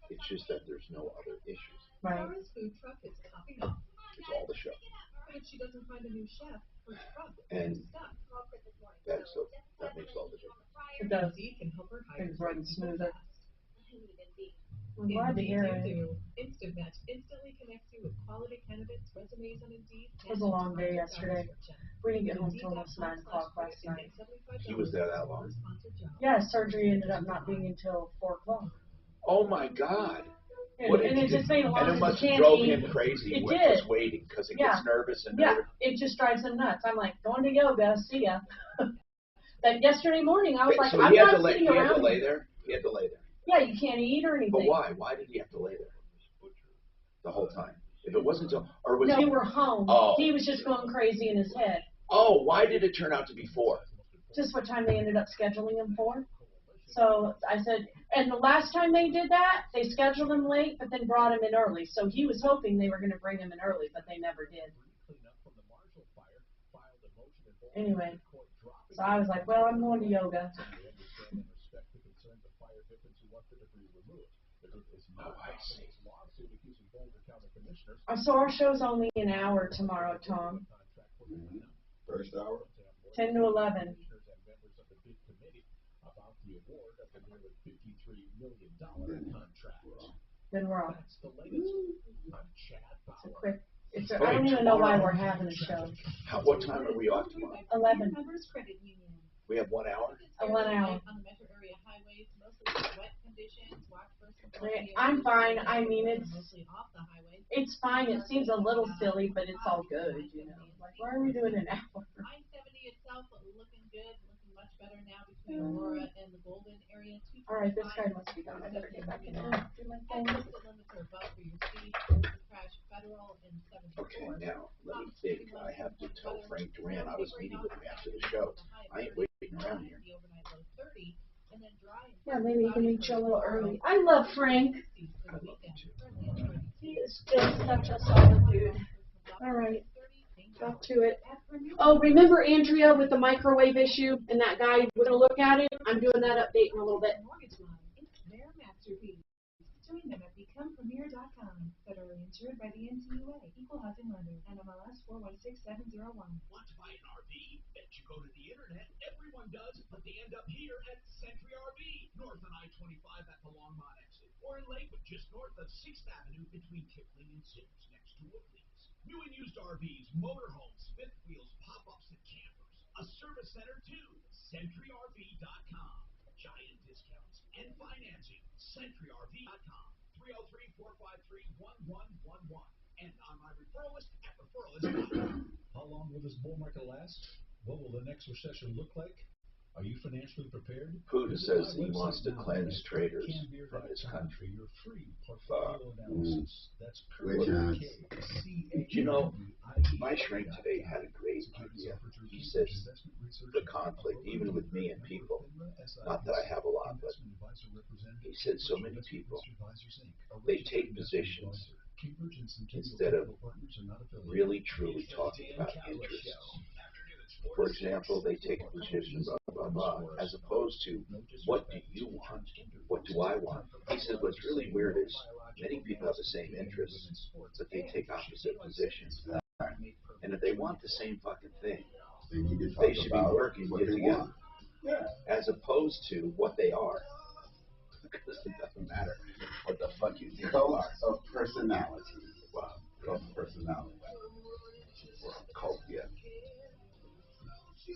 It's just that there's no other issues. Right. Laura's food truck is copying up. It's all the show. But if she doesn't find a new chef, her truck And is stuck. that makes all the difference. It does. Indeed can help her hire Things run smoother. I'm Indeed glad to hear it. do. Instant Match instantly connects you with quality candidates, resumes on Indeed. It was a long day yesterday. We didn't get home till almost 9 o'clock last night. He was there that long? Yeah, surgery ended up not being until 4 o'clock. Oh my God. And it just made a lot and it of must sense. have drove him crazy It with did. just waiting because it Yeah. gets nervous and Yeah, nervous. it just drives him nuts. I'm like, going to yoga, see ya. But yesterday morning, I was like, So I'm he had not to lay, sitting he had around. to lay there? He had to lay there. Yeah, you can't eat or anything. But why? Why did he have to lay there? The whole time? If it wasn't till, or was No, he? we were home. Oh. He was just going crazy in his head. Oh, why did it turn out to be 4? Just what time they ended up scheduling him for. So I said, and the last time they did that, they scheduled him late, but then brought him in early. So he was hoping they were going to bring him in early, but they never did. Anyway, so I was like, well, I'm going to yoga. Oh, I see. So our show's only an hour tomorrow, Tom. First hour? 10 to 11. Then we're off. It's a quick. It's a, I don't even know why we're having a show. What time are we off tomorrow? 11. We have 1 hour? 1 hour. I'm fine. I mean, it's fine. It seems a little silly, but it's all good, you know. Like, why are we doing an hour? I-70 itself looking good, looking much better now between Aurora and the Golden area. All right, this guy must be done. I better get back in there. Do my thing. Limits are above for your speed, crash federal and 74. Okay, now, let me think. I have to tell Frank Duran I was meeting with him after the show. I ain't waiting around here. Yeah, maybe you can meet you a little early. I love Frank. He is just such a solid dude. All right, back to it. Oh, remember Andrea with the microwave issue and that guy was gonna look at it? I'm doing that update in a little bit. Their masterpiece. Join them at becomepremier.com. Federally insured by the NCUA. Equal housing lender. NMLS 416701. Want to buy an RV? Bet you go to the internet. Everyone does, but they end up here at Century RV, north on I-25 at the Longmont exit, or in Lakewood, just north of 6th Avenue between Kipling and Sims, next to Woodley's. New and used RVs, motorhomes, fifth wheels, pop-ups, and campers. A service center too. CenturyRV.com. Giant discounts and financing. CenturyRV.com. 303-453-1111. And on my referral list at referralist.com. How long will this bull market last? What will the next recession look like? Are you financially prepared? Putin says he wants to cleanse traders from his country. You know, my shrink today had a great idea. He says the conflict, even with me and people, not that I have a lot, but he said so many people, they take positions instead of really truly talking about interests. For example, they take a position, blah, blah, blah, as opposed to what do you want? What do I want? He said what's really weird is Many people have the same interests, but they take opposite positions. And if they want the same fucking thing, they should be working together, as opposed to what they are. Because it doesn't matter what the fuck you think Cult you are. of personality. Wow. Cult of personality. Cult, yeah. This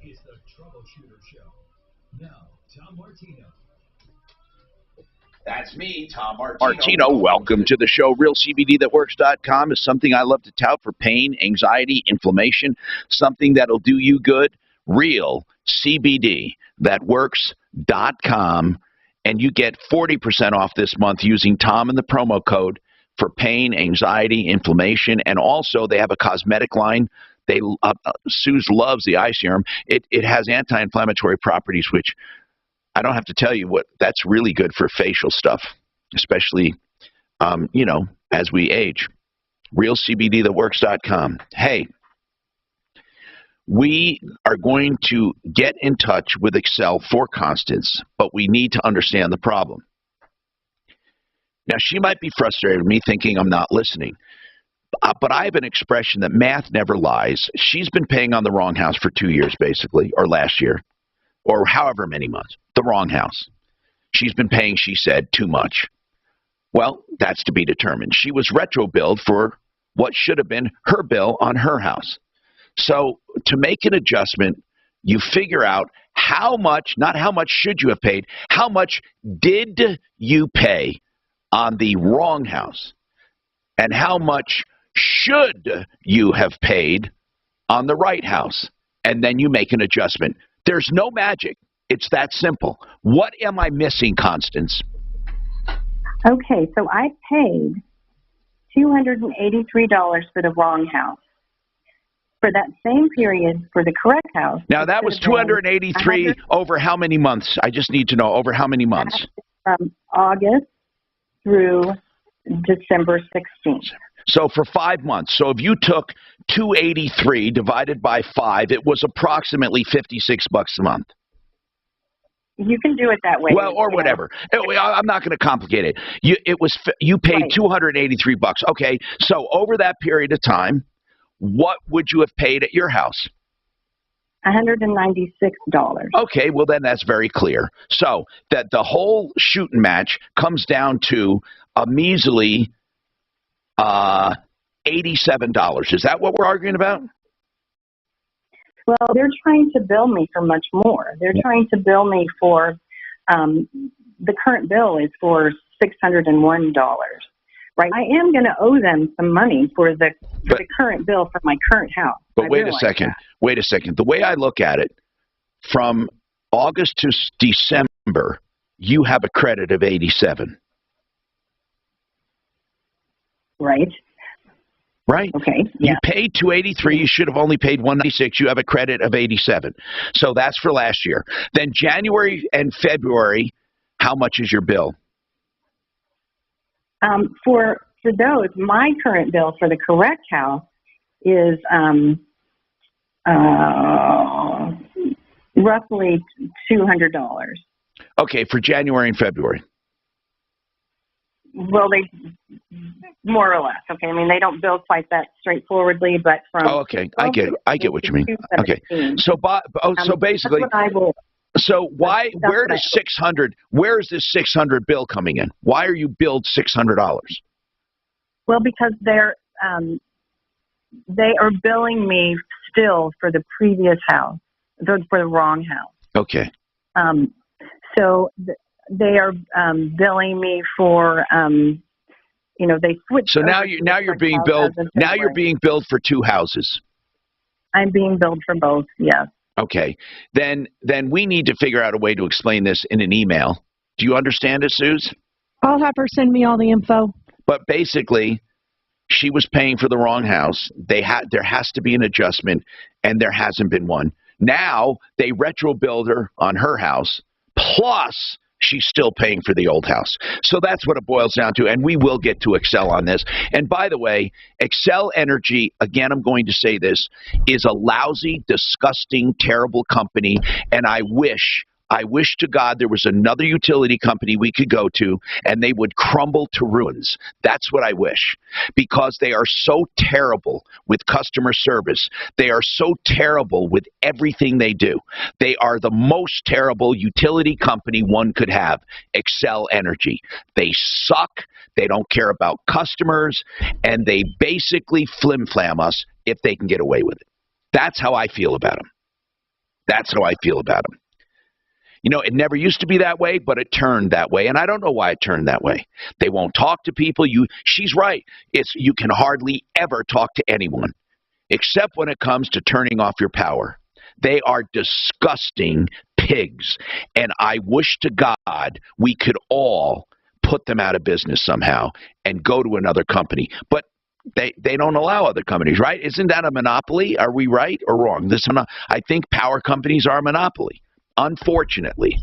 is the Troubleshooter Show. Now, Tom Martino. That's me, Tom Martino. Welcome to the show. RealCBDThatWorks.com is something I love to tout for pain, anxiety, inflammation, something that'll do you good. RealCBDThatWorks.com. And you get 40% off this month using Tom and the promo code for pain, anxiety, inflammation. And also, they have a cosmetic line. Suze loves the eye serum. It has anti-inflammatory properties, which I don't have to tell you what that's really good for facial stuff, especially, as we age. RealCBDThatWorks.com. Hey, we are going to get in touch with Excel for Constance, but we need to understand the problem. Now, she might be frustrated with me thinking I'm not listening. But I have an expression that math never lies. She's been paying on the wrong house for 2 years, basically, or last year, or however many months. The wrong house. She's been paying, she said, too much. Well, that's to be determined. She was retro billed for what should have been her bill on her house. So to make an adjustment, you figure out how much, not how much should you have paid, how much did you pay on the wrong house, and how much should you have paid on the right house, and then you make an adjustment. There's no magic. It's that simple. What am I missing, Constance? Okay, so I paid $283 for the wrong house. For that same period, for the correct house. Now, that was $283 over how many months? I just need to know over how many months? From August through December 16th. So for 5 months. So if you took $283 divided by 5, it was approximately $56 a month. You can do it that way. Well, or whatever. I'm not going to complicate it. You paid $283. Okay, so over that period of time, what would you have paid at your house? $196. Okay, well then that's very clear. So that the whole shoot and match comes down to a measly $87. Is that what we're arguing about? Well, they're trying to bill me for much more. They're trying to bill me for, the current bill is for $601, right? I am going to owe them some money for the current bill for my current house. But wait a second. Wait a second. The way I look at it, from August to December, you have a credit of 87. Right. Right. Okay. Yeah. You paid $283. You should have only paid $196. You have a credit of 87. So that's for last year. Then January and February, how much is your bill? For those, my current bill for the correct house is roughly $200. Okay, for January and February. Well, they more or less. Okay, I mean they don't bill quite that straightforwardly, but from okay, I get what you mean. Okay, so so basically, so why? Where does 600? Where is this 600 bill coming in? Why are you billed $600? Well, because they are billing me still for the previous house, for the wrong house. Okay. So they are billing me for they switched. So now you're being billed. Now you're being billed for 2 houses. I'm being billed for both. Yes. Okay. Then we need to figure out a way to explain this in an email. Do you understand it, Suze? I'll have her send me all the info. But basically, she was paying for the wrong house. There has to be an adjustment, and there hasn't been one. Now they retro billed her on her house, plus she's still paying for the old house. So that's what it boils down to, and we will get to Excel on this. And by the way, Excel Energy, again, I'm going to say this, is a lousy, disgusting, terrible company, and I wish I wish to God there was another utility company we could go to and they would crumble to ruins. That's what I wish, because they are so terrible with customer service. They are so terrible with everything they do. They are the most terrible utility company one could have, Xcel Energy. They suck. They don't care about customers, and they basically flim-flam us if they can get away with it. That's how I feel about them. That's how I feel about them. You know, it never used to be that way, but it turned that way, and I don't know why it turned that way. They won't talk to people. She's right. You can hardly ever talk to anyone, except when it comes to turning off your power. They are disgusting pigs, and I wish to God we could all put them out of business somehow and go to another company. But they don't allow other companies, right? Isn't that a monopoly? Are we right or wrong? I think power companies are a monopoly. Unfortunately,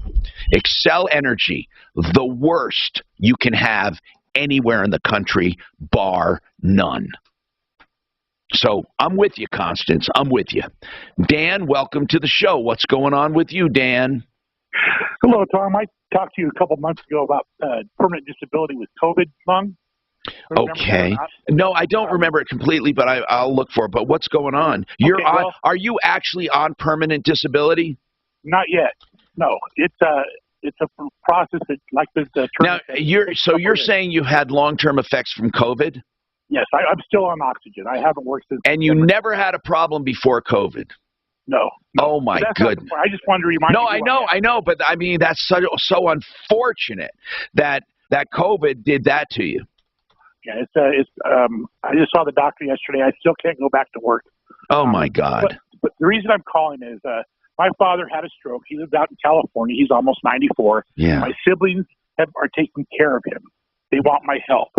Xcel Energy, the worst you can have anywhere in the country, bar none. So I'm with you, Constance. I'm with you. Dan, welcome to the show. What's going on with you, Dan? Hello, Tom. I talked to you a couple months ago about permanent disability with COVID lung. Okay. No, I don't remember it completely, but I'll look for it. But what's going on? Are you actually on permanent disability? Not yet. No, it's a process that like the now you're saying you had long-term effects from COVID? Yes, I'm still on oxygen. I haven't worked since. And you never had a problem before COVID? No. Oh my goodness! I just wanted to remind you. No, I know, but I mean that's so unfortunate that COVID did that to you. Yeah, I just saw the doctor yesterday. I still can't go back to work. Oh my God! But the reason I'm calling is my father had a stroke. He lived out in California. He's almost 94. Yeah. My siblings are taking care of him. They want my help.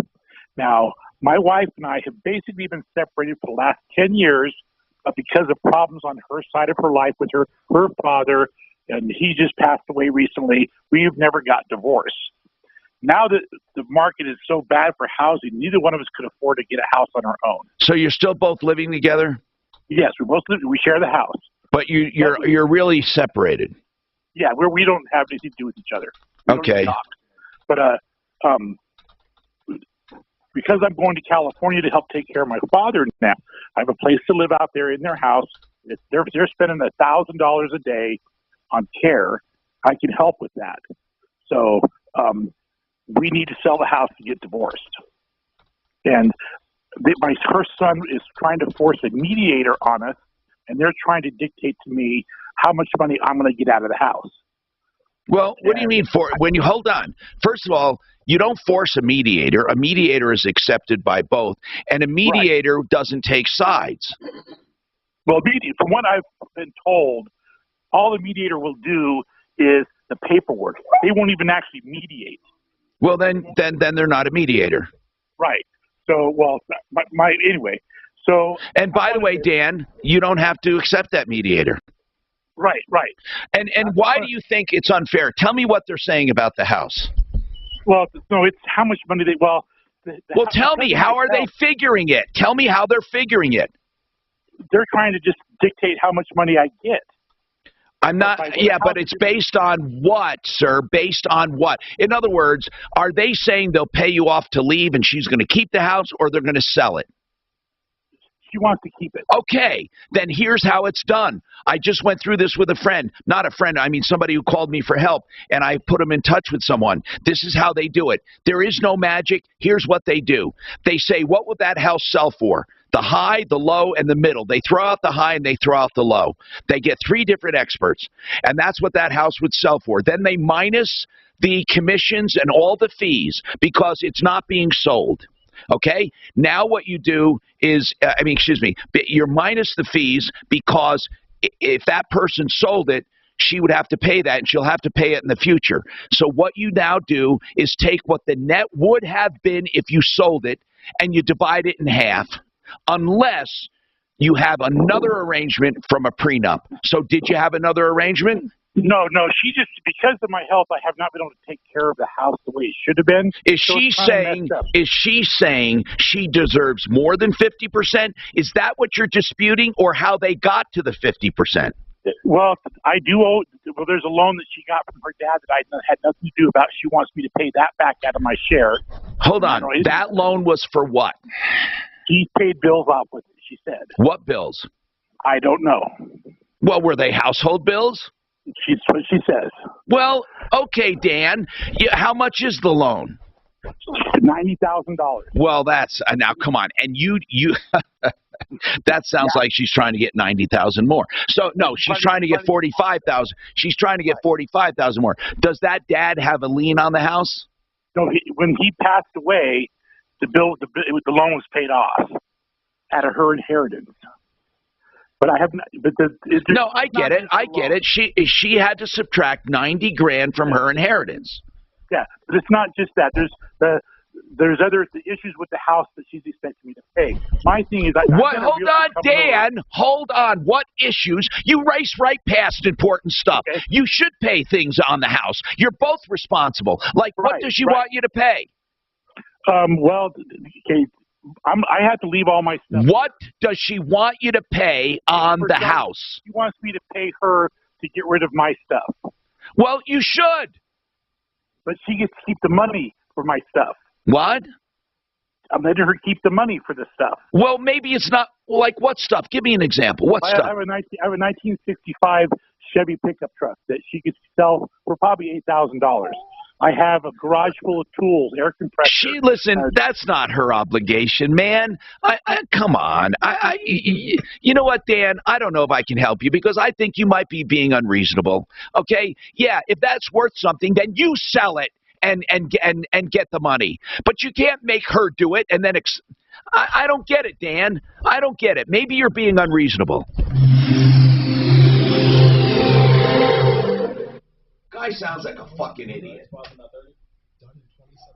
Now, my wife and I have basically been separated for the last 10 years because of problems on her side of her life with her father, and he just passed away recently. We've never got divorced. Now that the market is so bad for housing, neither one of us could afford to get a house on our own. So you're still both living together? Yes, we share the house. But you're really separated. Yeah, we don't have anything to do with each other. We don't Okay. talk. But because I'm going to California to help take care of my father now, I have a place to live out there in their house. They're spending $1,000 a day on care. I can help with that. So we need to sell the house to get divorced. And my first son is trying to force a mediator on us, and they're trying to dictate to me how much money I'm going to get out of the house. Well, what do you mean hold on? First of all, you don't force a mediator. A mediator is accepted by both, and a mediator doesn't take sides. Well, from what I've been told, all the mediator will do is the paperwork. They won't even actually mediate. Well, then they're not a mediator. Right. So, anyway. So. And by the way, Dan, you don't have to accept that mediator. Right. And why do you think it's unfair? Tell me what they're saying about the house. Well, no, it's how much money they. Well, tell me, how are they figuring it? Tell me how they're figuring it. They're trying to just dictate how much money I get. I'm not. Yeah, but it's based on what, sir? Based on what? In other words, are they saying they'll pay you off to leave and she's going to keep the house, or they're going to sell it? She wants to keep it. Okay, then here's how it's done. I just went through this with a friend. Not a friend, I mean somebody who called me for help, and I put them in touch with someone. This is how they do it. There is no magic. Here's what they do. They say, what would that house sell for? The high, the low, and the middle. They throw out the high and they throw out the low. They get 3 different experts, and that's what that house would sell for. Then they minus the commissions and all the fees because it's not being sold. Okay, now what you do is, you're minus the fees because if that person sold it, she would have to pay that and she'll have to pay it in the future. So what you now do is take what the net would have been if you sold it and you divide it in half, unless you have another arrangement from a prenup. So did you have another arrangement? No. She just, because of my health, I have not been able to take care of the house the way it should have been. Is she saying she deserves more than 50%? Is that what you're disputing, or how they got to the 50%? Well, I do owe. Well, there's a loan that she got from her dad that I had nothing to do about. She wants me to pay that back out of my share. Hold on. That loan was for what? She paid bills off with it, she said. What bills? I don't know. Well, were they household bills? She's what she says. Well, okay, Dan. How much is the loan? $90,000. Well, that's now. Come on, and you. That sounds like she's trying to get 90,000 more. So no, she's trying to get 45,000. She's trying to get 45,000 more. Does that dad have a lien on the house? No, when he passed away, the loan was paid off out of her inheritance. But I have not. No, I get it. I get it. She had to subtract 90 grand from her inheritance. Yeah, but it's not just that. There's other issues with the house that she's expecting me to pay. My thing is, what? Hold on, Dan. Hold on. What issues? You race right past important stuff. Okay. You should pay things on the house. You're both responsible. Like, what does she want you to pay? Well, okay, I have to leave all my stuff. What does she want you to pay on the house? She wants me to pay her to get rid of my stuff. Well, you should. But she gets to keep the money for my stuff. What? I'm letting her keep the money for the stuff. Well, maybe it's not like what stuff? Give me an example. What stuff? I have a 1965 Chevy pickup truck that she could sell for probably $8,000. I have a garage full of tools, air compressor. Listen, that's not her obligation, man. Come on. You know what, Dan? I don't know if I can help you because I think you might be being unreasonable. Okay? Yeah, if that's worth something, then you sell it and get the money. But you can't make her do it and then I don't get it, Dan. I don't get it. Maybe you're being unreasonable. Guy sounds like a fucking idiot.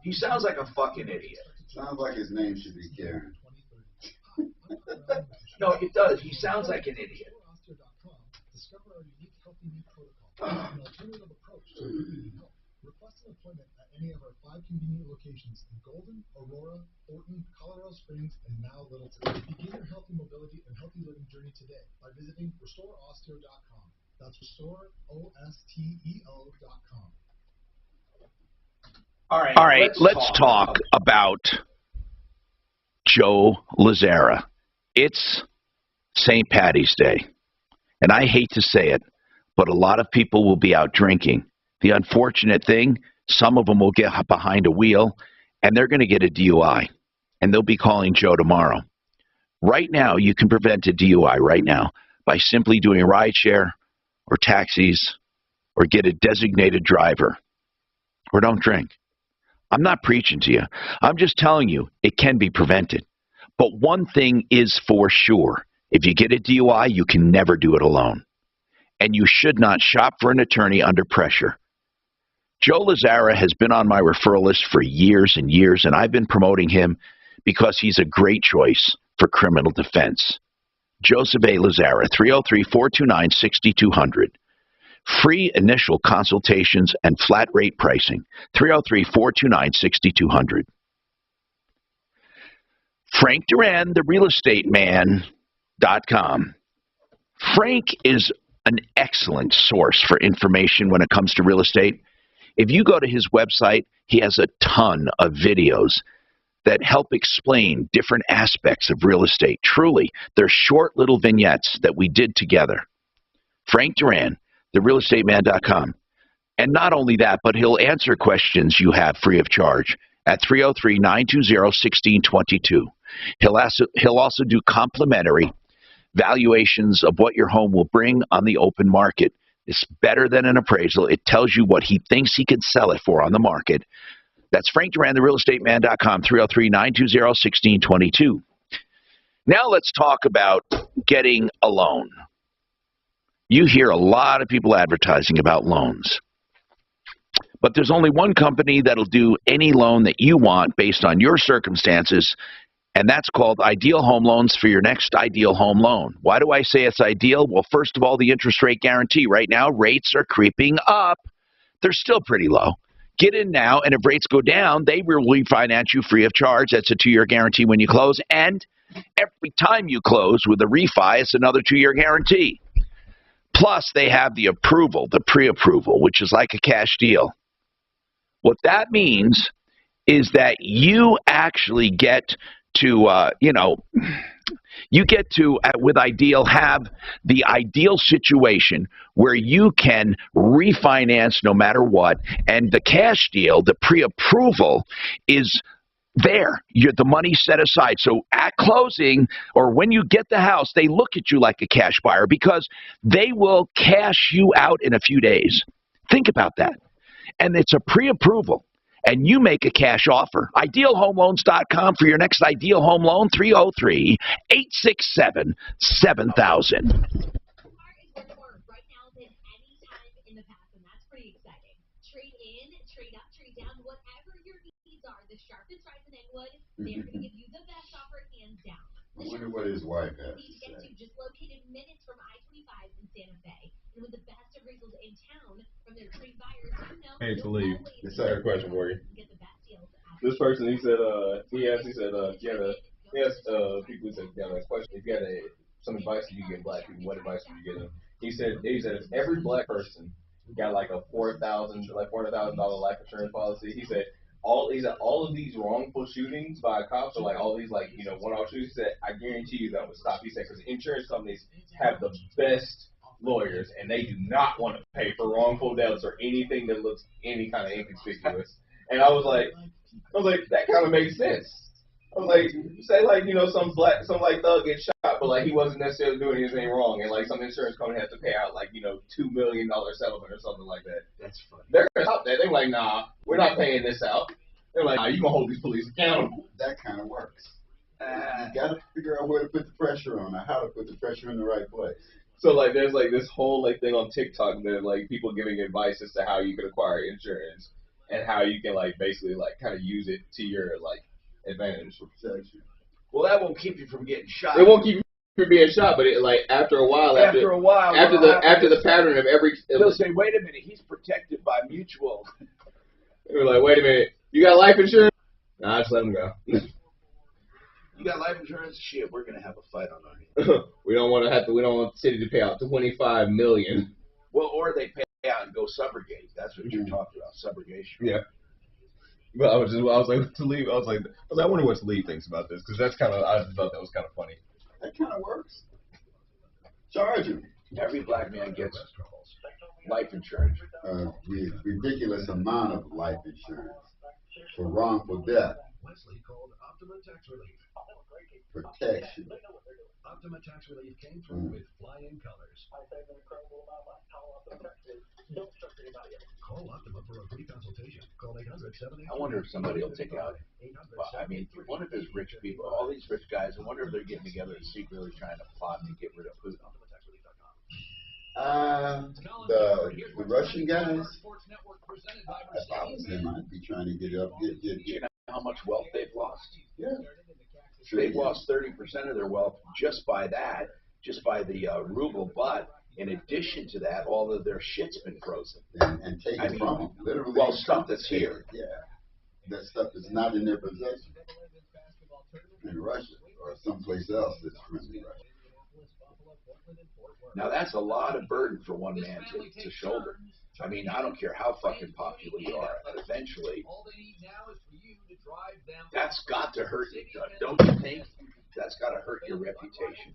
He sounds like a fucking idiot. Sounds like his name should be Karen. No, it does. He sounds like an idiot. Discover our unique healthy meat protocol, an alternative approach to improving health. Request an appointment at any of our 5 convenient locations in Golden, Aurora, Thornton, Colorado Springs, and now Littleton. Begin your healthy mobility and healthy living journey today by visiting RestoreOsteo.com. That's RestoreOsteo.com. All right, let's talk about Joe Lazara. It's St. Paddy's Day, and I hate to say it, but a lot of people will be out drinking. The unfortunate thing, some of them will get behind a wheel, and they're going to get a DUI, and they'll be calling Joe tomorrow. Right now, you can prevent a DUI right now by simply doing rideshare or taxis or get a designated driver or don't drink. I'm not preaching to you. I'm just telling you it can be prevented. But one thing is for sure. If you get a DUI, you can never do it alone. And you should not shop for an attorney under pressure. Joe Lazara has been on my referral list for years and years, and I've been promoting him because he's a great choice for criminal defense. Joseph A. Lazara, 303-429-6200. Free initial consultations and flat rate pricing, 303-429-6200. Frank Duran, therealestateman.com. Frank is an excellent source for information when it comes to real estate. If you go to his website, he has a ton of videos that help explain different aspects of real estate. Truly, they're short little vignettes that we did together. Frank Duran, therealestateman.com. And not only that, but he'll answer questions you have free of charge at 303-920-1622. He'll also do complimentary valuations of what your home will bring on the open market. It's better than an appraisal. It tells you what he thinks he could sell it for on the market. That's Frank Duran, therealestateman.com, 303-920-1622. Now let's talk about getting a loan. You hear a lot of people advertising about loans. But there's only one company that'll do any loan that you want based on your circumstances, and that's called Ideal Home Loans for your next ideal home loan. Why do I say it's ideal? Well, first of all, the interest rate guarantee. Right now, rates are creeping up. They're still pretty low. Get in now, and if rates go down, they will refinance you free of charge. That's a 2-year guarantee when you close, and every time you close with a refi, it's another 2-year guarantee. Plus, they have the approval, the pre-approval, which is like a cash deal. What that means is that you actually get to, you get to, with Ideal, have the ideal situation where you can refinance no matter what, and the cash deal, the pre-approval, is there. The money's set aside. So at closing, or when you get the house, they look at you like a cash buyer because they will cash you out in a few days. Think about that. And it's a pre-approval. And you make a cash offer. IdealHomeLoans.com for your next Ideal Home Loan, 303-867-7000. They're going to give you the best offer hands down. I wonder what his wife has to say. Just located minutes from I-25 in Santa Fe. And with the best appraisals in town from their trained buyers, Hey, Talib, I got a question for you. This person, he said, he asked people who said, you got a question, if you had some advice that you give black people, what advice would you give them? He said if every black person got like a $400,000 life insurance policy, he said all of these wrongful shootings by cops, or like all these one-off shootings, he said, I guarantee you that would stop. He said because insurance companies have the best lawyers, and they do not want to pay for wrongful deaths or anything that looks any kind of inconspicuous. And I was like, that kind of makes sense. I was like, say some thug gets shot, but like he wasn't necessarily doing anything wrong, and like some insurance company has to pay out like $2 million settlement or something like that. That's funny. They're gonna stop that. They're like, nah, we're not paying this out. They're like, nah, you gonna hold these police accountable. That kind of works. You got to figure out where to put the pressure on, or how to put the pressure in the right place. So like, there's like this whole like thing on TikTok that like people giving advice as to how you can acquire insurance and how you can like basically like kind of use it to your like advantage for protection. Well, that won't keep you from getting shot. It won't keep you from being shot, but it like after a while, after the pattern of every, they'll say, wait a minute, he's protected by mutual. We're like, wait a minute, you got life insurance? Nah, just let him go. You got life insurance? Shit, we're gonna have a fight on our hands. We don't want the city to pay out $25 million. Well, or they pay out and go subrogate. That's what you're talking about, subrogation. Yeah. But I was like, Talib, I wonder what Talib thinks about this, because I just thought that was kind of funny. That kind of works. Charge him. Every black man gets life insurance. Ridiculous amount of life insurance for wrongful death. Wesley called Optima Tax Relief. Protection. Optima Tax Relief came through with flying colors. Call Optima for a free consultation. Call 800-78. I wonder if somebody will take out. I mean, one of his rich people, all these rich guys, I wonder if they're getting together and secretly trying to plot and get rid of Putin. The Russian guys, if I was them, I'd be trying to get up. Do you know how much wealth they've lost? Yeah. They've lost 30% of their wealth just by that, just by the ruble. But in addition to that, all of their shit's been frozen and taken from them, literally. Well, stuff that's here. Yeah, that stuff is not in their possession in Russia or someplace else that's friendly Russia. Now that's a lot of burden for one man to shoulder. I mean, I don't care how fucking popular you are. Eventually, that's got to hurt you, don't you think? That's got to hurt your reputation.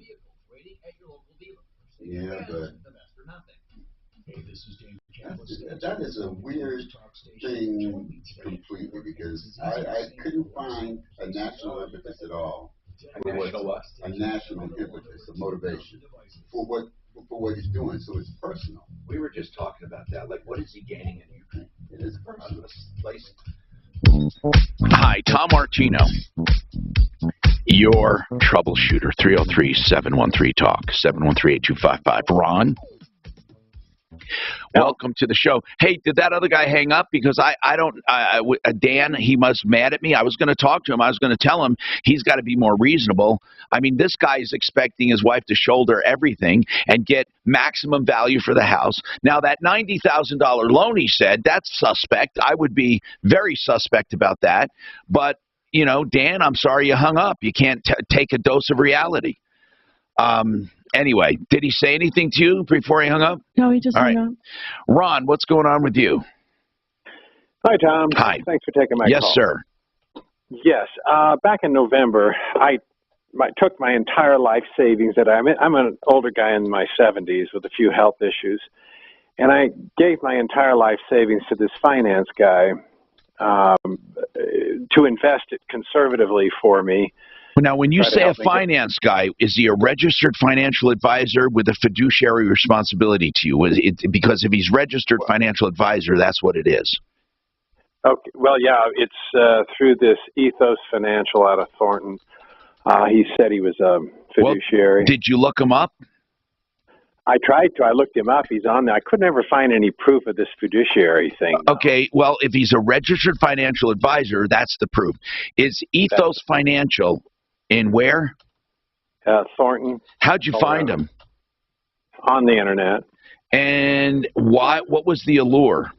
Yeah, but that is a weird thing completely, because I couldn't find a national impetus at all. A national impetus, a motivation for what he's doing. So it's personal. We were just talking about that. Like, what is he gaining in Ukraine? It is personal. Place. Hi, Tom Martino, your troubleshooter. 303-713-TALK, 713-8255. Ron, welcome to the show. Hey, did that other guy hang up? Because Dan, he must mad at me. I was going to talk to him. I was going to tell him he's got to be more reasonable. I mean, this guy is expecting his wife to shoulder everything and get maximum value for the house. Now, that $90,000 loan, he said, that's suspect. I would be very suspect about that. But, Dan, I'm sorry you hung up. You can't take a dose of reality. Anyway, did he say anything to you before he hung up? No, he just All hung right. up. Ron, what's going on with you? Hi, Tom. Hi. Thanks for taking my Yes, call. sir. Yes. Back in November, I took my entire life savings that I'm an older guy in my 70s with a few health issues, and I gave my entire life savings to this finance guy to invest it conservatively for me. Now, when you Try to say a help me get- finance guy, is he a registered financial advisor with a fiduciary responsibility to you? Because if he's registered financial advisor, that's what it is. Okay. Well, yeah, it's through this Ethos Financial out of Thornton. He said he was a fiduciary. Well, did you look him up? I tried to. I looked him up. He's on there. I could never find any proof of this fiduciary thing. Okay, well, if he's a registered financial advisor, that's the proof. Is Ethos Financial in where? Thornton. How'd you find him? On the internet. And why? What was the allure?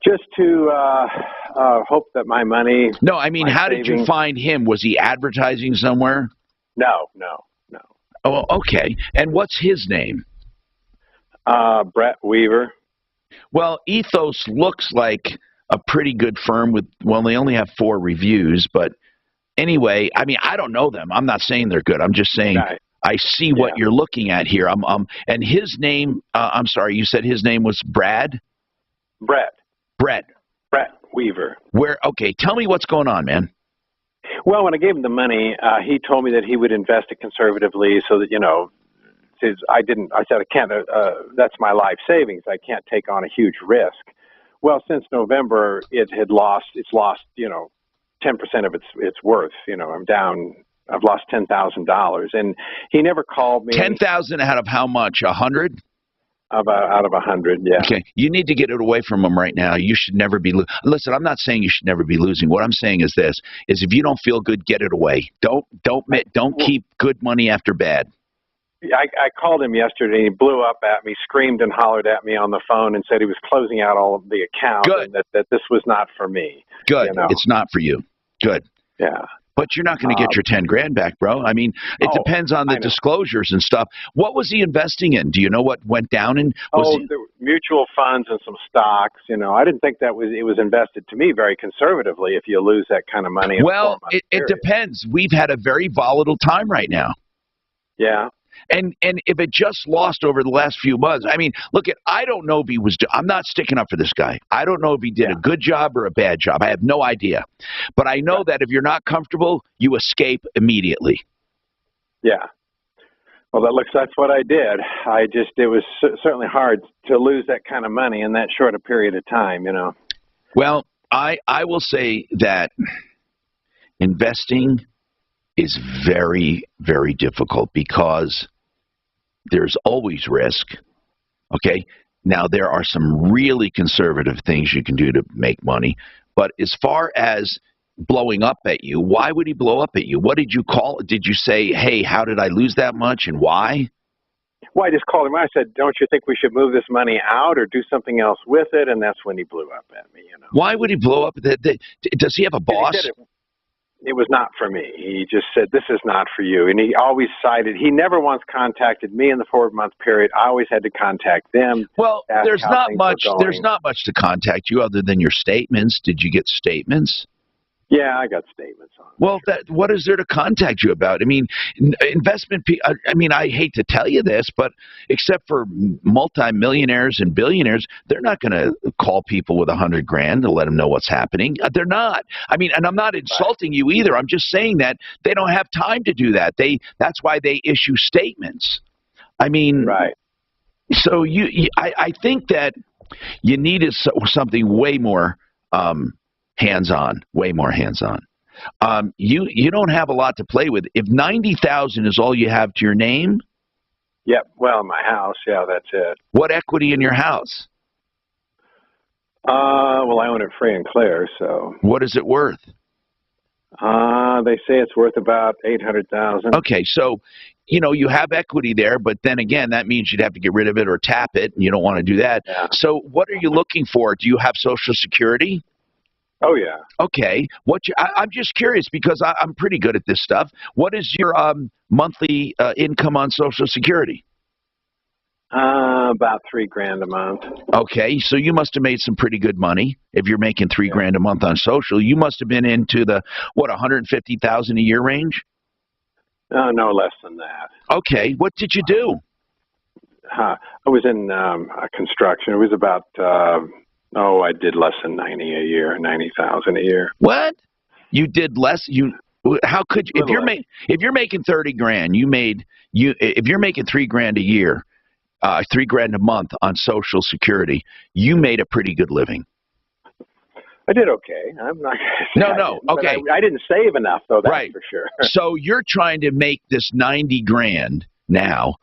Just to hope that my money... No, I mean, how did you savings- find him? Was he advertising somewhere? No. Oh, okay. And what's his name? Brett Weaver. Well, Ethos looks like a pretty good firm with, well, they only have 4 reviews, but anyway, I mean, I don't know them. I'm not saying they're good. I'm just saying I see what you're looking at here. And his name, I'm sorry, you said his name was Brad? Brett Weaver. Okay, tell me what's going on, man. Well, when I gave him the money, he told me that he would invest it conservatively so that, I said, I can't, that's my life savings. I can't take on a huge risk. Well, since November, it's lost, 10% of its worth. I've lost $10,000. And he never called me. 10,000 out of how much? 100? Out of 100, yeah. Okay, you need to get it away from him right now. You should never be listen, I'm not saying you should never be losing. What I'm saying is this: is if you don't feel good, get it away. Don't keep good money after bad. I called him yesterday, and he blew up at me, screamed and hollered at me on the phone, and said he was closing out all of the accounts, and that this was not for me. Good, it's not for you. Good. Yeah. But you're not going to get your 10 grand back, bro. I mean, it depends on the disclosures and stuff. What was he investing in? Do you know what went down in? There were mutual funds and some stocks. I didn't think it was invested to me very conservatively. If you lose that kind of money, well, it depends. We've had a very volatile time right now. Yeah. And if it just lost over the last few months, I mean, look, I don't know if he was, I'm not sticking up for this guy. I don't know if he did a good job or a bad job. I have no idea. But I know that if you're not comfortable, you escape immediately. Yeah. Well, that's what I did. It was certainly hard to lose that kind of money in that short a period of time, Well, I will say that investing is very, very difficult because there's always risk. Okay. Now, there are some really conservative things you can do to make money. But as far as blowing up at you, why would he blow up at you? What did you call? Did you say, hey, how did I lose that much and why? Well, I just called him. I said, don't you think we should move this money out or do something else with it? And that's when he blew up at me. Why would he blow up? Does he have a boss? It was not for me. He just said, this is not for you. And he always cited, he never once contacted me in the 4-month period. I always had to contact them. Well, there's not much to contact you other than your statements. Did you get statements? Yeah, I got statements on it. Well, what is there to contact you about? I mean, investment, I hate to tell you this, but except for multimillionaires and billionaires, they're not going to call people with $100 grand to let them know what's happening. They're not. I mean, and I'm not insulting you either. I'm just saying that they don't have time to do that. That's why they issue statements. I mean, so I think that you needed something way more hands-on, way more hands-on. You don't have a lot to play with. If 90,000 is all you have to your name. Yep. Well, my house. Yeah, that's it. What equity in your house? Well, I own it free and clear. So. What is it worth? They say it's worth about $800,000. Okay, so you have equity there, but then again, that means you'd have to get rid of it or tap it, and you don't want to do that. Yeah. So, what are you looking for? Do you have Social Security? Oh, yeah. Okay. I'm just curious because I'm pretty good at this stuff. What is your monthly income on Social Security? About $3,000 a month. Okay, so you must have made some pretty good money. If you're making $3,000 a month on social, you must have been into the 150,000 a year range. No less than that. Okay, what did you do? I was in construction. It was about I did less than 90,000 a year. What? You did less? How could you, if you're making 30 grand, if you're making $3,000 a year, $3,000 a month on Social Security, you made a pretty good living. I did okay. I'm not. No. Okay. I didn't save enough, though. That's right. For sure. So you're trying to make this 90 grand now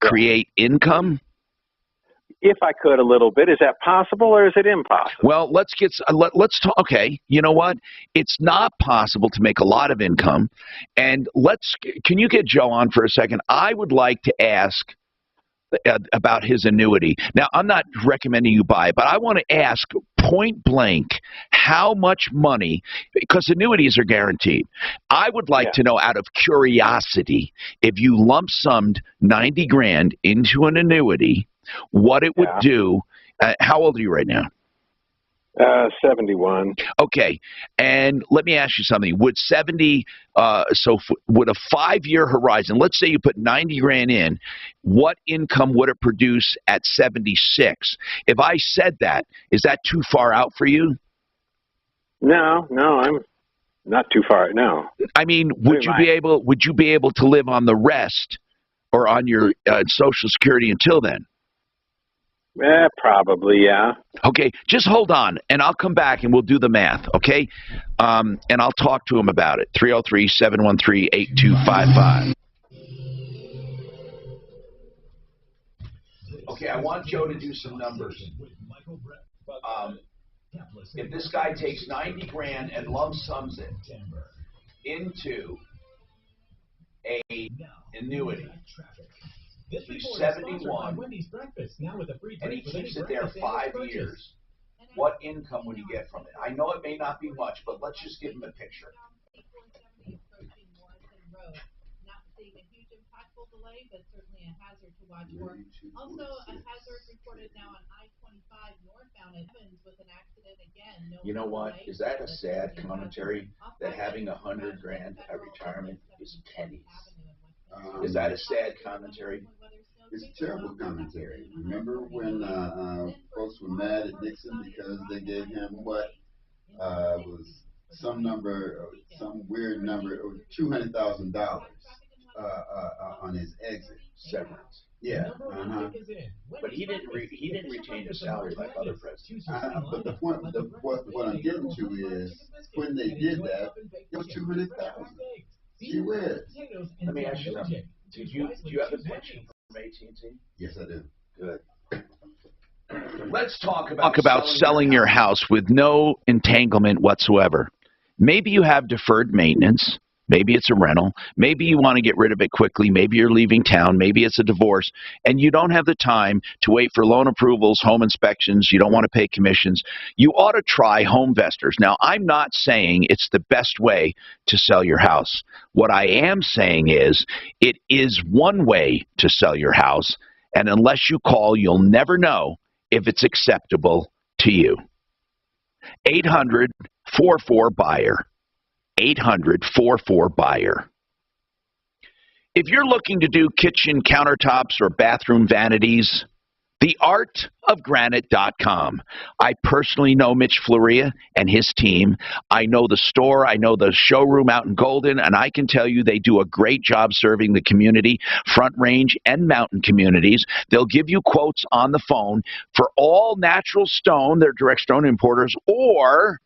create income. If I could a little bit, is that possible or is it impossible? Well, let's talk. Okay, you know what? It's not possible to make a lot of income, and can you get Joe on for a second? I would like to ask about his annuity. Now, I'm not recommending you buy it, but I want to ask point blank how much money, because annuities are guaranteed. I would like to know, out of curiosity, if you lump summed 90 grand into an annuity, what it would do. How old are you right now? 71. Okay, and let me ask you something. Would 70, would a 5-year horizon, let's say you put 90 grand in, what income would it produce at 76? If I said that, is that too far out for you? No, I'm not too far. No. I mean, would you be able to live on the rest or on your Social Security until then? Probably, yeah. Okay, just hold on, and I'll come back and we'll do the math, okay? And I'll talk to him about it. 303-713-8255. Okay, I want Joe to do some numbers. If this guy takes 90 grand and lump sums it into a annuity, he's 71, and he keeps it there 5 years. What income would he get from it? I know it may not be much, but let's just give him a picture. Not seeing a huge impactful delay, but certainly a hazard to watch for. Also, a hazard reported now on I-25 northbound at Evans with an accident again. You know what? Is that a sad commentary that having 100 grand at retirement is pennies? Is that a sad commentary? It's a terrible commentary. Remember when folks were mad at Nixon because they gave him what was some weird number, $200,000 on his exit severance. Yeah. But he didn't retain his salary like other presidents. But the point, what I'm getting to is when they did that, it was $200,000. Gee whiz. Let me ask you something. Do you have a pension from AT&T? Yes, I do. Good. Let's talk about selling your house with no entanglement whatsoever. Maybe you have deferred maintenance. Maybe it's a rental. Maybe you want to get rid of it quickly. Maybe you're leaving town. Maybe it's a divorce. And you don't have the time to wait for loan approvals, home inspections. You don't want to pay commissions. You ought to try HomeVestors. Now, I'm not saying it's the best way to sell your house. What I am saying is it is one way to sell your house. And unless you call, you'll never know if it's acceptable to you. 800-44-BUYER. 800-44-BUYER. If you're looking to do kitchen countertops or bathroom vanities, theartofgranite.com. I personally know Mitch Floria and his team. I know the store. I know the showroom out in Golden, and I can tell you they do a great job serving the community, Front Range and mountain communities. They'll give you quotes on the phone for all natural stone. They're direct stone importers, or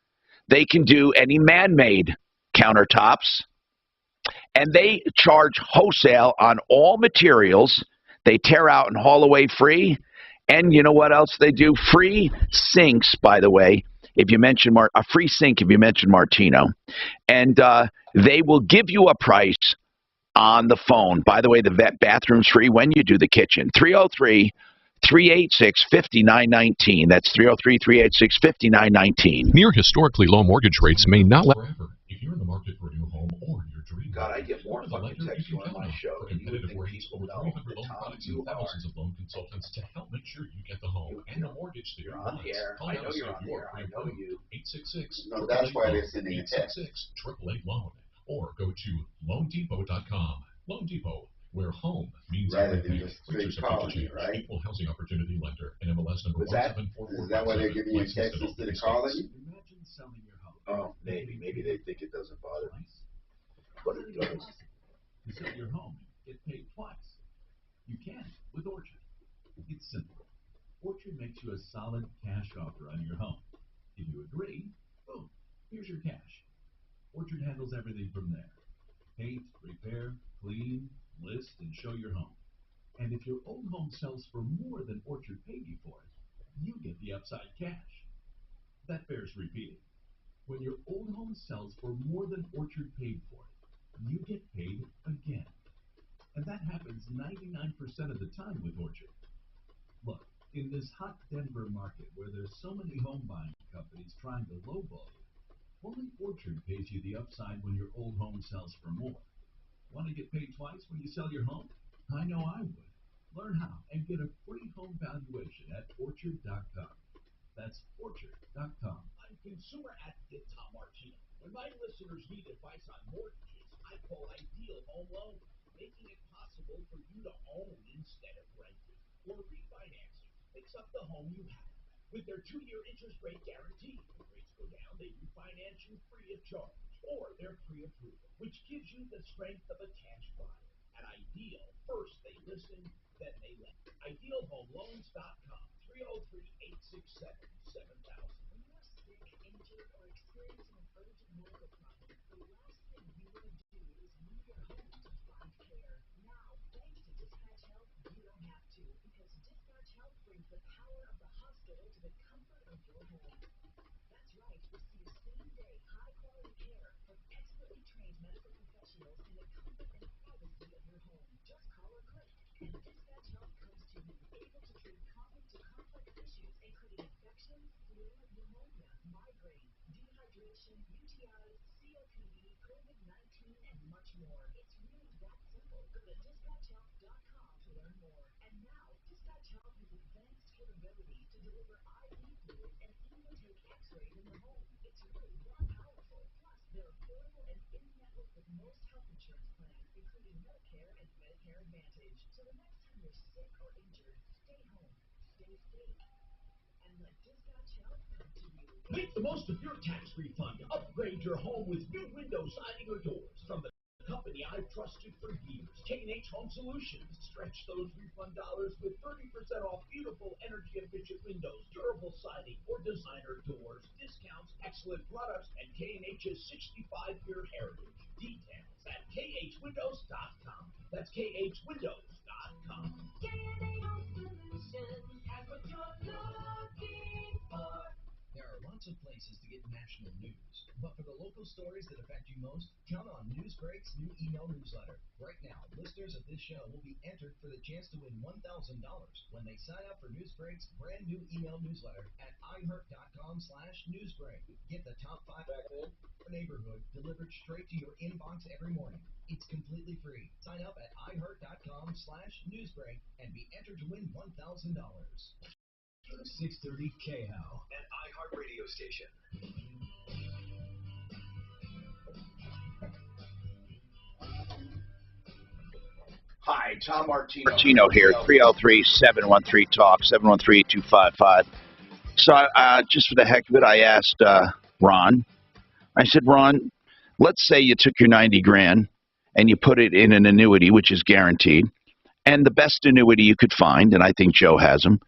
they can do any man-made countertops, and they charge wholesale on all materials. They tear out and haul away free. And you know what else they do? Free sinks, by the way, if you mention a free sink if you mention Martino. And they will give you a price on the phone. By the way, the bathroom's free when you do the kitchen. 386-5919. That's 303-386-5919. Near historically low mortgage rates may not let Forever. If you're in the market for a new home or your dream God, I home, get more go to the fucking lender texts you on can my count on show for than you would competitive think rates, people over know 300 the loan Tom products you and thousands are. of loan consultants to help make sure you get the home and the mortgage that You're you on want. the air. Call I now know to you're see on if the you air. are I know pre-approved. you. 866 No, that's why they're sending a text. 866 loan, or go to loandepot.com. Loan Depot, where home means Rather than everything. just Rates are straight subject to calling change. you, right? Equal housing opportunity lender and MLS number Is that 174457. why they're giving you a Licensed text in all instead of 50 calling states. you? Imagine selling your home. Oh, maybe they think it doesn't bother me. But it does. To sell your home, get paid twice. You can with Orchard. It's simple. Orchard makes you a solid cash offer on your home. If you agree, boom, here's your cash. Orchard handles everything from there. Paint, repair, clean, list, and show your home. And if your old home sells for more than Orchard paid you for it, you get the upside cash. That bears repeating. When your old home sells for more than Orchard paid for it, you get paid again. And that happens 99% of the time with Orchard. Look, in this hot Denver market where there's so many home buying companies trying to lowball you, only Orchard pays you the upside when your old home sells for more. Want to get paid twice when you sell your home? I know I would. Learn how and get a free home valuation at Orchard.com. That's Orchard.com. I'm consumer advocate Tom Martino. When my listeners need advice on mortgages, I call Ideal Home Loan, making it possible for you to own instead of renting, or refinancing. Fix up the home you have with their 2-year interest rate guarantee. When rates go down, they refinance you free of charge, or their pre-approval, which gives you the strength of a cash buyer. At Ideal, first they listen, then they lend. IdealHomeLoans.com, 303-867-7000. When you're sick, injured, or experiencing an urgent medical problem, the last thing you want to do is leave your home to find care. Now, thanks to Dispatch Health, you don't have to, because Dispatch Health brings the power of the hospital to the comfort of your home. That's right, receive same-day, high-quality care from expertly trained medical professionals in the comfort and privacy of your home. Just call or click, and Dispatch Health comes to you, able to treat common to complex issues, including infections, flu, pneumonia, migraine, dehydration, UTIs, COPD, COVID-19, and much more. It's really that simple. Go to dispatchhealth.com to learn more. And now, Dispatch Health has advanced capabilities to deliver IV fluids and even take x-rays in the home. It's really that powerful. Plus, they're affordable and in-network with most health insurance plans, including Medicare and Medicare Advantage. So the next time you're sick or injured, stay home, stay safe, and let Dispatch Health come to you. Make the most of your tax refund. Upgrade your home with new window siding or doors from the company I've trusted for years, K&H Home Solutions. Stretch those refund dollars with 30% off beautiful energy-efficient windows, durable siding, or designer doors. Discounts, excellent products, and K&H's 65-year heritage. Details at khwindows.com. That's khwindows.com. K&H Home Solutions has what you're looking for. There are lots of places to get national news, but for the local stories that affect you most, count on Newsbreak's new email newsletter. Right now, listeners of this show will be entered for the chance to win $1,000 when they sign up for Newsbreak's brand new email newsletter at iHeart.com/Newsbreak. Get the top 5 back in your neighborhood delivered straight to your inbox every morning. It's completely free. Sign up at iHeart.com/Newsbreak and be entered to win $1,000. 630 KHOW, an iHeart radio station. Hi, Tom Martino. Martino here, 303-713-TALK, 713-255. So just for the heck of it, I asked Ron. I said, Ron, let's say you took your 90 grand and you put it in an annuity, which is guaranteed, and the best annuity you could find, and I think Joe has them.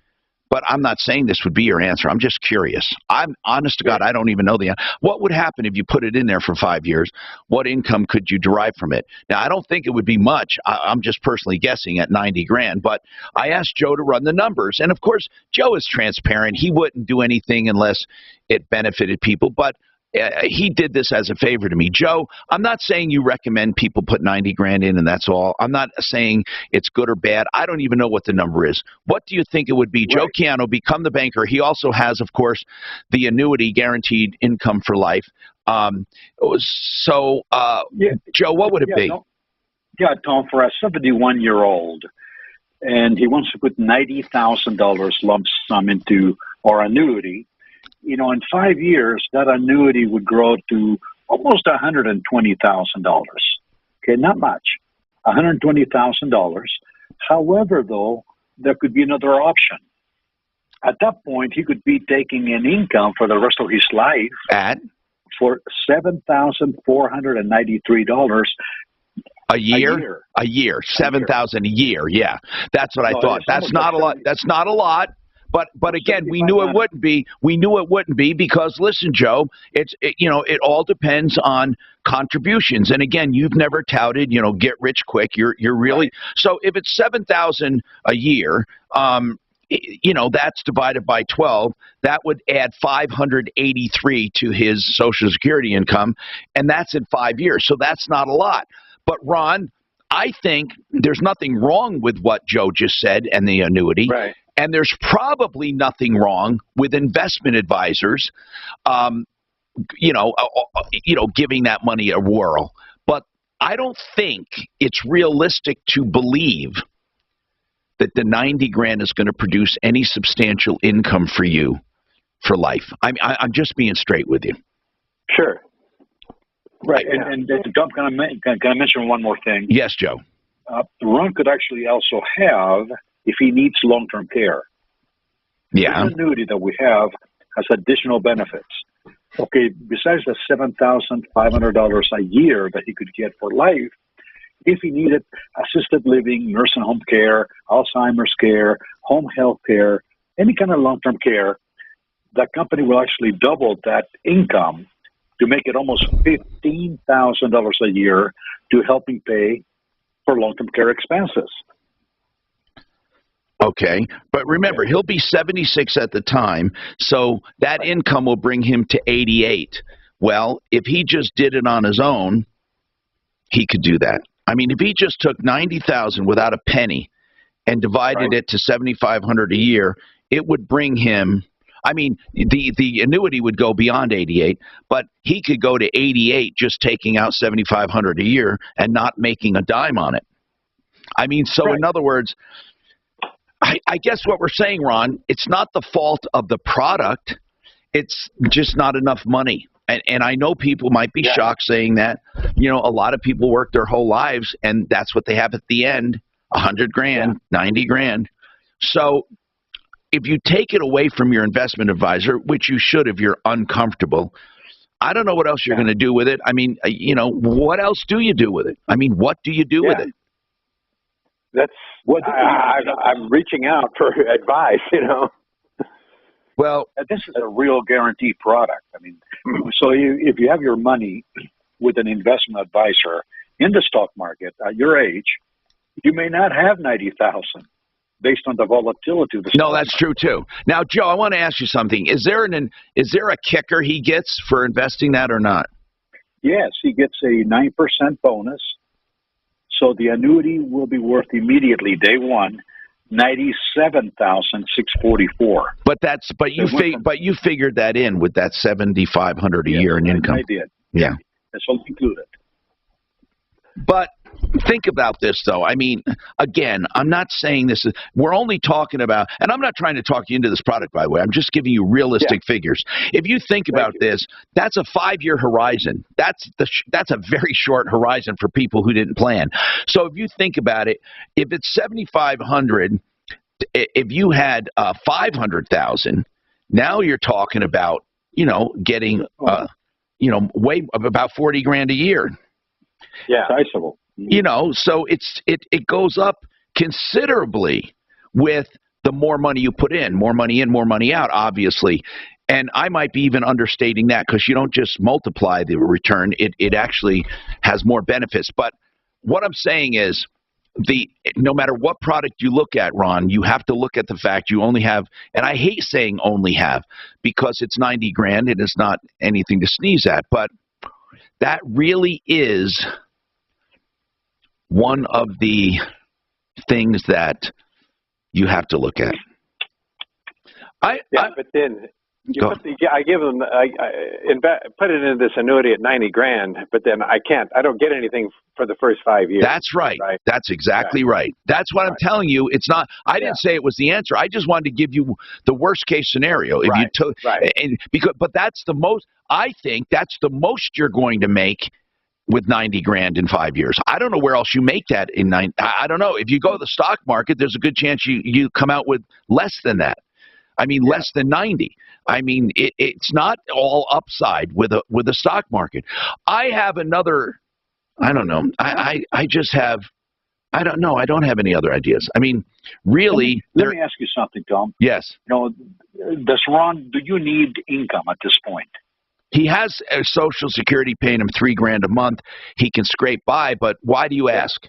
But I'm not saying this would be your answer. I'm just curious. I'm honest to God, I don't even know the answer. What would happen if you put it in there for 5 years? What income could you derive from it? Now, I don't think it would be much. I'm just personally guessing at 90 grand. But I asked Joe to run the numbers. And, of course, Joe is transparent. He wouldn't do anything unless it benefited people. But he did this as a favor to me. Joe, I'm not saying you recommend people put 90 grand in and that's all. I'm not saying it's good or bad. I don't even know what the number is. What do you think it would be? Right. Joe Chiano, become the banker. He also has, of course, the annuity, guaranteed income for life. Joe, what would it be? Tom, for a 71-year-old, and he wants to put $90,000 lump sum into our annuity, in 5 years, that annuity would grow to almost $120,000. Okay, not much, $120,000. However, though, there could be another option. At that point, he could be taking an income for the rest of his life for $7,493 a year. $7,000 a year. Yeah, that's what I thought. That's not a lot. That's not a lot. But again, we knew it wouldn't be. We knew it wouldn't be because listen, Joe, it all depends on contributions. And again, you've never touted, get rich quick. You're really so if it's $7,000 a year, that's divided by 12. That would add $583 to his Social Security income, and that's in 5 years. So that's not a lot. But Ron, I think there's nothing wrong with what Joe just said and the annuity. Right. And there's probably nothing wrong with investment advisors, giving that money a whirl. But I don't think it's realistic to believe that the 90 grand is going to produce any substantial income for you for life. I'm just being straight with you. Sure. Right. And Tom, can I mention one more thing? Yes, Joe. Ron could actually also have, if he needs long-term care. Yeah. The annuity that we have has additional benefits. Okay, besides the $7,500 a year that he could get for life, if he needed assisted living, nursing home care, Alzheimer's care, home health care, any kind of long-term care, the company will actually double that income to make it almost $15,000 a year to help him pay for long-term care expenses. Okay, but remember, he'll be 76 at the time, so that income will bring him to 88. Well, if he just did it on his own, he could do that. I mean, if he just took 90,000 without a penny and divided it to 7,500 a year, it would bring him. I mean, the annuity would go beyond 88, but he could go to 88 just taking out 7,500 a year and not making a dime on it. I mean, so in other words, I guess what we're saying, Ron, it's not the fault of the product. It's just not enough money. And I know people might be shocked saying that. A lot of people work their whole lives, and that's what they have at the end, 100 grand, 90 grand. So if you take it away from your investment advisor, which you should if you're uncomfortable, I don't know what else you're going to do with it. I mean, what else do you do with it? I mean, what do you do with it? That's what I'm reaching out for advice, Well, this is a real guaranteed product. I mean, so if you have your money with an investment advisor in the stock market at your age, you may not have 90,000 based on the volatility of the stock No, that's true too. Now, Joe, I want to ask you something. Is there a kicker he gets for investing that or not? Yes, he gets a 9% bonus. So the annuity will be worth immediately day one $97,644. But you figured that in with that $7,500 a year in income. I did. Yeah, that's all included. But think about this, though. I mean, again, I'm not saying this is. We're only talking about, and I'm not trying to talk you into this product, by the way. I'm just giving you realistic figures. If you think about this, that's a 5-year horizon. That's a very short horizon for people who didn't plan. So if you think about it, if it's 7,500, if you had 500,000, now you're talking about getting way of about 40 grand a year. Yeah, sizable. So it goes up considerably with the more money you put in, more money in, more money out, obviously. And I might be even understating that because you don't just multiply the return. It actually has more benefits. But what I'm saying is no matter what product you look at, Ron, you have to look at the fact you only have, and I hate saying only have, because it's 90 grand and it's not anything to sneeze at, but that really is one of the things that you have to look at. But then I give them, put it into this annuity at 90 grand, but then I don't get anything for the first 5 years. That's right. That's exactly right. That's what I'm telling you. It's not, I didn't say it was the answer. I just wanted to give you the worst case scenario. If you took, but that's the most, I think that's the most you're going to make with 90 grand in 5 years. I don't know where else you make that in I don't know. If you go to the stock market, there's a good chance you come out with less than that. I mean, less than 90. I mean, it's not all upside with a stock market. I have another, I don't know. I just have, I don't know. I don't have any other ideas. I mean, really. Let me ask you something, Tom. Yes. Do you need income at this point? He has a Social Security paying him $3 grand a month. He can scrape by, but why do you ask?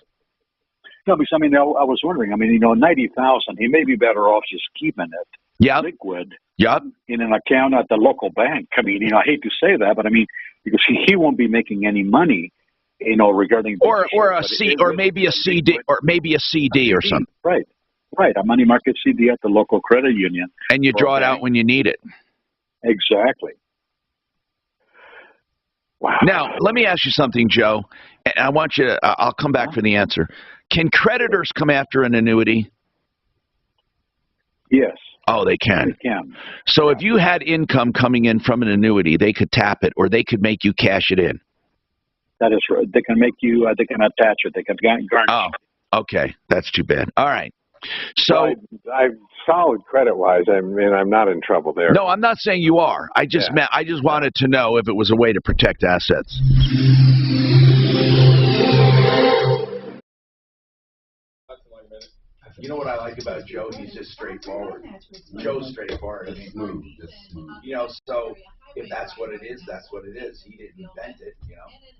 No, because I was wondering. 90,000. He may be better off just keeping it. Liquid. In an account at the local bank. I hate to say that, but because he won't be making any money, regarding maybe a CD or something. Right. A money market CD at the local credit union. And you draw it out when you need it. Exactly. Wow. Now, let me ask you something, Joe. And I want you to, I'll come back for the answer. Can creditors come after an annuity? Yes. Oh, they can. They can. So if you had income coming in from an annuity, they could tap it, or they could make you cash it in. That is right. They can make you. They can attach it. They can garnish. Oh, okay. That's too bad. All right. So I'm solid credit-wise. I'm not in trouble there. No, I'm not saying you are. I just wanted to know if it was a way to protect assets. You know what I like about Joe? He's just straightforward. Joe's straightforward. So if that's what it is, that's what it is. He didn't invent it, And an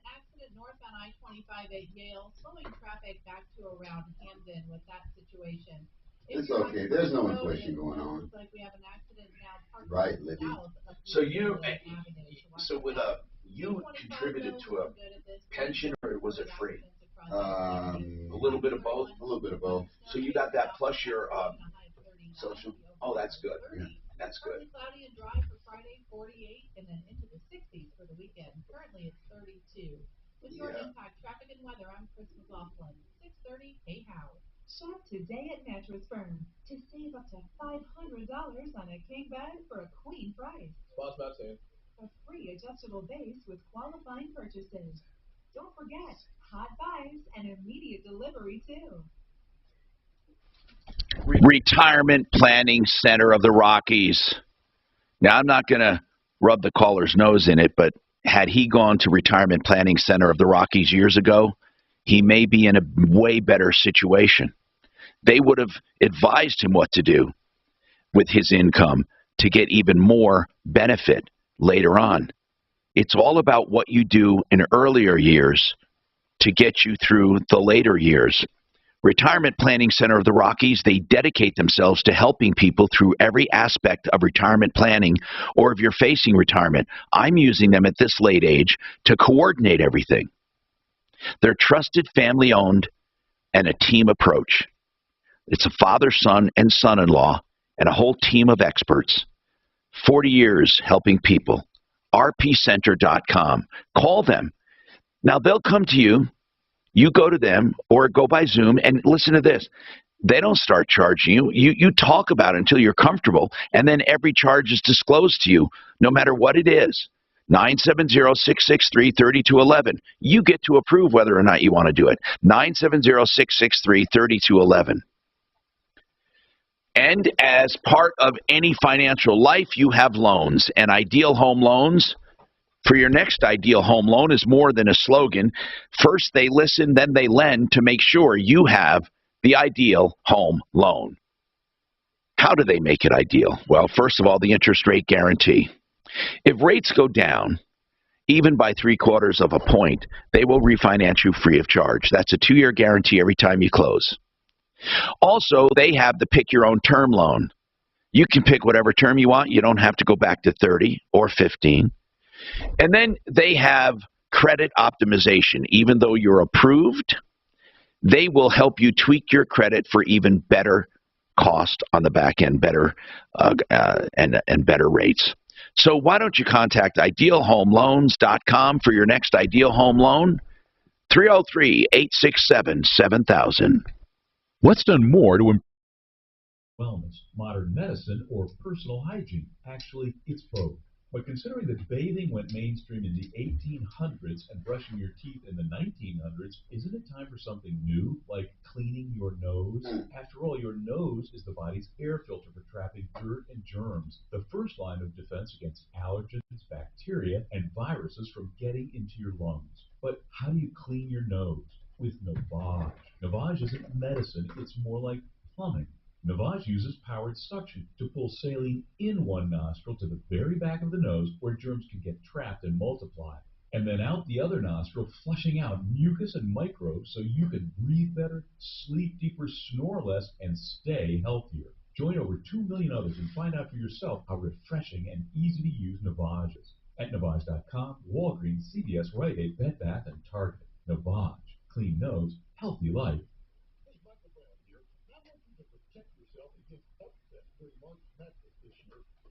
accident northbound I-25 at Yale, slowing traffic back to around Hamden with that situation. It's okay. There's no inflation going on. Looks like we have an accident now. Right, Libby. So you contributed to a pension, or was it free? A little bit of both. A little bit of both. So you got that plus your social. Oh, that's good. Yeah. That's good. Cloudy and dry for Friday, 48, and then into the 60s for the weekend. Currently, it's 32. With your impact, traffic and weather, I'm Chris McLaughlin. 6:30. Hey, Howard. Shop today at Mattress Firm to save up to $500 on a king bed for a queen price. Spots about to. A free adjustable base with qualifying purchases. Don't forget, hot buys and immediate delivery, too. Retirement Planning Center of the Rockies. Now, I'm not going to rub the caller's nose in it, but had he gone to Retirement Planning Center of the Rockies years ago, he may be in a way better situation. They would have advised him what to do with his income to get even more benefit later on. It's all about what you do in earlier years to get you through the later years. Retirement Planning Center of the Rockies, they dedicate themselves to helping people through every aspect of retirement planning, or if you're facing retirement. I'm using them at this late age to coordinate everything. They're trusted, family-owned, and a team approach. It's a father, son, and son-in-law, and a whole team of experts. 40 years helping people. rpcenter.com. Call them. Now, they'll come to you. You go to them or go by Zoom, and listen to this. They don't start charging you. You talk about it until you're comfortable, and then every charge is disclosed to you, no matter what it is. 970-663-3211. You get to approve whether or not you want to do it. 970-663-3211. And as part of any financial life, you have loans. And Ideal Home Loans, for your next ideal home loan, is more than a slogan. First they listen, then they lend to make sure you have the ideal home loan. How do they make it ideal? Well, first of all, the interest rate guarantee. If rates go down even by 3/4 of a point, they will refinance you free of charge. That's a 2-year guarantee every time you close. Also, they have the pick your own term loan. You can pick whatever term you want. You don't have to go back to 30 or 15. And then they have credit optimization. Even though you're approved, they will help you tweak your credit for even better cost on the back end, better and better rates. So why don't you contact idealhomeloans.com for your next ideal home loan? 303-867-7000. What's done more to improve wellness, modern medicine, or personal hygiene? Actually, it's both. But considering that bathing went mainstream in the 1800s and brushing your teeth in the 1900s, isn't it time for something new, like cleaning your nose? After all, your nose is the body's air filter for trapping dirt and germs, the first line of defense against allergens, bacteria, and viruses from getting into your lungs. But how do you clean your nose? With Navage. Navage isn't medicine, it's more like plumbing. Navage uses powered suction to pull saline in one nostril to the very back of the nose where germs can get trapped and multiply, and then out the other nostril, flushing out mucus and microbes so you can breathe better, sleep deeper, snore less, and stay healthier. Join over 2 million others and find out for yourself how refreshing and easy to use Navage is. At Navage.com, Walgreens, CVS, Rite Aid, Bed Bath, and Target. Navage. Clean nose, healthy life.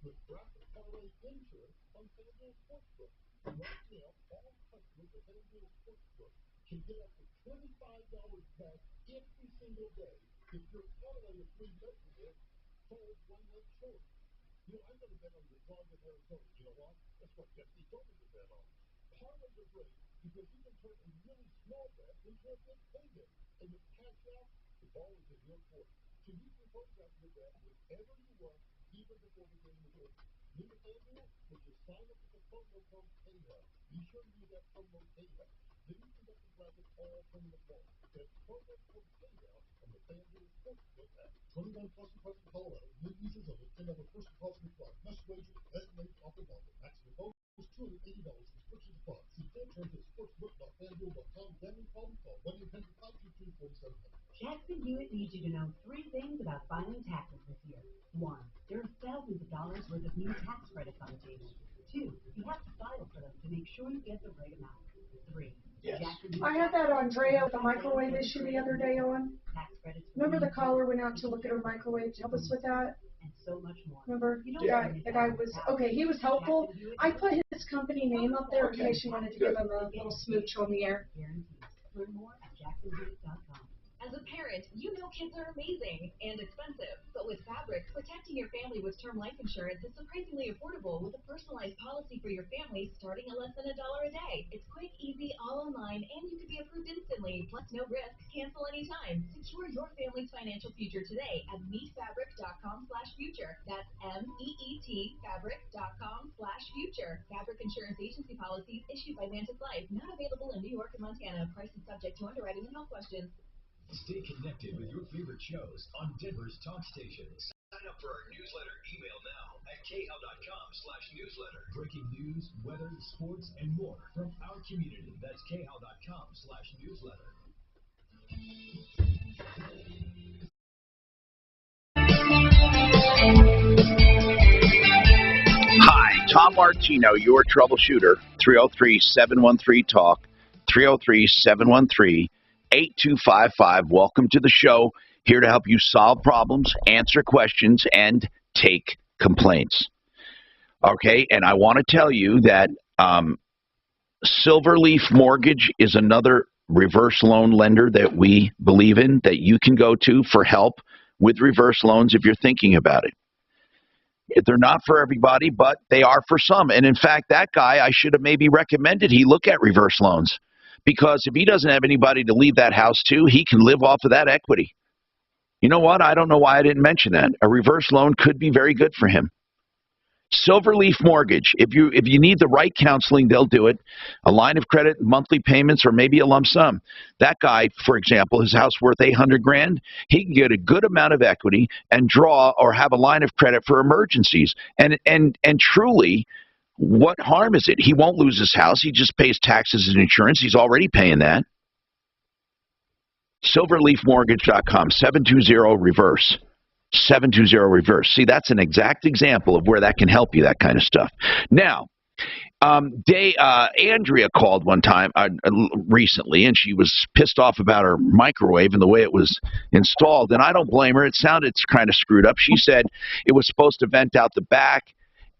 With bracket parlay insurance on FanDuel Sportsbook. And right now, all customers of FanDuel Sportsbook can get up to $25 back every single day if your parlay is 3 bets in falls 1 leg short. You know, I never bet on the Dogs in Arizona. You know why? That's what Jesse told me to bet on. Parlays are great because you can turn a really small bet into a big payday. And with cash out, the ball is in your court. So you can close out your bet whenever you want, even before the game is over. New to FanDuel, when you sign up with the promo code PayHub, be sure to use that promo PayHub. Then you can get the bracket all from the phone. That's promo code PayHub on the FanDuel Sportsbook app. 21 plus in present Colorado. New users only. And on the first deposit required. Must wager at rate off the market. Maximum bonus is $280. Restrictions apply. See full terms at sportsbook.fanduel.com. Gambling problem call 1-800-522-4700. Jackson Hewitt needs you to know 3 things about filing taxes this year. 1, there are thousands of dollars worth of new tax credits on the table. 2, you have to file for them to make sure you get the right amount. 3, Jackson Hewitt. I had that Andrea with the microwave issue the other day on. Remember the caller went out to look at her microwave to help us with that? And so much more. Remember? The guy was, okay, he was helpful. I put his company name up there in case you wanted to give him a little smooch on the air. Learn more at jacksonhewitt.com. As a parent, you know kids are amazing and expensive, but with Fabric, protecting your family with term life insurance is surprisingly affordable with a personalized policy for your family starting at less than $1 a day. It's quick, easy, all online, and you can be approved instantly, plus no risk, cancel anytime. Secure your family's financial future today at meetfabric.com/future. That's MEET fabric.com/future. Fabric Insurance Agency policies issued by Mantis Life, not available in New York and Montana. Prices subject to underwriting and health questions. Stay connected with your favorite shows on Denver's talk stations. Sign up for our newsletter email now at khal.com/newsletter. Breaking news, weather, sports, and more from our community. That's khal.com/newsletter. Hi, Tom Martino, your troubleshooter. 303-713-TALK. 303-713-8255. Welcome to the show. Here to help you solve problems, answer questions, and take complaints. Okay, and I want to tell you that Silverleaf Mortgage is another reverse loan lender that we believe in, that you can go to for help with reverse loans if you're thinking about it. They're not for everybody, but they are for some. And in fact, that guy, I should have maybe recommended he look at reverse loans. Because if he doesn't have anybody to leave that house to, he can live off of that equity. You know what? I don't know why I didn't mention that. A reverse loan could be very good for him. Silverleaf Mortgage. If you need the right counseling, they'll do it. A line of credit, monthly payments, or maybe a lump sum. That guy, for example, his house worth $800,000. He can get a good amount of equity and draw or have a line of credit for emergencies. And truly, What harm is it? He won't lose his house. He just pays taxes and insurance. He's already paying that. Silverleafmortgage.com, 720-REVERSE. 720-REVERSE. See, that's an exact example of where that can help you, that kind of stuff. Now, Andrea called one time recently, and she was pissed off about her microwave and the way it was installed, and I don't blame her. It sounded kind of screwed up. She said it was supposed to vent out the back,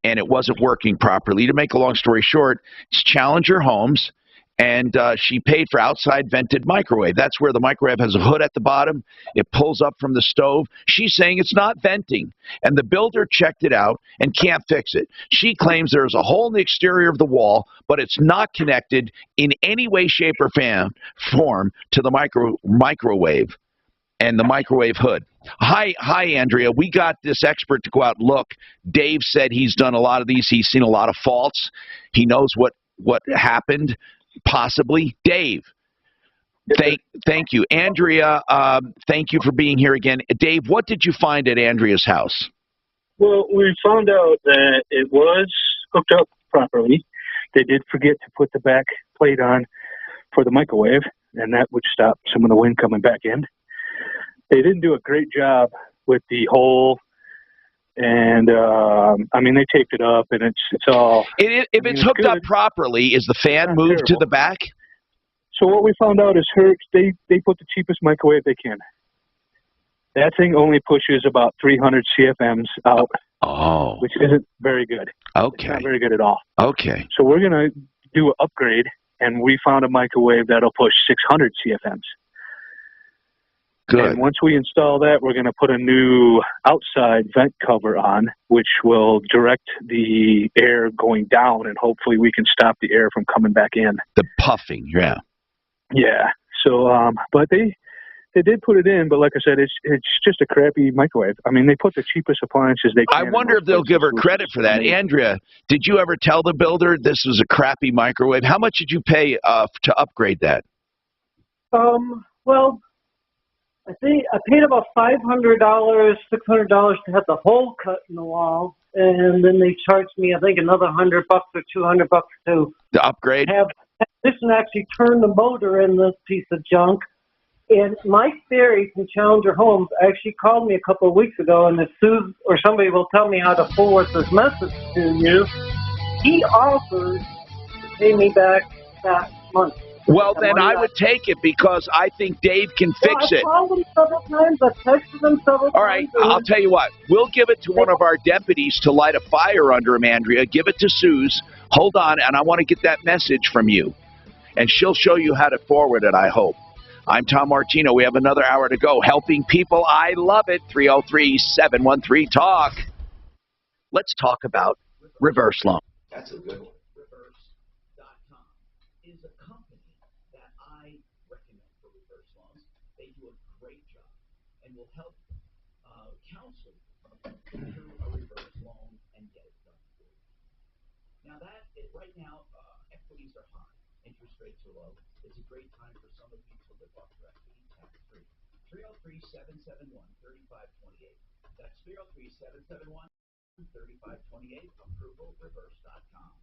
and it wasn't working properly. To make a long story short, it's Challenger Homes, and she paid for outside vented microwave. That's where the microwave has a hood at the bottom. It pulls up from the stove. She's saying it's not venting, and the builder checked it out and can't fix it. She claims there's a hole in the exterior of the wall, but it's not connected in any way, shape, or form to the microwave and the microwave hood. Hi, Andrea. We got this expert to go out and look. Dave said he's done a lot of these. He's seen a lot of faults. He knows what happened. Possibly. Dave, thank you. Andrea, thank you for being here again. Dave, what did you find at Andrea's house? Well, we found out that it was hooked up properly. They did forget to put the back plate on for the microwave, and that would stop some of the wind coming back in. They didn't do a great job with the hole. And I mean, they taped it up, and it's all. If it's hooked up properly, is the fan moved to the back? So what we found out is they put the cheapest microwave they can. That thing only pushes about 300 CFMs out. Oh. Which isn't very good. Okay. It's not very good at all. Okay. So we're gonna do an upgrade, and we found a microwave that'll push 600 CFMs. Good. And once we install that, we're going to put a new outside vent cover on, which will direct the air going down, and hopefully we can stop the air from coming back in. The puffing, yeah. Yeah. So, but they did put it in, but like I said, it's just a crappy microwave. I mean, they put the cheapest appliances they can. I wonder if they'll give her credit for that. Andrea, did you ever tell the builder this was a crappy microwave? How much did you pay to upgrade that? Well, I think I paid about $500, $600 to have the hole cut in the wall, and then they charged me, I think, another $100 or $200 to upgrade. Have this and actually turn the motor in this piece of junk. And Mike Berry from Challenger Homes actually called me a couple of weeks ago, and if Sue or somebody will tell me how to forward this message to you, he offers to pay me back that month. Well, then I would take it because I think Dave can fix it. I've called them several times. I've texted them several times. All right, I'll tell you what. We'll give it to one of our deputies to light a fire under him, Andrea. Give it to Suze. Hold on, and I want to get that message from you. And she'll show you how to forward it, I hope. I'm Tom Martino. We have another hour to go. Helping people. I love it. 303-713-TALK. Let's talk about reverse loan. That's a good one. Right now, equities are high, interest rates are low. It's a great time for some of you to live off your equity tax-free. 303-771-3528. That's 303-771-3528. ApprovalReverse.com.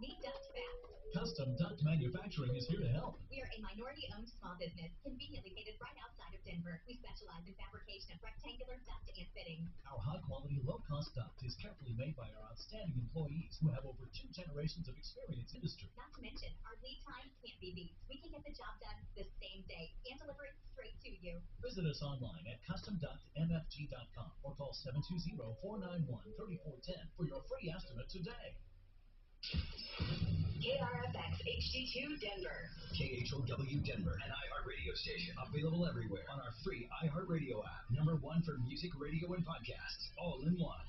Need dust fast. Custom Duct Manufacturing is here to help. We are a minority-owned small business, conveniently located right outside of Denver. We specialize in fabrication of rectangular duct and fittings. Our high-quality, low-cost duct is carefully made by our outstanding employees who have over 2 generations of experience in industry. Not to mention, our lead time can't be beat. We can get the job done the same day and deliver it straight to you. Visit us online at customductmfg.com or call 720-491-3410 for your free estimate today. KRFX HD2 Denver. KHOW Denver, an iHeart radio station. Available everywhere on our free iHeart Radio app. #1 for music, radio, and podcasts. All in one.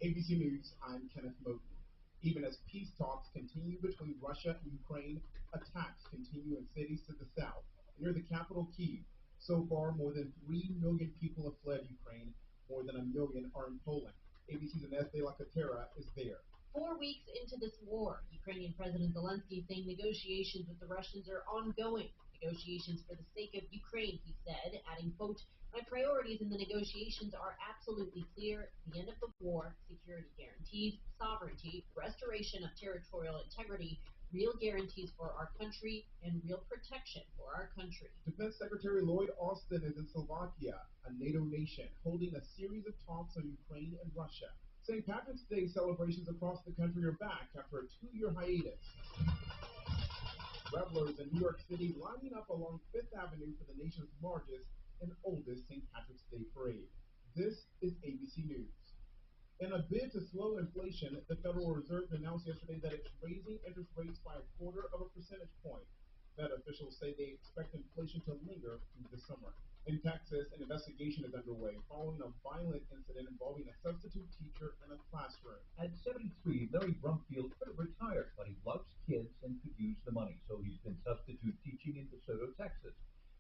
ABC News, I'm Kenneth Moten. Even as peace talks continue between Russia and Ukraine, attacks continue in cities to the south. Near the capital, Kyiv. So far, more than 3 million people have fled Ukraine. More than 1 million are in Poland. ABC's Ines de la Catera is there. 4 weeks into this war, Ukrainian President Zelensky saying negotiations with the Russians are ongoing. negotiations for the sake of Ukraine, he said, adding, quote, my priorities in the negotiations are absolutely clear. The end of the war, security guarantees, sovereignty, restoration of territorial integrity, real guarantees for our country, and real protection for our country. Defense Secretary Lloyd Austin is in Slovakia, a NATO nation, holding a series of talks on Ukraine and Russia. St. Patrick's Day celebrations across the country are back after a 2-year hiatus. Revelers in New York City lining up along Fifth Avenue for the nation's largest and oldest St. Patrick's Day parade. This is ABC News. In a bid to slow inflation, the Federal Reserve announced yesterday that it's raising interest rates by 1/4 of a percentage point. Fed officials say they expect inflation to linger through the summer. In Texas, an investigation is underway following a violent incident involving a substitute teacher in a classroom. At 73, Larry Brumfield could have retired, but he loves kids and could use the money, so he's been substitute teaching in DeSoto, Texas.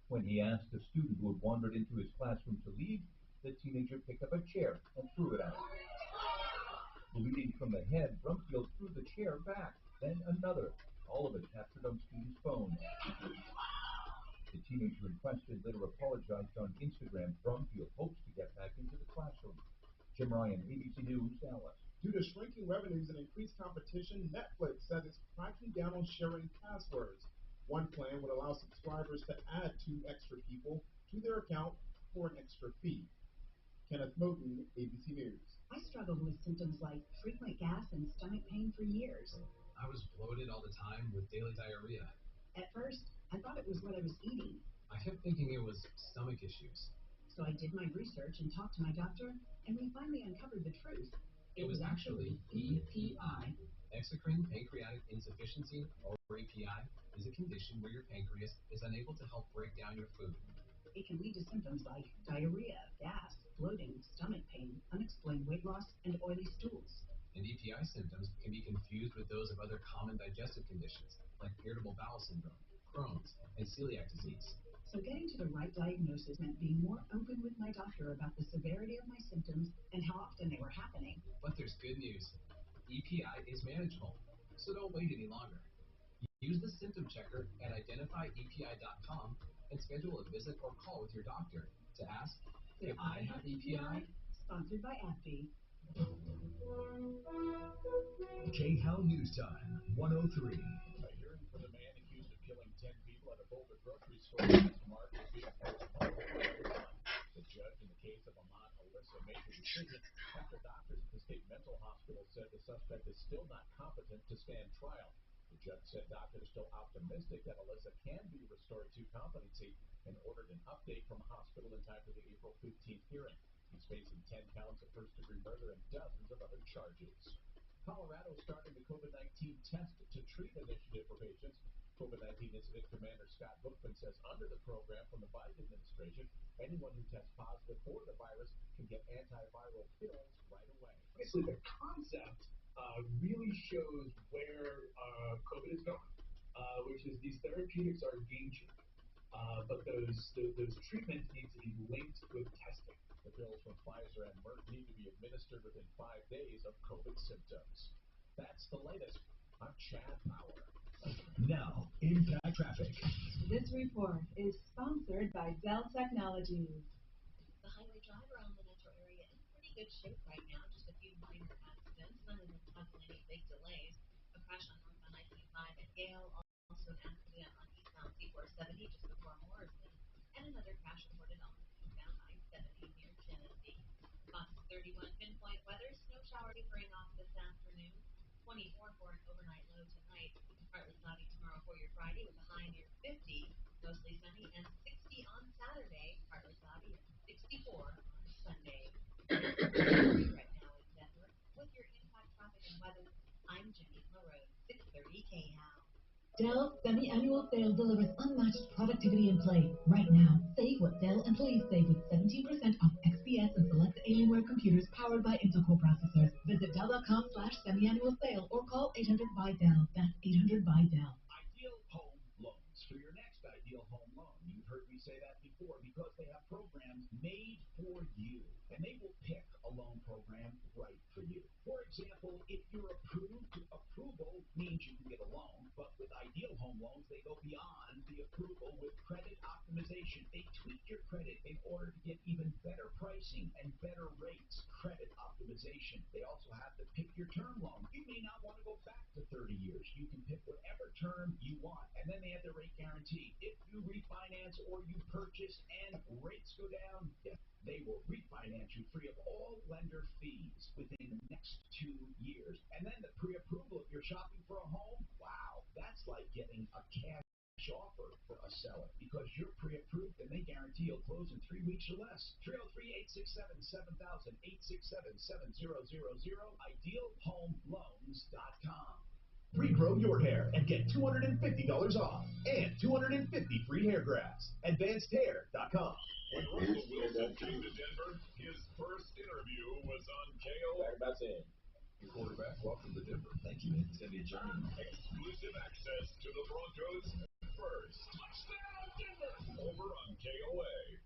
When he asked a student who had wandered into his classroom to leave, the teenager picked up a chair and threw it at him. Bleeding from the head, Brumfield threw the chair back, then another, all of it captured on student's phone. The teenager in question later apologized on Instagram. Brumfield hopes to get back into the classroom. Jim Ryan, ABC News, Dallas. Due to shrinking revenues and increased competition, Netflix says it's cracking down on sharing passwords. One plan would allow subscribers to add 2 extra people to their account for an extra fee. Kenneth Moten, ABC News. I struggled with symptoms like frequent gas and stomach pain for years. I was bloated all the time with daily diarrhea. At first, I thought it was what I was eating. I kept thinking it was stomach issues. So I did my research and talked to my doctor, and we finally uncovered the truth. It was actually EPI. Exocrine pancreatic insufficiency, or EPI, is a condition where your pancreas is unable to help break down your food. It can lead to symptoms like diarrhea, gas, bloating, stomach pain, unexplained weight loss, and oily stools. And EPI symptoms can be confused with those of other common digestive conditions, like irritable bowel syndrome, Crohn's, and celiac disease. So getting to the right diagnosis meant being more open with my doctor about the severity of my symptoms and how often they were happening. But there's good news. EPI is manageable, so don't wait any longer. Use the symptom checker at identifyepi.com and schedule a visit or call with your doctor to ask, if I have EPI? Sponsored by AbbVie. KHAL News Time, 103. A hearing for the man accused of killing 10 people at a Boulder grocery store last March is being postponed. The judge in the case of Ahmad Alyssa made the decision after doctors at the state mental hospital said the suspect is still not competent to stand trial. The judge said doctors are still optimistic that Alyssa can be restored to competency and ordered an update from hospital in time for the April 15th hearing. He's facing 10 counts of first-degree murder and dozens of other charges. Colorado starting the COVID-19 Test to Treat initiative for patients. COVID-19 Incident Commander Scott Bookman says under the program from the Biden administration, anyone who tests positive for the virus can get antiviral pills right away. Obviously, the concept really shows where COVID is going, which is these therapeutics are a game changer, but those treatments need to be linked with testing. The pills from Pfizer and Merck need to be administered within 5 days of COVID symptoms. That's the latest. I'm Chad Power. Now, Impact Traffic. This report is sponsored by Dell Technologies. The highway driver on the metro area in pretty good shape right now. Just a few minor accidents, none of them causing any big delays. A crash on northbound I-25 at Gale, also an accident on eastbound C-470 just before Morrison, and another crash reported on eastbound I-70 near Genesee. Fox 31 pinpoint weather, snow shower tapering off this afternoon. 24 for an overnight low tonight. Partly cloudy tomorrow for your Friday with a high near 50. Mostly sunny and 60 on Saturday. Partly cloudy and 64 on Sunday. Right now in Denver with your impact traffic and weather. I'm Jenny LaRose, 630 KHAL. Dell semi-annual sale delivers unmatched productivity and play. Right now, save what Dell employees save with 17% off XPS and select Alienware computers powered by Intel Core processors. Visit Dell.com/semi-annual sale or call 800-BY-DELL. That's 800-BY-DELL. Ideal Home Loans. For your next ideal home loan, you've heard me say that before, because they have programs made for you, and they will pick a loan program right for you. For example, if you're approved, approval means you can get a loan, but with Ideal Home Loans, they go beyond the approval with order to get even better pricing and better rates. Credit optimization. They also have the pick your term loan. You may not want to go back to 30 years. You can pick whatever term you want. And then they have the rate guarantee. If you refinance or you purchase and rates go down, they will refinance you free of all lender fees within the next 2 years. And then the pre-approval if you're shopping for a home, wow, that's like getting a cash offer for a seller because you're pre-approved and they guarantee you'll close in 3 weeks or less. 303-867-7000, 867-7000, idealhomeloans.com. Regrow your hair and get $250 off and 250 free hair grafts. AdvancedHair.com. When Russell Wilson came to Denver, his first interview was on KO. That's it. Your quarterback, welcome to Denver. Thank you, man. It's going to be a journey. Exclusive access to the Broncos first. Touchdown, Denver! Over on KOA.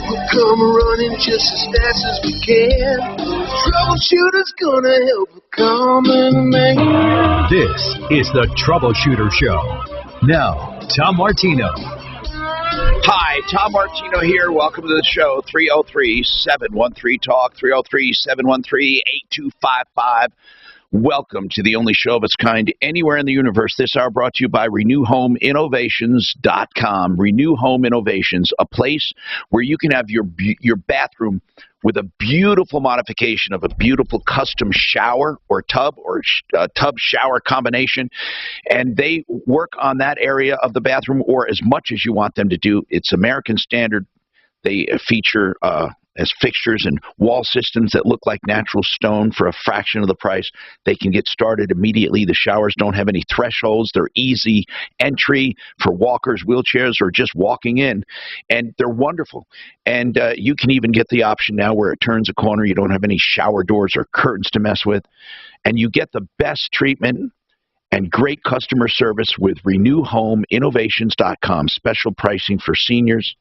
We'll come running just as fast as we can. Troubleshooter's gonna help a common man. This is the Troubleshooter Show. Now, Tom Martino. Hi, Tom Martino here. Welcome to the show. 303-713-TALK, 303-713-8255. Welcome to the only show of its kind anywhere in the universe. This hour brought to you by RenewHomeInnovations.com. Renew Home Innovations, a place where you can have your bathroom with a beautiful modification of a beautiful custom shower or tub or tub-shower combination. And they work on that area of the bathroom or as much as you want them to do. It's American standard. They feature as fixtures and wall systems that look like natural stone for a fraction of the price. They can get started immediately. The showers don't have any thresholds. They're easy entry for walkers, wheelchairs, or just walking in. And they're wonderful. And you can even get the option now where it turns a corner. You don't have any shower doors or curtains to mess with. And you get the best treatment and great customer service with RenewHomeInnovations.com. Special pricing for seniors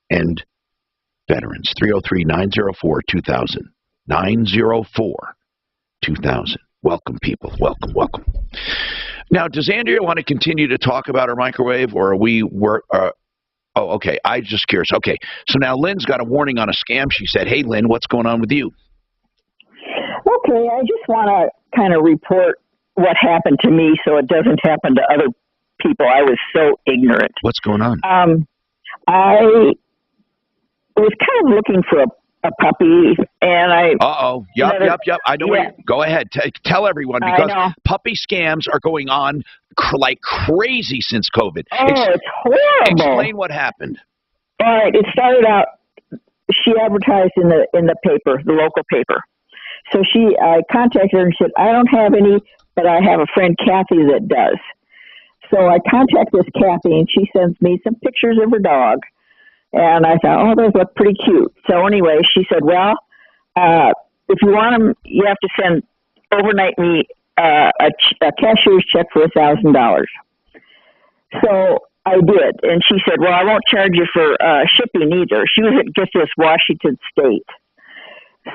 and veterans. 303-904-2000. 904-2000. Welcome, people. Welcome, welcome. Now, does Andrea want to continue to talk about her microwave, or are we oh, okay. I'm just curious. Okay. So now Lynn's got a warning on a scam. She said, hey, Lynn, what's going on with you? Okay. I just want to kind of report what happened to me so it doesn't happen to other people. I was so ignorant. What's going on? I was kind of looking for a puppy, and I... Yep. I know where Go ahead. Tell everyone, because puppy scams are going on like crazy since COVID. It's horrible. Explain what happened. All right. It started out, she advertised in the paper, the local paper. So I contacted her and said, I don't have any, but I have a friend, Kathy, that does. So I contact this Kathy, and she sends me some pictures of her dog. And I thought, oh, those look pretty cute. So anyway, she said, well, if you want them, you have to overnight me a cashier's check for $1,000. So I did. And she said, well, I won't charge you for shipping either. She was at just this Washington State.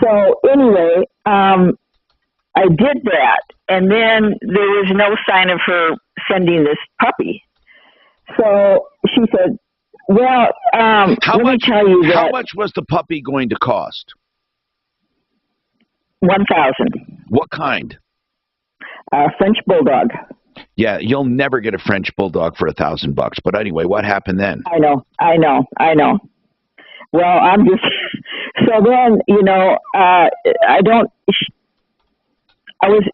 So anyway, I did that. And then there was no sign of her sending this puppy. So she said, well, let me tell you that. How much was the puppy going to cost? $1,000. What kind? French Bulldog. Yeah, you'll never get a French Bulldog for $1,000. But anyway, what happened then? I know. Well, I'm just... So then,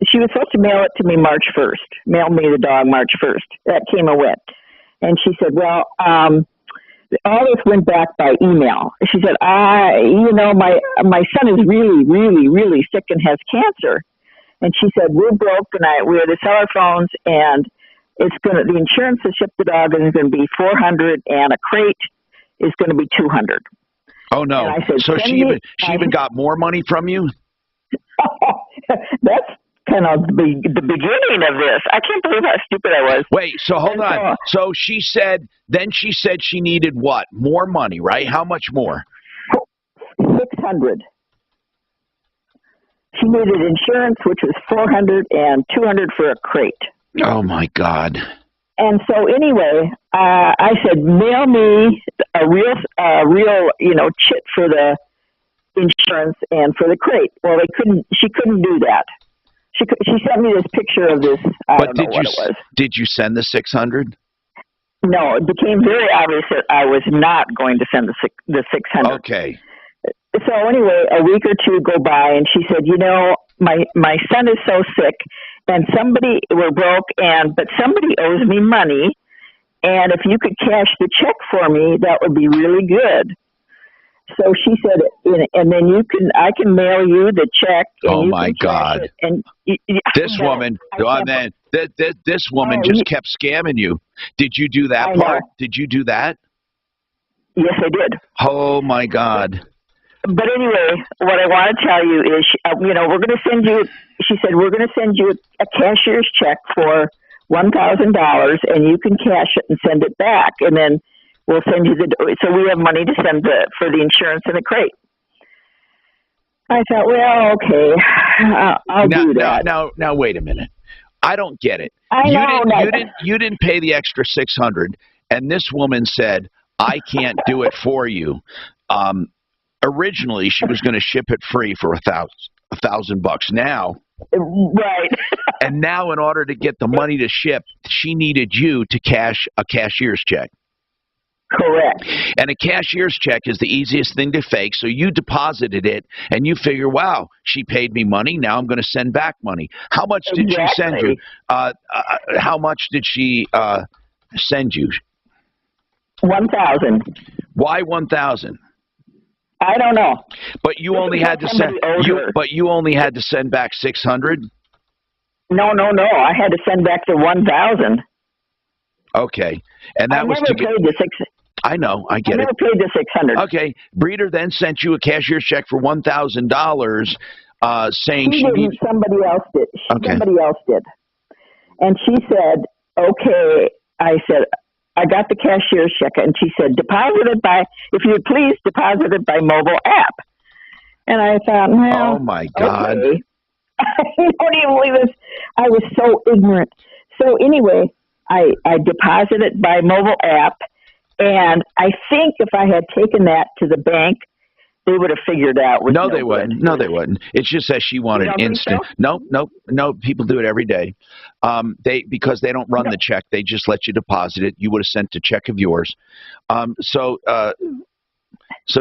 she was supposed to mail it to me March 1st. Mail me the dog March 1st. That came and went. And she said, well, all this went back by email. She said, my son is really, really, really sick and has cancer. And she said, we're broke and we had to sell our phones, and the insurance to ship the dog is going to be $400, and a crate is going to be $200. Oh no! Said, so she even got more money from you? That's kind of the beginning of this. I can't believe how stupid I was. Wait, so hold on. So she said she needed what? More money, right? How much more? $600. She needed insurance, which was $400 and $200 for a crate. Oh my God. And so anyway, I said, mail me a real, chit for the insurance and for the crate. Well, she couldn't do that. She sent me this picture of this. I don't know what it was. Did you send the 600? No, it became very obvious that I was not going to send the 600. Okay. So anyway, a week or two go by, and she said, my son is so sick, and we're broke, but somebody owes me money, and if you could cash the check for me, that would be really good. So she said, and then I can mail you the check. And oh you my can God! It, and this woman, this woman just kept scamming you. Did you do that part? Did you do that? Yes, I did. Oh my God! But anyway, what I want to tell you is, we're going to send you. She said we're going to send you a cashier's check for $1,000, and you can cash it and send it back, and then we'll send you so we have money to send for the insurance and the crate. I thought, well, okay, I'll do that. Now, wait a minute. I don't get it. You didn't pay the extra $600, and this woman said, I can't do it for you. Originally, she was going to ship it free for $1,000. Now, right. And now, in order to get the money to ship, she needed you to cash a cashier's check. Correct. And a cashier's check is the easiest thing to fake. So you deposited it, and you figure, wow, she paid me money. Now I'm going to send back money. How much did she send you? How much did she send you? 1,000. Why 1,000? I don't know. But you only had to send. But you only had to send back 600. No. I had to send back the 1,000. Okay, and that was to get. Paid the 600. I know. I get it. I never paid the 600. Okay, Breeder then sent you a cashier's check for $1,000, saying she needs. Somebody else did. Somebody else did, and she said, "Okay." I said, "I got the cashier's check," and she said, if you would please deposit it by mobile app." And I thought, well, oh my God! Okay. I don't even believe this. I was so ignorant. So anyway, I deposited it by mobile app, and I think if I had taken that to the bank, they would have figured out. No, they wouldn't. No, they wouldn't. It's just that she wanted instant. So? No. People do it every day. Because they don't run the check, they just let you deposit it. You would have sent a check of yours. So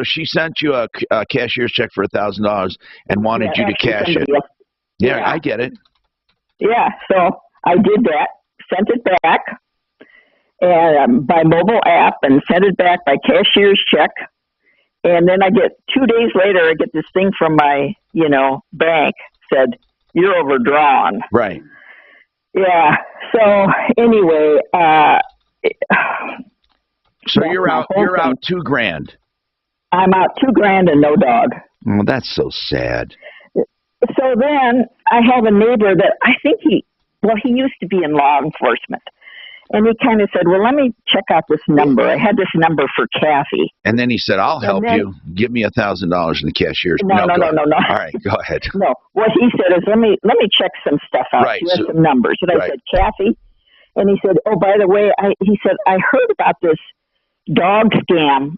she sent you a cashier's check for $1,000 and wanted you to cash it. Yeah, I get it. Yeah, so I did that, sent it back, and by mobile app, and sent it back by cashier's check. And then 2 days later, I get this thing from my, bank, said, you're overdrawn. Right. Yeah. So anyway, so you're out $2,000. I'm out $2,000 and no dog. Oh, that's so sad. So then I have a neighbor that I think he used to be in law enforcement. And he kind of said, well, let me check out this number. I had this number for Kathy. And then he said, I'll help you. Give me $1,000 in the cashier's. No. All right, go ahead. No, what he said is, let me check some stuff out. Right. He had some numbers. And I said, Kathy? And he said, oh, by the way, he said, I heard about this dog scam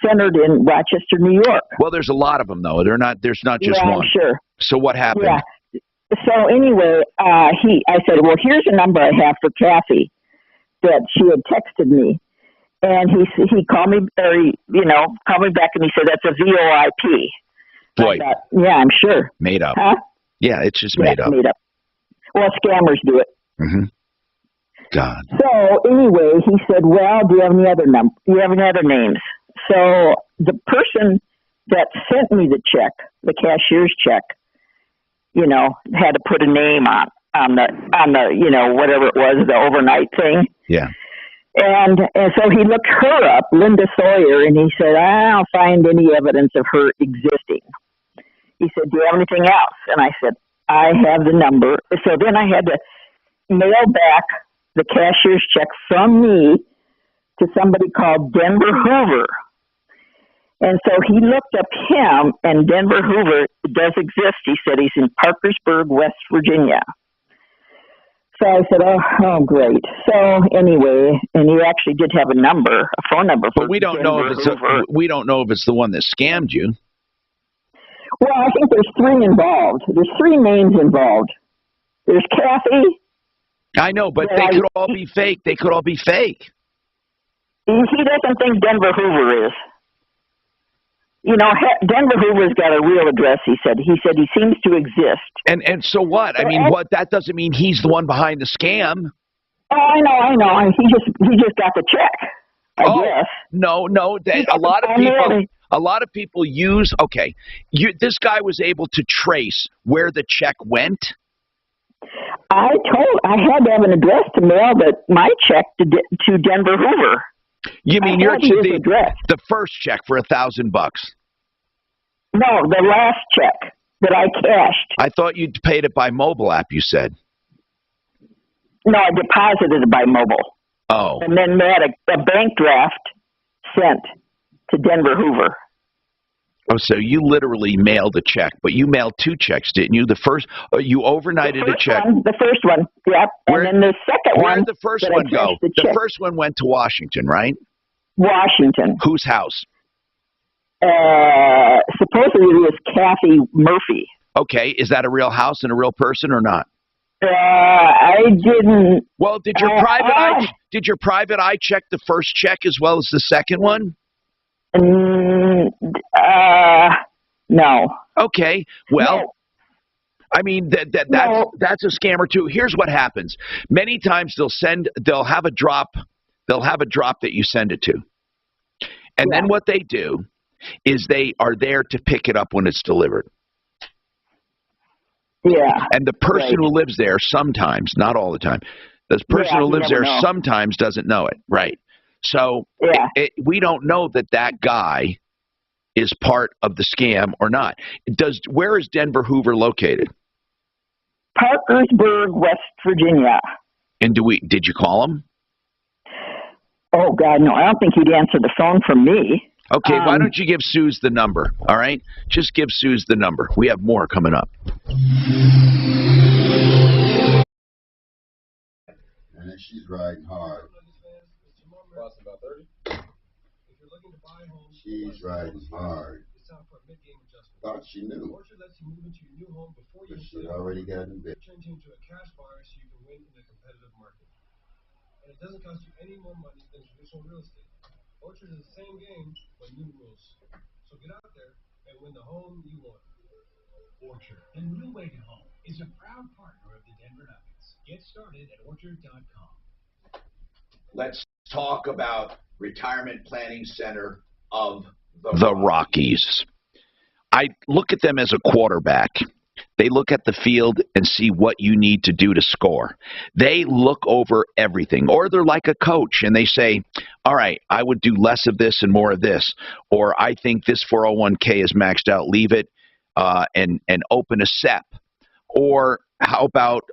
centered in Rochester, New York. Well, there's a lot of them, though. There's not just one. I'm sure. So what happened? Yeah. So anyway, I said, well, here's a number I have for Kathy that she had texted me. And he called me, called me back, and he said, that's a VoIP. Boy. Thought, yeah, I'm sure. Made up. Huh? Yeah, it's just made up. Made up. Well, scammers do it. Mm-hmm. God. So anyway, he said, well, do you have any other names? So the person that sent me the check, the cashier's check, had to put a name on the whatever it was, the overnight thing. Yeah. And so he looked her up, Linda Sawyer, and he said, I don't find any evidence of her existing. He said, do you have anything else? And I said, I have the number. So then I had to mail back the cashier's check from me to somebody called Denver Hoover. And so he looked up him, and Denver Hoover does exist. He said he's in Parkersburg, West Virginia. So I said, oh, great. So anyway, and he actually did have a phone number. But we don't know if it's the one that scammed you. Well, I think there's three involved. There's three names involved. There's Kathy. I know, but they could all be fake. They could all be fake. He doesn't think Denver Hoover is. You know, Denver Hoover's got a real address, he said. He said he seems to exist. And so what? I mean, that doesn't mean he's the one behind the scam. Oh, I know. He just got the check, I guess. No. A lot of people use, this guy was able to trace where the check went. I had to have an address to mail my check to Denver Hoover. You mean the first check for $1,000? No, the last check that I cashed. I thought you'd paid it by mobile app, you said. No, I deposited it by mobile. Oh. And then they had a bank draft sent to Denver Hoover. Oh, so you literally mailed a check, but you mailed two checks, didn't you? The first, you overnighted a check. The first one, yep. And then the second one. Where did the first one go? The first one went to Washington, right? Washington. Whose house? Supposedly it was Kathy Murphy. Okay, is that a real house and a real person or not? I didn't. Well, did your private eye check the first check as well as the second one? No. Okay. Well, no. I mean that's a scammer too. Here's what happens. Many times they'll have a drop that you send it to. And then what they do is they are there to pick it up when it's delivered. Yeah. And the person who lives there sometimes, not all the time, the person who lives there sometimes doesn't know it. Right. So we don't know that guy is part of the scam or not. Where is Denver Hoover located? Parkersburg, West Virginia. And did you call him? Oh God, no! I don't think he'd answer the phone from me. Okay, why don't you give Suze the number? All right, just give Suze the number. We have more coming up. And she's riding hard. She's riding hard. Thought she knew. But she'd already gotten bit. Change into a cash buyer so you can win in a competitive market. And it doesn't cost you any more money than traditional real estate. Orchard is the same game, but new rules. So get out there and win the home you want. Orchard, the new way to home, is a proud partner of the Denver Nuggets. Get started at orchard.com. Let's talk about Retirement Planning Center of the Rockies. I look at them as a quarterback. They look at the field and see what you need to do to score. They look over everything. Or they're like a coach and they say, all right, I would do less of this and more of this. Or I think this 401k is maxed out, leave it and open a SEP. Or how about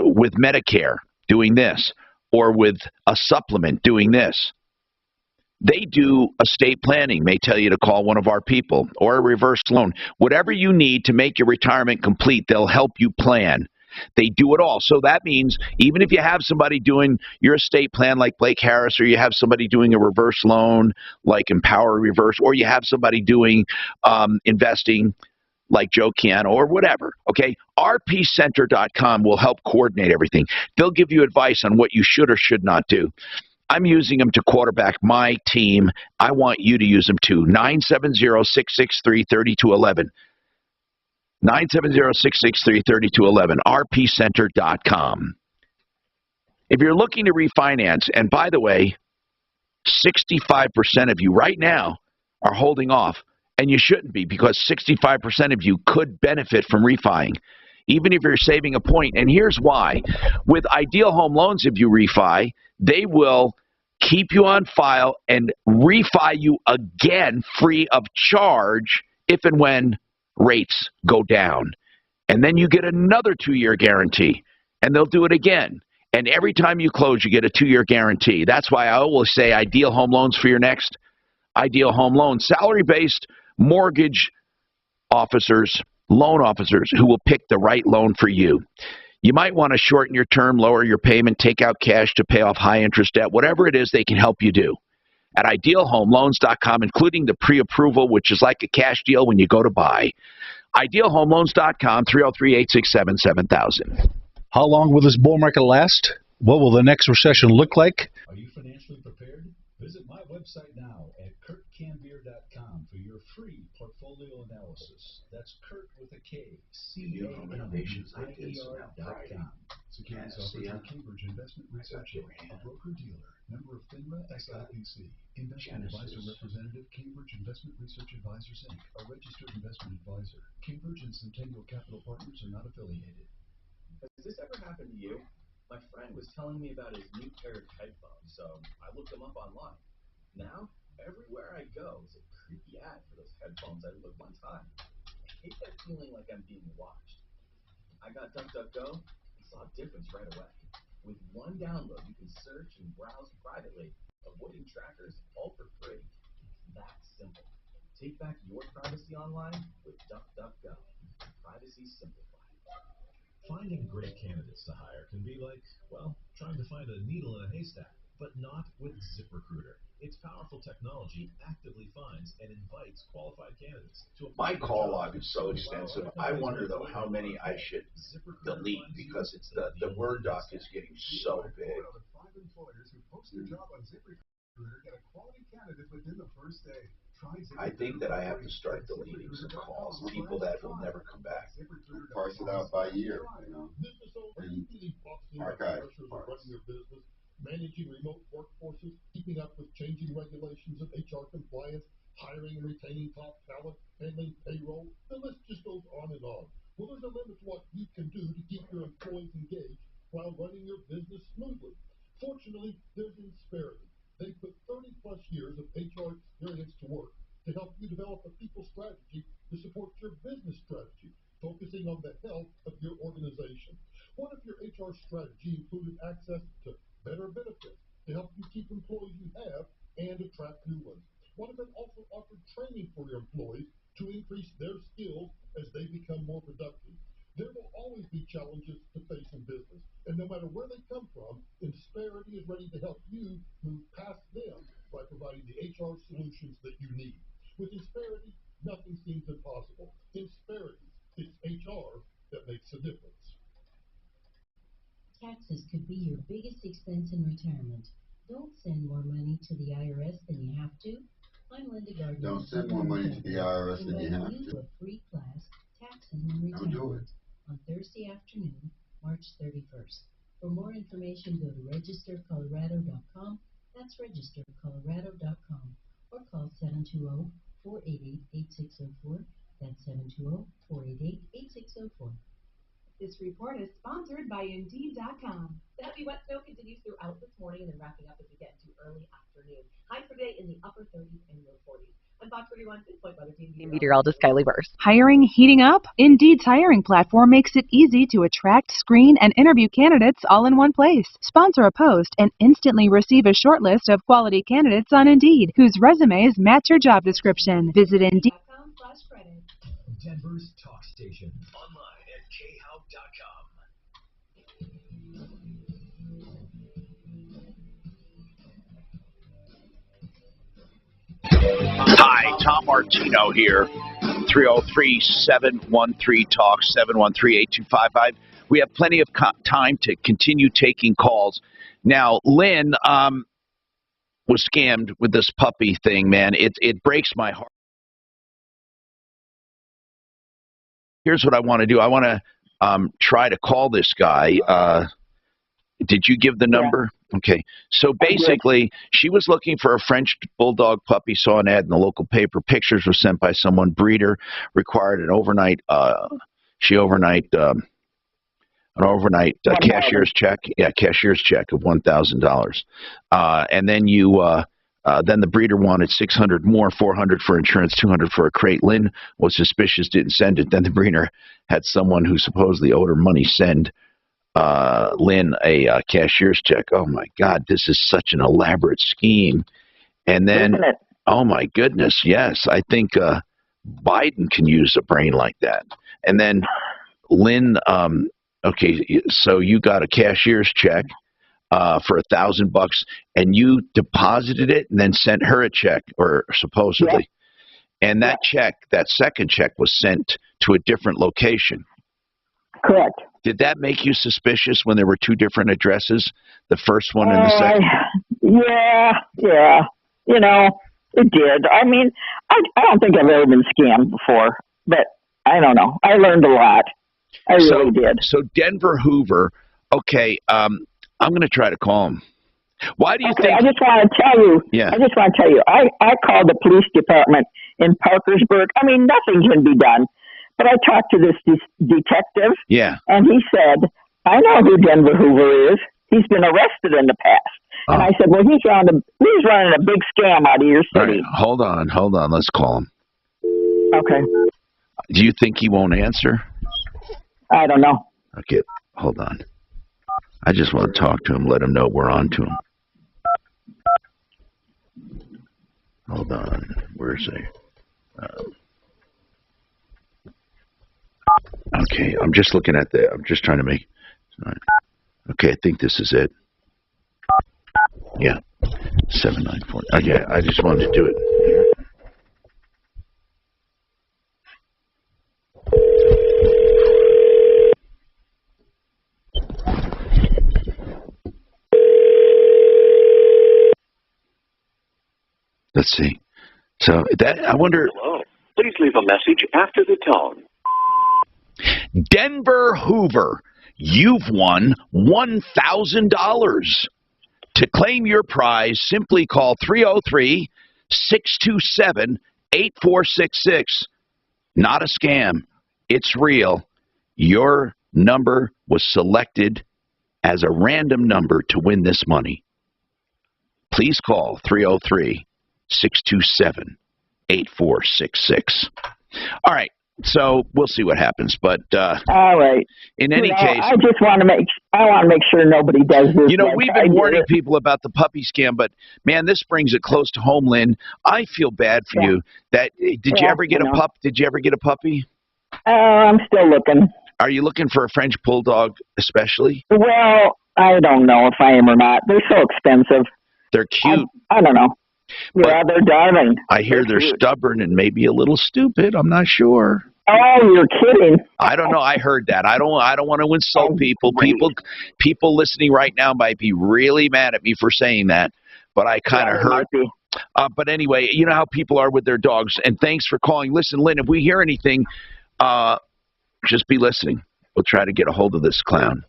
with Medicare doing this? Or with a supplement doing this? They do estate planning, may tell you to call one of our people, or a reverse loan. Whatever you need to make your retirement complete, they'll help you plan. They do it all. So that means even if you have somebody doing your estate plan like Blake Harris, or you have somebody doing a reverse loan like Empower Reverse, or you have somebody doing investing like Joe Ciano or whatever, okay? rpcenter.com will help coordinate everything. They'll give you advice on what you should or should not do. I'm using them to quarterback my team. I want you to use them too. 970-663-3211. 970-663-3211. rpcenter.com. If you're looking to refinance, and by the way, 65% of you right now are holding off, and you shouldn't be, because 65% of you could benefit from refining, even if you're saving a point. And here's why. With Ideal Home Loans, if you refi, they will keep you on file and refi you again free of charge if and when rates go down. And then you get another 2-year guarantee, and they'll do it again. And every time you close, you get a 2-year guarantee. That's why I always say Ideal Home Loans for your next Ideal Home Loans, salary-based mortgage officers, loan officers who will pick the right loan for you. You might want to shorten your term, lower your payment, take out cash to pay off high-interest debt. Whatever it is, they can help you do. At idealhomeloans.com, including the pre-approval, which is like a cash deal when you go to buy. Idealhomeloans.com, 303-867-7000. How long will this bull market last? What will the next recession look like? Are you financially prepared? Visit my website now at kurtcambier.com for your free portfolio analysis. That's Kurt with a K, CAMBIER.com. Securities offered through Cambridge Investment Research, a broker-dealer, member of FINRA SIPC. Investment advisor representative, Cambridge Investment Research Advisors, Inc., a registered investment advisor. Cambridge and Centennial Capital Partners are not affiliated. Has this ever happened to you? My friend was telling me about his new pair of headphones, so I looked them up online. Now, everywhere I go is a creepy ad for those headphones I looked one time. I hate that feeling like I'm being watched. I got DuckDuckGo and saw a difference right away. With one download, you can search and browse privately, avoiding trackers all for free. It's that simple. Take back your privacy online with DuckDuckGo. Privacy simplified. Finding great candidates to hire can be like, well, trying to find a needle in a haystack, but not with ZipRecruiter. Its powerful technology actively finds and invites qualified candidates to apply. My call log is so extensive. I wonder, though, how many I should delete because it's the Word doc is getting so big. Five employers who post their job on ZipRecruiter get a quality candidate within the first day. I think that I have to start deleting some calls, people that will never come back. Parse it out by year, and archive parts. Managing remote workforces, keeping up with changing regulations of HR compliance, hiring and retaining top talent, handling payroll. The list just goes on and on. Well, there's a limit to what you can do to keep your employees engaged while running your business smoothly. Fortunately, there's Insperity. They put 30-plus years of HR experience to work to help you develop a people strategy to support your business strategy, focusing on the health of your organization. What if your HR strategy included access to better benefits to help you keep employees you have and attract new ones? What if it also offered training for your employees to increase their skills as they become more productive? There will always be challenges to face in business, and no matter where they come from, Insperity is ready to help you move past them by providing the HR solutions that you need. With Insperity, nothing seems impossible. Insperity, it's HR that makes a difference. Taxes could be your biggest expense in retirement. Don't send more money to the IRS than you have to. I'm Linda Gardner. Don't send more money to the IRS than you have to. A free class, Taxes and Retirement. Don't do it. On Thursday afternoon, March 31st. For more information, go to registercolorado.com. That's registercolorado.com. Or call 720-488-8604. That's 720-488-8604. This report is sponsored by Indeed.com. The heavy wet snow continues throughout this morning and then wrapping up as we get into early afternoon. Highs for today in the upper 30s and low 40s. I'm Fox 31 6-point weather team meteorologist Kylie Burst. Hiring heating up? Indeed's hiring platform makes it easy to attract, screen, and interview candidates all in one place. Sponsor a post and instantly receive a short list of quality candidates on Indeed whose resumes match your job description. Visit Indeed.com/credit. Denver's talk station. Online at khout.com. Hi, Tom Martino here. 303-713-TALK, 713-8255. We have plenty of time to continue taking calls. Now, Lynn was scammed with this puppy thing, man. It breaks my heart. Here's what I want to do. I want to try to call this guy. Did you give the number? Yeah. Okay. So basically, she was looking for a French bulldog puppy, saw an ad in the local paper. Pictures were sent by someone. Breeder required an overnight cashier's check. Yeah, cashier's check of $1,000. And then then the breeder wanted $600 more, $400 for insurance, $200 for a crate. Lynn was suspicious, didn't send it. Then the breeder had someone who supposedly owed her money send Lynn a cashier's check. Oh my God, this is such an elaborate scheme. And then, Oh, my goodness, yes. I think Biden can use a brain like that. And then, Lynn, okay, so you got a cashier's check for $1,000, and you deposited it and then sent her a check, or supposedly. Yeah. And that check, that second check, was sent to a different location. Correct. Did that make you suspicious when there were two different addresses, the first one and the second? Yeah. You know, it did. I mean, I don't think I've ever been scammed before, but I don't know. I learned a lot. I really did. So Denver Hoover, okay, I'm going to try to call him. Why do you think? I just want to tell you. Yeah. I just want to tell you. I called the police department in Parkersburg. I mean, nothing can be done. But I talked to this detective. Yeah. And he said, I know who Denver Hoover is. He's been arrested in the past. And I said, well, he's running a big scam out of your city. Right. Hold on. Let's call him. Okay. Do you think he won't answer? I don't know. Okay, hold on. I just want to talk to him, let him know we're on to him. Hold on. Where's he? Okay, I'm just looking at I'm just trying to make... Okay, I think this is it. Yeah. 794. Okay, I just wanted to do it. Let's see. So I wonder. Hello. Please leave a message after the tone. Denver Hoover, you've won $1,000. To claim your prize, simply call 303-627-8466. Not a scam. It's real. Your number was selected as a random number to win this money. Please call 303-627-8466. All right. So we'll see what happens, but all right. In any case, I just want to make sure nobody does this. You know, we've been warning people about the puppy scam, but man, this brings it close to home, Lynn. I feel bad for you. Did you ever get a pup? Did you ever get a puppy? I'm still looking. Are you looking for a French bulldog, especially? Well, I don't know if I am or not. They're so expensive. They're cute. I don't know. Yeah, they're darling. I hear they're stubborn and maybe a little stupid. I'm not sure. Oh, you're kidding. I don't know. I heard that. I don't want to insult people. People listening right now might be really mad at me for saying that, but I kind of heard. But anyway, you know how people are with their dogs. And thanks for calling. Listen, Lynn, if we hear anything, just be listening. We'll try to get a hold of this clown.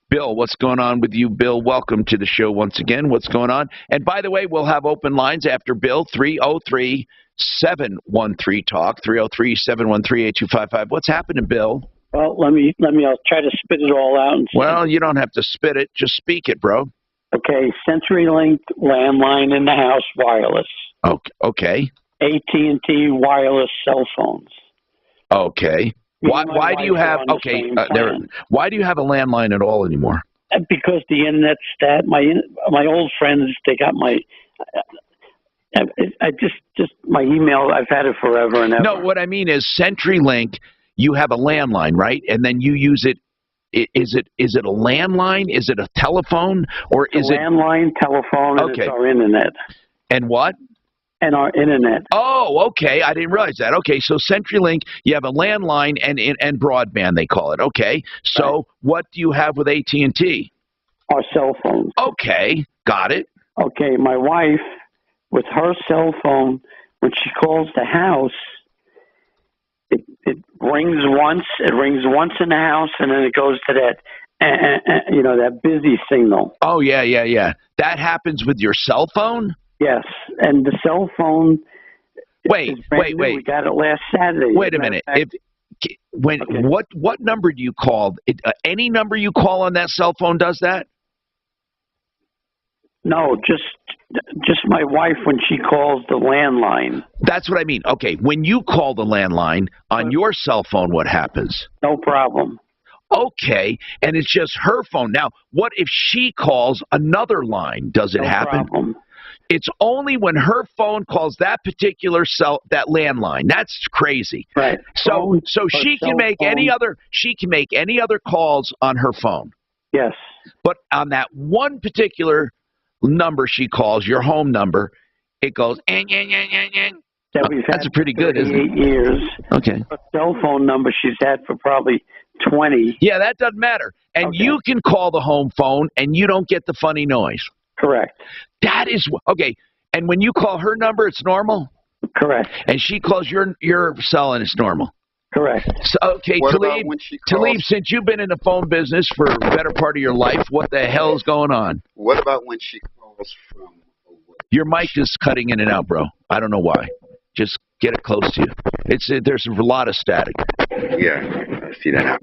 Bill, what's going on with you, Bill? Welcome to the show once again. What's going on? And by the way, we'll have open lines after Bill, 303-713-TALK, 303-713-8255. What's happening, Bill? Well, let me. I'll try to spit it all out. Well, you don't have to spit it. Just speak it, bro. Okay, CenturyLink landline in the house, wireless. Okay. AT&T wireless cell phones. Okay. Why do you have why do you have a landline at all anymore? Because the internet's my old friends, they got my my email. I've had it forever and ever. No, what I mean is CenturyLink. You have a landline, right? And then you use it. Is it a landline? Is it a telephone, or is it landline, telephone? And it's our internet. And what? And our internet. Oh, okay. I didn't realize that. Okay, so CenturyLink, you have a landline and broadband, they call it. Okay, so what do you have with AT&T? Our cell phones. Okay, got it. Okay, my wife, with her cell phone, when she calls the house, it rings once. It rings once in the house, and then it goes to that, that busy signal. Oh yeah. That happens with your cell phone? Yes, and the cell phone. Wait. We got it last Saturday. Wait a minute. What number do you call? Any number you call on that cell phone does that? No, just my wife when she calls the landline. That's what I mean. Okay, when you call the landline on your cell phone, what happens? No problem. Okay, and it's just her phone. Now, what if she calls another line? Does it happen? Problem. It's only when her phone calls that particular that landline. That's crazy. Right. So she can make any other calls on her phone. Yes. But on that one particular number she calls, your home number, it goes. That we've had That's pretty good, isn't it? 38 years. Okay. A cell phone number she's had for probably 20. Yeah, that doesn't matter. And you can call the home phone, and you don't get the funny noise. Correct. That is okay. And when you call her number, it's normal. Correct. And she calls your cell, and it's normal. Correct. So, okay, What about when she calls? Talib, since you've been in the phone business for the better part of your life, what the hell is going on? What about when she calls from away? Your mic is cutting in and out, bro. I don't know why. Just get it close to you. There's a lot of static. Yeah, I see that now.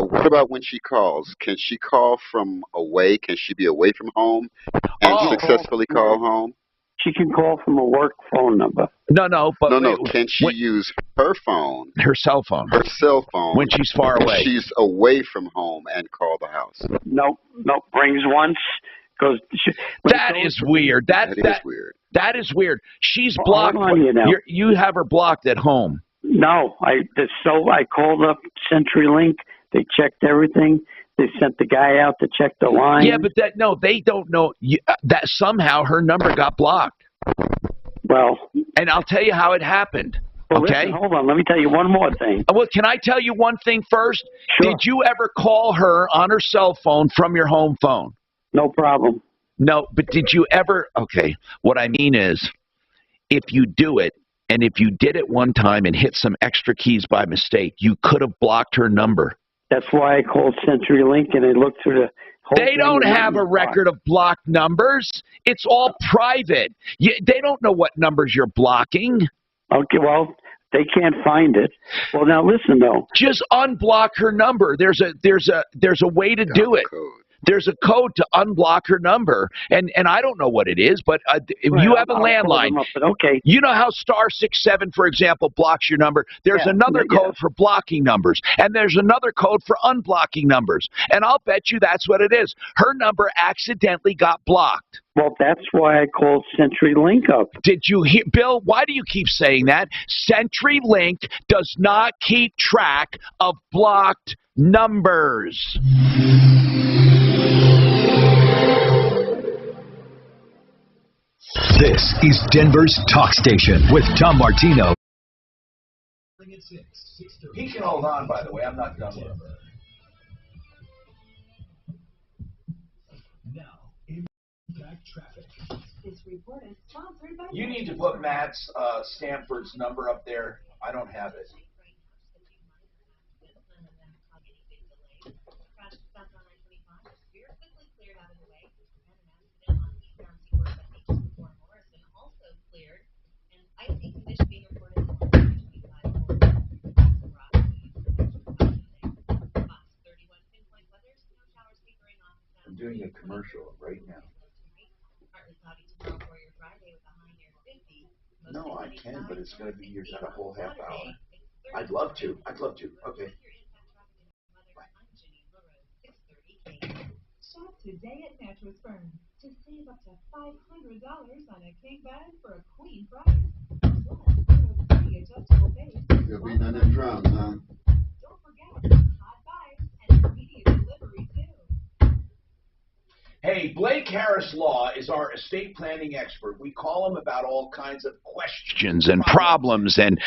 What about when she calls? Can she call from away? Can she be away from home and successfully call home? She can call from a work phone number. No. But no. Can she use her phone? Her cell phone. Her cell phone. When she's far away. She's away from home and call the house. Nope. Rings once. Goes. That is weird. That is weird. That is weird. She's blocked. You have her blocked at home. No, I called up CenturyLink. They checked everything. They sent the guy out to check the line. Yeah, but they don't know that somehow her number got blocked. Well, and I'll tell you how it happened. Well, okay, listen, hold on. Let me tell you one more thing. Well, can I tell you one thing first? Sure. Did you ever call her on her cell phone from your home phone? No problem. No, but did you ever? Okay, what I mean is, if you do it, and if you did it one time and hit some extra keys by mistake, you could have blocked her number. That's why I called CenturyLink, and they looked through the whole They don't have a record of blocked numbers. It's all private. They don't know what numbers you're blocking. Okay, well, they can't find it. Well, now listen though. Just unblock her number. There's a way to do it. There's a code to unblock her number, and I don't know what it is, but if you have a landline, okay. You know how *67, for example, blocks your number. There's another code for blocking numbers, and there's another code for unblocking numbers, and I'll bet you that's what it is. Her number accidentally got blocked. Well, that's why I called CenturyLink up. Did you hear, Bill? Why do you keep saying that? CenturyLink does not keep track of blocked numbers. This is Denver's Talk Station with Tom Martino. He can hold on, by the way. I'm not done with him. Now, impact traffic. This report is sponsored by... You need to put Matt's Stanford's number up there. I don't have it. I'm doing a commercial right now. No, I can, but it's going to be, you've got a whole half hour. I'd love to. Okay. Shop today at Mattress Firm to save up to $500 on a king bed for a queen price. Plus, a free adjustable base. There'll be none of them drums, huh? Don't forget, hot buys and immediate delivery too. Hey, Blake Harris Law is our estate planning expert. We call him about all kinds of questions And problems and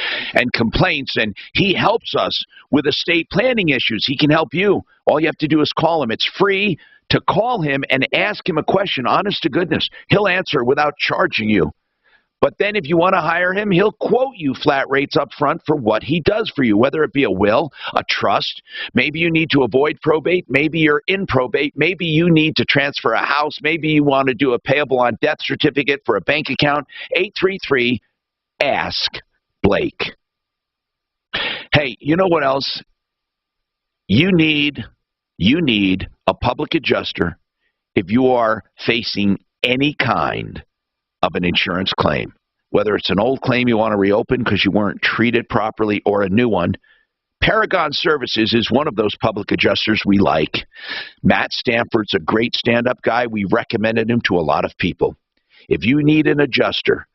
complaints, and he helps us with estate planning issues. He can help you. All you have to do is call him. It's free to call him and ask him a question, honest to goodness. He'll answer without charging you. But then if you want to hire him, he'll quote you flat rates up front for what he does for you, whether it be a will, a trust. Maybe you need to avoid probate. Maybe you're in probate. Maybe you need to transfer a house. Maybe you want to do a payable on death certificate for a bank account. 833-ASK-BLAKE. Hey, you know what else? You need a public adjuster if you are facing any kind of an insurance claim, whether it's an old claim you want to reopen because you weren't treated properly or a new one. Paragon Services is one of those public adjusters we like. Matt Stanford's a great stand-up guy. We recommended him to a lot of people. If you need an adjuster,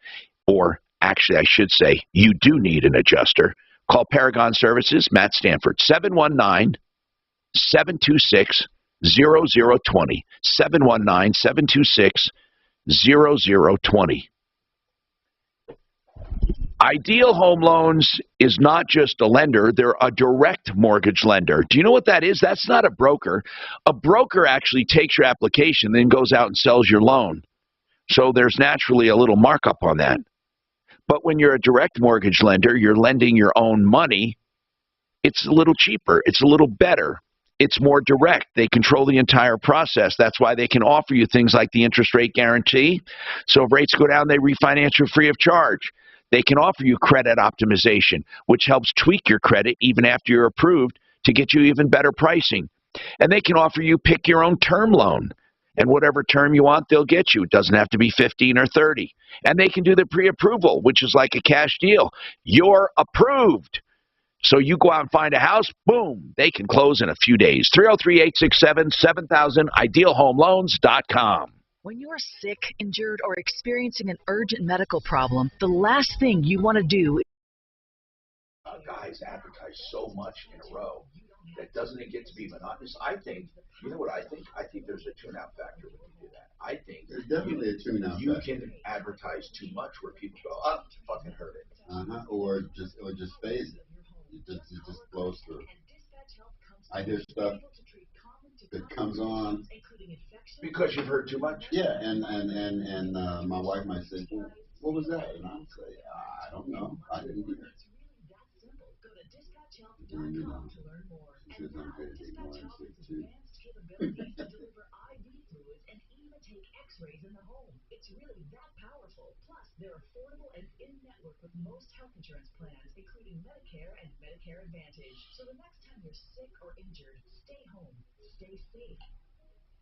or actually I should say you do need an adjuster, call Paragon Services, Matt Stanford, 719-726-0020, 719-726-0020. Ideal Home Loans is not just a lender, they're a direct mortgage lender. Do you know what that is? That's not a broker. A broker actually takes your application, then goes out and sells your loan. So there's naturally a little markup on that. But when you're a direct mortgage lender, you're lending your own money, it's a little cheaper, it's a little better. It's more direct. They control the entire process. That's why they can offer you things like the interest rate guarantee. So if rates go down, they refinance you free of charge. They can offer you credit optimization, which helps tweak your credit even after you're approved to get you even better pricing. And they can offer you pick your own term loan. And whatever term you want, they'll get you. It doesn't have to be 15 or 30. And they can do the pre-approval, which is like a cash deal. You're approved. So you go out and find a house, boom, they can close in a few days. 303-867-7000, idealhomeloans.com. When you're sick, injured, or experiencing an urgent medical problem, the last thing you want to do guys advertise so much in a row that doesn't it get to be monotonous? I think, you know what I think? I think there's a tune-out factor when you do that. I think there's definitely a tune-out factor. You can advertise too much where people go, oh, fucking heard it. Or just phase it. It just blows through. I hear stuff that comes on because you've heard too much. Yeah, and my wife might say, well, what was that? And I'll say, I don't know. I didn't hear it. And, you know, she says I'm good at ignoring shit too. X-rays in the home. It's really that powerful. Plus, they're affordable and in-network with most health insurance plans, including Medicare and Medicare Advantage. So the next time you're sick or injured, stay home, stay safe,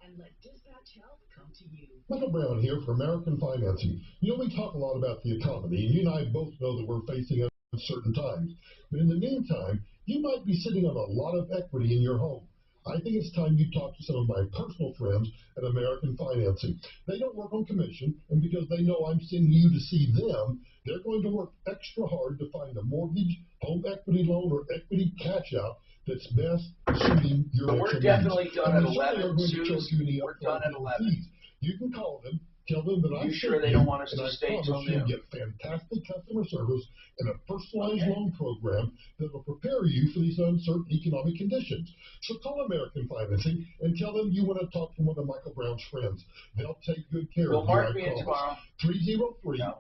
and let Dispatch Health come to you. Michael Brown here for American Financing. You know, we talk a lot about the economy, and you and I both know that we're facing uncertain times. But in the meantime, you might be sitting on a lot of equity in your home. I think it's time you talk to some of my personal friends at American Financing. They don't work on commission, and because they know I'm sending you to see them, they're going to work extra hard to find a mortgage, home equity loan, or equity cash out that's best suiting your We're actual definitely needs. done And at they certainly 11, aren't going to Suze. charge you any We're upfront done at 11. fees. You can call them. Tell them that You sure they don't want us to stay till you'll noon? get fantastic customer service and a personalized loan program that will prepare you for these uncertain economic conditions. So call American Financing and tell them you want to talk to one of Michael Brown's friends. They'll take good care Well, of you. mark I me in promise. tomorrow.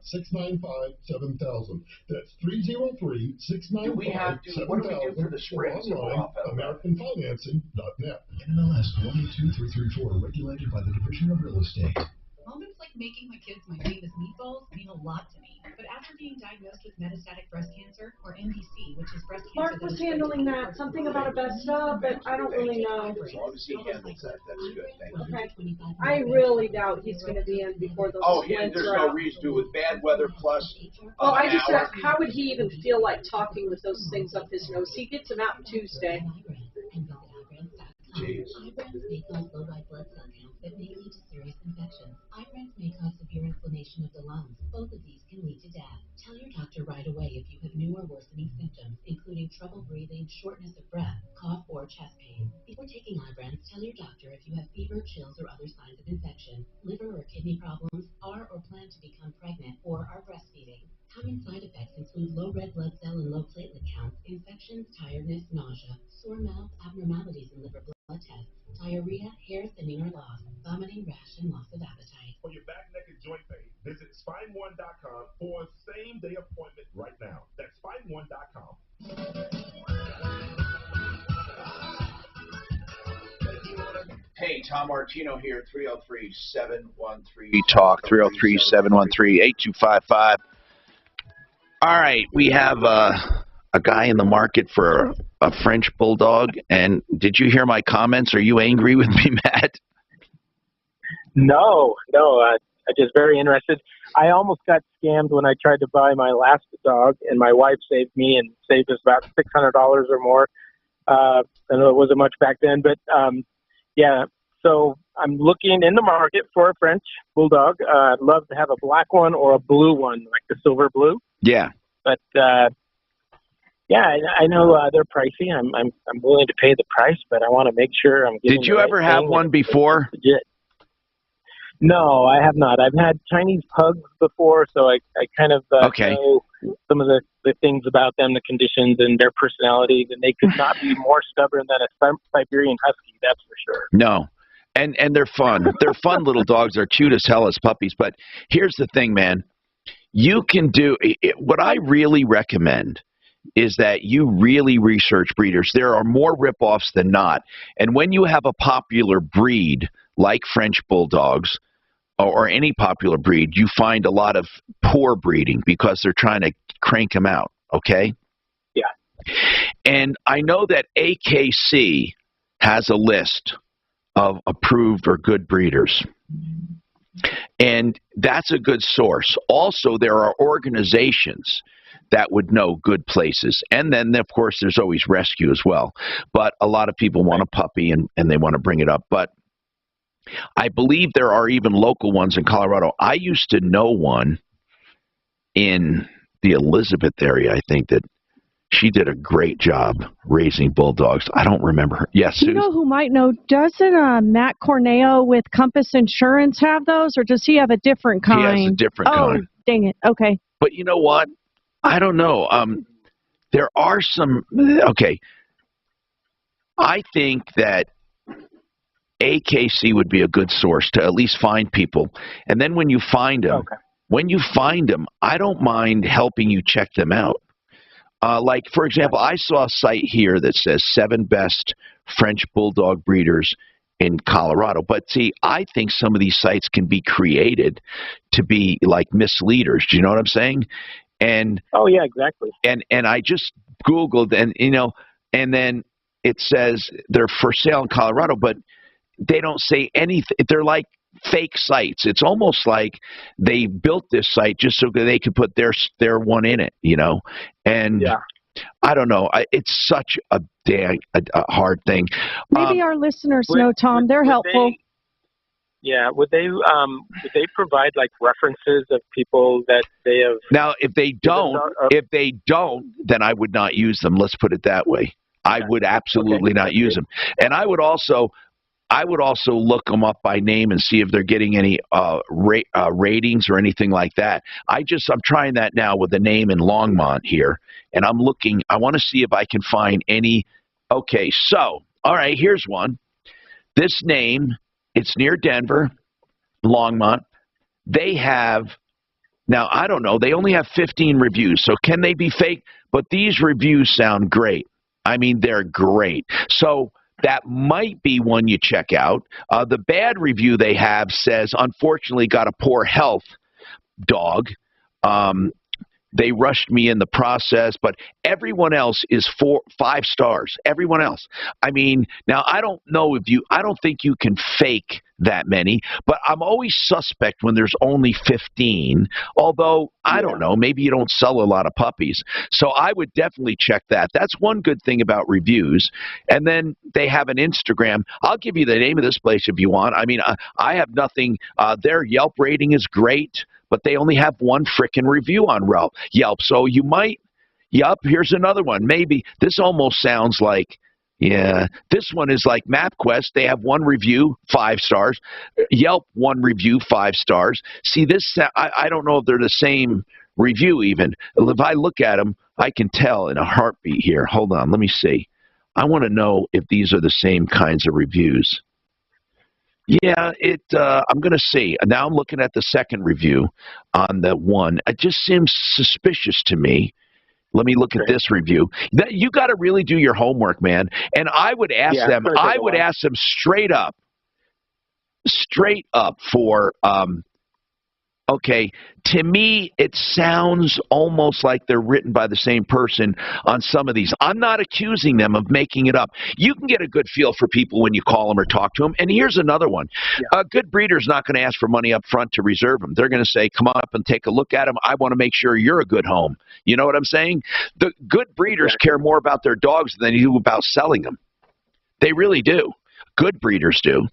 303-695-7000. That's 303-695-7000. Do we have to? What do we do for the springs if we're off out? AmericanFinancing.net. NMLS 122334, regulated by the Division of Real Estate. Moments like making my kids my famous meatballs mean a lot to me. But after being diagnosed with metastatic breast cancer, or MBC, which is breast cancer... Mark was handling that. Something about a best of, but I don't really know. As long as he handles that, that's good. Thank you. Okay. I really doubt he's going to be in before those Oh, yeah, splints there's are no out. reason to. With bad weather plus Well, I an just hour. how would he even feel like talking with those things up his nose? He gets them out Tuesday. Jeez. Ibrance may cause low white blood cell counts that may lead to serious infections. Ibrance may cause severe inflammation of the lungs. Both of these can lead to death. Tell your doctor right away if you have new or worsening symptoms, including trouble breathing, shortness of breath, cough, or chest pain. Before taking Ibrance, tell your doctor if you have fever, chills, or other signs of infection, liver or kidney problems, are or plan to become pregnant, or are breastfeeding. Common side effects include low red blood cell and low platelet counts, infections, tiredness, nausea, sore mouth, abnormalities in liver blood tests, diarrhea, hair thinning or loss, vomiting, rash, and loss of appetite. For your back, neck, and joint pain, visit spine1.com for a same-day appointment right now. That's spine1.com. Hey, Tom Martino here, 303-713-TALK, 303-713-8255. All right, we have a guy in the market for a French bulldog, and did you hear my comments? Are you angry with me, Matt? No, I'm just very interested. I almost got scammed when I tried to buy my last dog, and my wife saved me and saved us about $600 or more. I know it wasn't much back then, but yeah, So I'm looking in the market for a French bulldog. I'd love to have a black one or a blue one, like the silver blue. Yeah. But yeah, I know they're pricey. I'm willing to pay the price, but I want to make sure I'm getting. Did you ever have one before? Legit. No, I have not. I've had Chinese pugs before, so I kind of know some of the things about them, the conditions, and their personalities, and they could not be more stubborn than a Siberian Husky, that's for sure. No. And they're fun. They're fun little dogs. They're cute as hell as puppies. But here's the thing, man. You can do what I really recommend is that you really research breeders. There are more ripoffs than not. And when you have a popular breed like French bulldogs or any popular breed, you find a lot of poor breeding because they're trying to crank them out, okay? Yeah. And I know that AKC has a list of approved or good breeders. And that's a good source. Also, there are organizations that would know good places. And then, of course, there's always rescue as well. But a lot of people want a puppy and they want to bring it up. But I believe there are even local ones in Colorado. I used to know one in the Elizabeth area, I think, that she did a great job raising bulldogs. I don't remember her. Yes, you know who might know? Doesn't Matt Corneo with Compass Insurance have those, or does he have a different kind? He has a different kind. Oh, dang it. Okay. But you know what? I don't know. There are some. Okay. I think that AKC would be a good source to at least find people. And then when you find them, I don't mind helping you check them out. Like, for example, I saw a site here that says 7 best French bulldog breeders in Colorado. But see, I think some of these sites can be created to be like misleaders. Do you know what I'm saying? And oh yeah, exactly. And I just Googled and then it says they're for sale in Colorado, but they don't say anything. They're like fake sites. It's almost like they built this site just so that they could put their one in it, And yeah. I don't know. It's such a hard thing. Maybe our listeners know, Tom. They're helpful. Would they provide like references of people that they have? Now, if they don't, then I would not use them. Let's put it that way. I would absolutely not use them. And I would also look them up by name and see if they're getting any ratings or anything like that. I'm trying that now with the name in Longmont here, and I'm looking. I want to see if I can find any. Okay, so all right, here's one. This name, it's near Denver, Longmont. They have now. I don't know. They only have 15 reviews, so can they be fake? But these reviews sound great. I mean, they're great. So that might be one you check out. The bad review they have says, unfortunately, got a poor health dog. They rushed me in the process, but everyone else is 5 stars. Everyone else. I mean, now I don't think you can fake that many, but I'm always suspect when there's only 15, although I don't know, maybe you don't sell a lot of puppies. So I would definitely check that. That's one good thing about reviews. And then they have an Instagram. I'll give you the name of this place if you want. I mean, I have nothing. Their Yelp rating is great, but they only have 1 frickin' review on Yelp. So you might, here's another one. Maybe this almost sounds like, this one is like MapQuest. They have 1 review, 5 stars. Yelp, 1 review, 5 stars. See, this, I don't know if they're the same review even. If I look at them, I can tell in a heartbeat here. Hold on, let me see. I want to know if these are the same kinds of reviews. Yeah, I'm going to see. Now I'm looking at the second review on the one. It just seems suspicious to me. Let me look at this review. You got to really do your homework, man. And I would ask them. I would ask them straight up for. Okay, to me, it sounds almost like they're written by the same person on some of these. I'm not accusing them of making it up. You can get a good feel for people when you call them or talk to them. And here's another one. A good breeder's not going to ask for money up front to reserve them. They're going to say, come on up and take a look at them. I want to make sure you're a good home. You know what I'm saying? The good breeders care more about their dogs than they do about selling them. They really do. Good breeders do.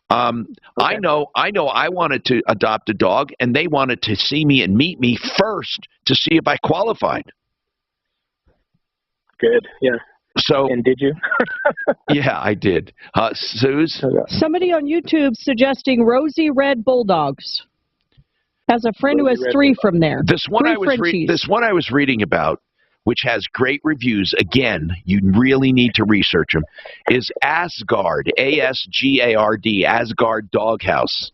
I know I wanted to adopt a dog, and they wanted to see me and meet me first to see if I qualified. Good, yeah. So, and did you? Yeah, I did. Suze? Somebody on YouTube suggesting rosy red bulldogs. As a friend who has 3 from there. This one I was reading about, which has great reviews. Again, you really need to research them. Is Asgard, ASGARD, Asgard Doghouse.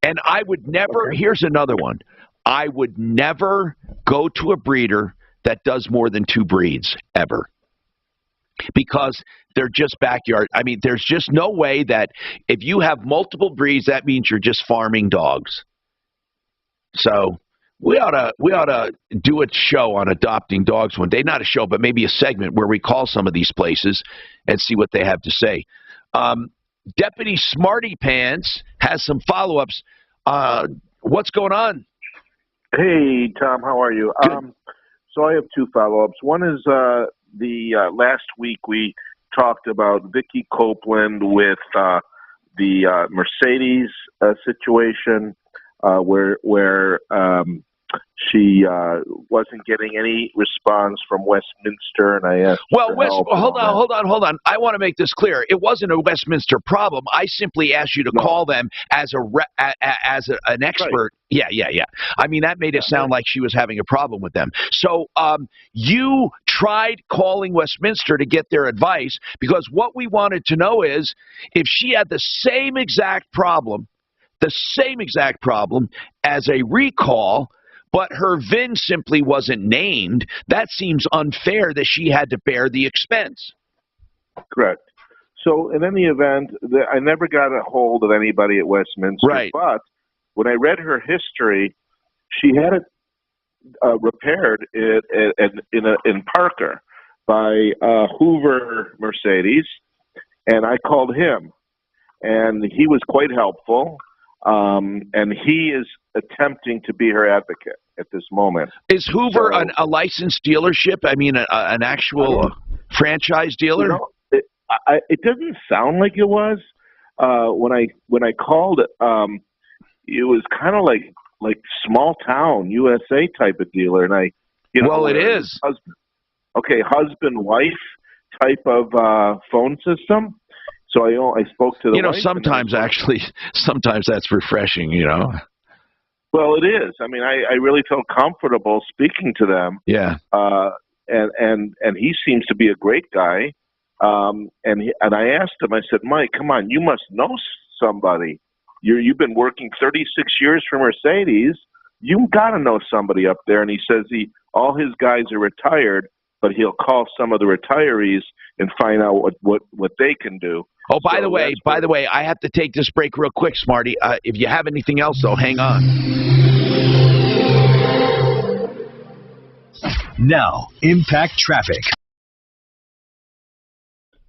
And I would never. Okay. Here's another one. I would never go to a breeder that does more than 2 breeds ever. Because they're just backyard. I mean, there's just no way that if you have multiple breeds, that means you're just farming dogs. So we ought to do a show on adopting dogs one day. Not a show, but maybe a segment where we call some of these places and see what they have to say. Deputy Smarty Pants has some follow-ups. What's going on? Hey, Tom, how are you? So I have 2 follow-ups. One is last week we talked about Vicky Copeland with the Mercedes situation where she wasn't getting any response from Westminster, and I asked. Well, hold on. I want to make this clear. It wasn't a Westminster problem. I simply asked you to call them as an expert. Right. Yeah. I mean, that made it sound like she was having a problem with them. So you tried calling Westminster to get their advice, because what we wanted to know is if she had the same exact problem as a recall, but her VIN simply wasn't named, that seems unfair that she had to bear the expense. Correct. So in any event, I never got a hold of anybody at Westminster. Right. But when I read her history, she had it repaired in Parker by Hoover Mercedes, and I called him, and he was quite helpful. And he is attempting to be her advocate at this moment. Is Hoover a licensed dealership? I mean, an actual franchise dealer? You know, it doesn't sound like it was. When I called it, it was kind of like small town USA type of dealer, and it is. Husband wife type of phone system. So I spoke to the wife. Sometimes that's refreshing, Well, it is. I mean, I really felt comfortable speaking to them. Yeah. And he seems to be a great guy. And I asked him, I said, Mike, come on, you must know somebody. You've been working 36 years for Mercedes. You got to know somebody up there. And he says all his guys are retired, but he'll call some of the retirees and find out what they can do. Oh, by the way, I have to take this break real quick, Smarty. If you have anything else, though, hang on. Now, Impact Traffic.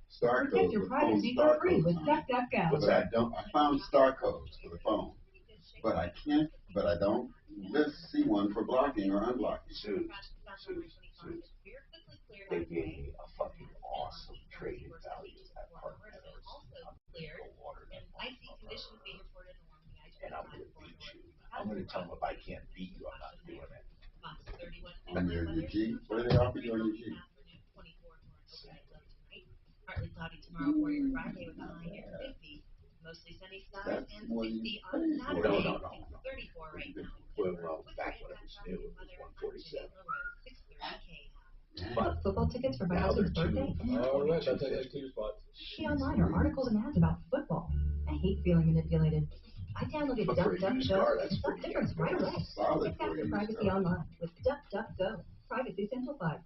Star Protect your privacy for free with DuckDuckGo. What's that? I found star codes for the phone, but I don't see one for blocking or unblocking. Suze. They gave me a fucking awesome trading value at Park Meadows. And I'm going to beat you. I'm going to tell them if I can't beat you, I'm not doing it. And your Jeep? What do they offer you on your Jeep? Partly cloudy tomorrow for your Friday with a high near 50. Mostly sunny skies and 60 on Saturday. No. 34 right now. Well, back when it was new, it was 147. Book football tickets for Bowser's birthday? All right, I'll take like 2 spots. See online are articles and ads about football. I hate feeling manipulated. I downloaded DuckDuckGo and saw the difference right away. Protect your privacy online with DuckDuckGo. Privacy simplified.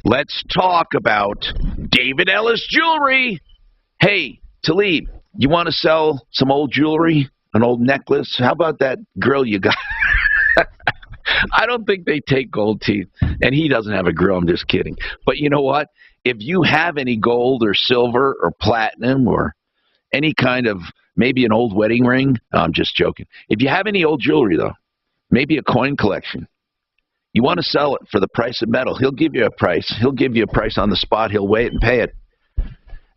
Let's talk about David Ellis Jewelry. Hey, Talib, you want to sell some old jewelry, an old necklace? How about that grill you got? I don't think they take gold teeth, and he doesn't have a grill. I'm just kidding. But you know what? If you have any gold or silver or platinum or any kind of, maybe an old wedding ring, I'm just joking. If you have any old jewelry, though, maybe a coin collection, you want to sell it for the price of metal, he'll give you a price. He'll give you a price on the spot. He'll weigh it and pay it.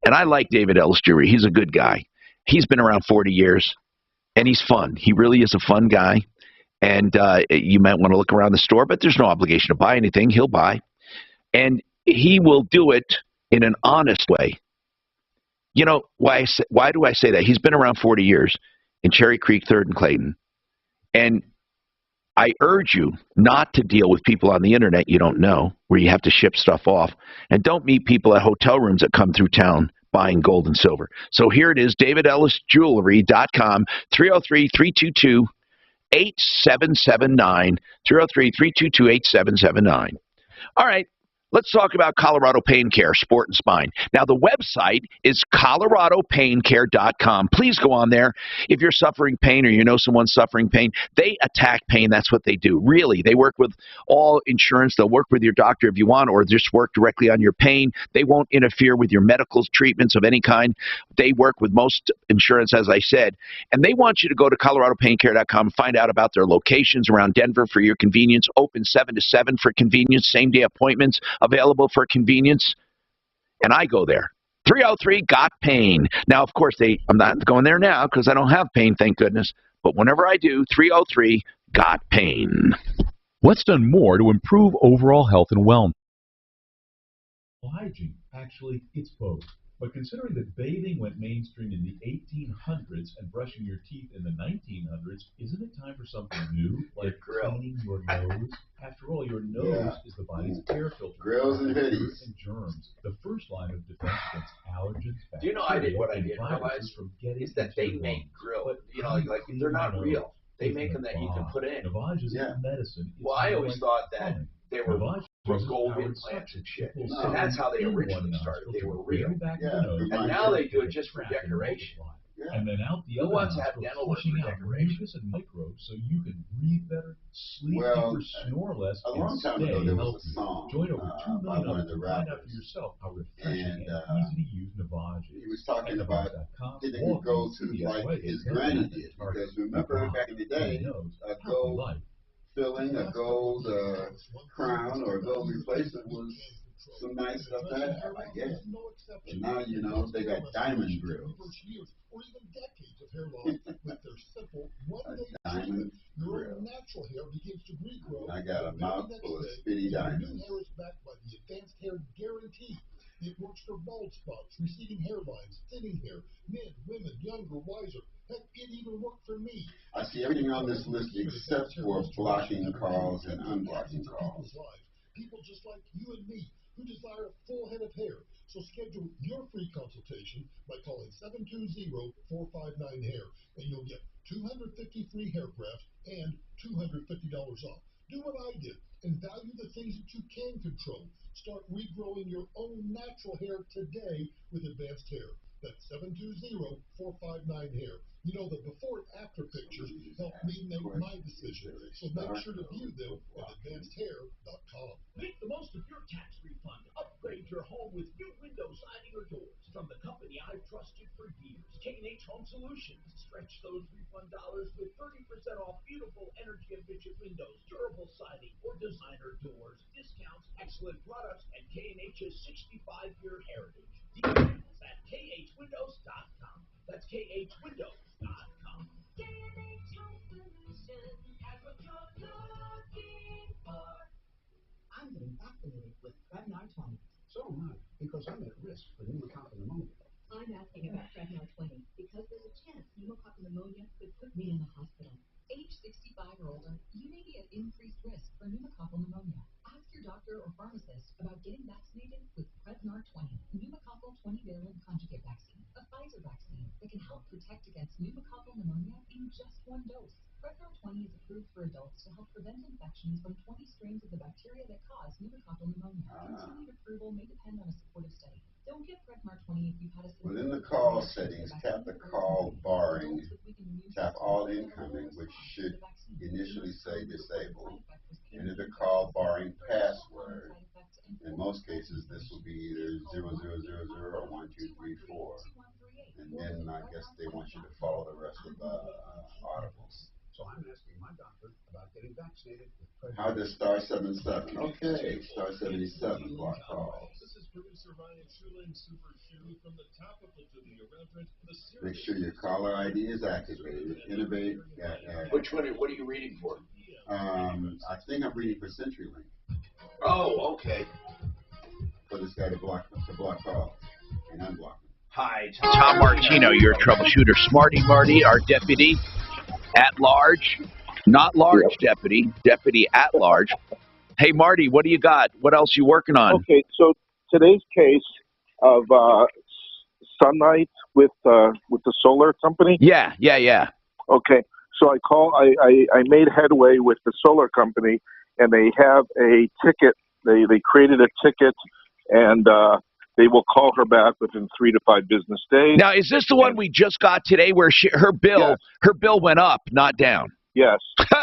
And I like David Ellis Jewelry. He's a good guy. He's been around 40 years, and he's fun. He really is a fun guy. And you might want to look around the store, but there's no obligation to buy anything. He'll buy. And he will do it in an honest way. You know, why do I say that? He's been around 40 years in Cherry Creek, 3rd and Clayton. And I urge you not to deal with people on the internet you don't know, where you have to ship stuff off. And don't meet people at hotel rooms that come through town buying gold and silver. So here it is, DavidEllisJewelry.com, 303-322-8779, 303-322-8779. All right. Let's talk about Colorado Pain Care, Sport and Spine. Now, the website is coloradopaincare.com. Please go on there. If you're suffering pain or you know someone suffering pain, they attack pain. That's what they do. Really, they work with all insurance. They'll work with your doctor if you want, or just work directly on your pain. They won't interfere with your medical treatments of any kind. They work with most insurance, as I said. And they want you to go to coloradopaincare.com and find out about their locations around Denver for your convenience. Open 7 to 7 for convenience. Same-day appointments available for convenience, and I go there. 303-GOT-PAIN. Now, of course, I'm not going there now because I don't have pain, thank goodness, but whenever I do, 303-GOT-PAIN. What's done more to improve overall health and wellness? Hygiene. Actually, it's both. But considering that bathing went mainstream in the 1800s and brushing your teeth in the 1900s, isn't it time for something new, like cleaning your nose? After all, your nose is the body's air filter. Grills and hoodies. And germs. The first line of defense against allergens, Do you know what I didn't realize is that they make grills. You know, like they're not real. They make them that you can put in. Navage is medicine. Well, I always thought that they were from gold implants and shit. And that's how they originally started. They were real. And now they do it just for decoration. And then out the Who other wants to have nostril, dental work pushing for out decoration? mucus and microbes so you can breathe better, sleep deeper, snore less, a long and time stay ago there was healthy. a song Join over 2 by million one of others the to find out for rappers, yourself how refreshing and easy to use Navage is. he was talking about Navage.com, getting a gold tooth like his granny did. Because remember back in the day, a gold filling, a gold crown, or a gold replacement was some nice stuff to have, I guess. And now, you know, they got diamond grills. Or even decades of hair loss with their simple one-day diamond treatment. Your grill. natural hair begins to regrow. I got a mouthful of spitty Your diamonds. new hair is backed by the Advanced Hair Guarantee. It works for bald spots, receding hairlines, thinning hair, men, women, younger, wiser. Heck, it even worked for me. I see everything on this list except for blocking calls and unblocking calls. People just like you and me who desire a full head of hair. So schedule your free consultation by calling 720-459-HAIR, and you'll get 250 free hair grafts and $250 off. Do what I did and value the things that you can control. Start regrowing your own natural hair today with Advanced Hair. That's 720-459-HAIR. You know, the before and after pictures help me make my decision, so make sure to view them at advancedhair.com. Make the most of your tax refund. Upgrade your home with new window siding or doors from the company I've trusted for years, K&H Home Solutions. Stretch those refund dollars with 30% off beautiful energy-efficient windows, durable siding, or designer doors. Discounts, excellent products, and K&H's 65-year heritage. Details at khwindows.com. That's khwindows.com. K&H Home Solutions has what you're looking for. I'm getting vaccinated with Prevnar 20. So am I, because I'm at risk for pneumococcal pneumonia. I'm asking about Prevnar 20 because there's a chance pneumococcal pneumonia could put me in the hospital. Age 65 or older, you may be at increased risk for pneumococcal pneumonia. Ask your doctor or pharmacist about getting vaccinated with Prevnar 20, pneumococcal 20-valent conjugate vaccine, a Pfizer vaccine that can help protect against pneumococcal pneumonia in just one dose. Prevnar 20 is approved for adults to help prevent infections from 20 strains of the bacteria that cause pneumococcal pneumonia. Continued approval may depend on a supportive study. Don't get Prevnar 20 if you've had a Within the call settings, tap the call barring, tap all incoming, which should initially say disabled. Enter the call barring password. In most cases, this will be either 0000 or 1234. And then I guess they want you to follow the rest of the articles. So I'm asking my doctor about getting vaccinated with Prevnar. How does star 77? Okay, star 77 block calls. This is Make sure your caller ID is activated. Innovate. Which one? What are you reading for? I think I'm reading for CenturyLink. Oh, okay. For this guy to block calls and unblock them. Hi, Tom Martino, your troubleshooter. Smarty Marty, our deputy at large. Not large deputy, deputy at large. Hey, Marty, what do you got? What else you working on? Okay, so today's case of Sunlight with the solar company. Yeah. Okay, so I made headway with the solar company, and they have a ticket. They created a ticket, and they will call her back within 3 to 5 business days. Now, is this the one we just got today, where her bill went up, not down? Yes.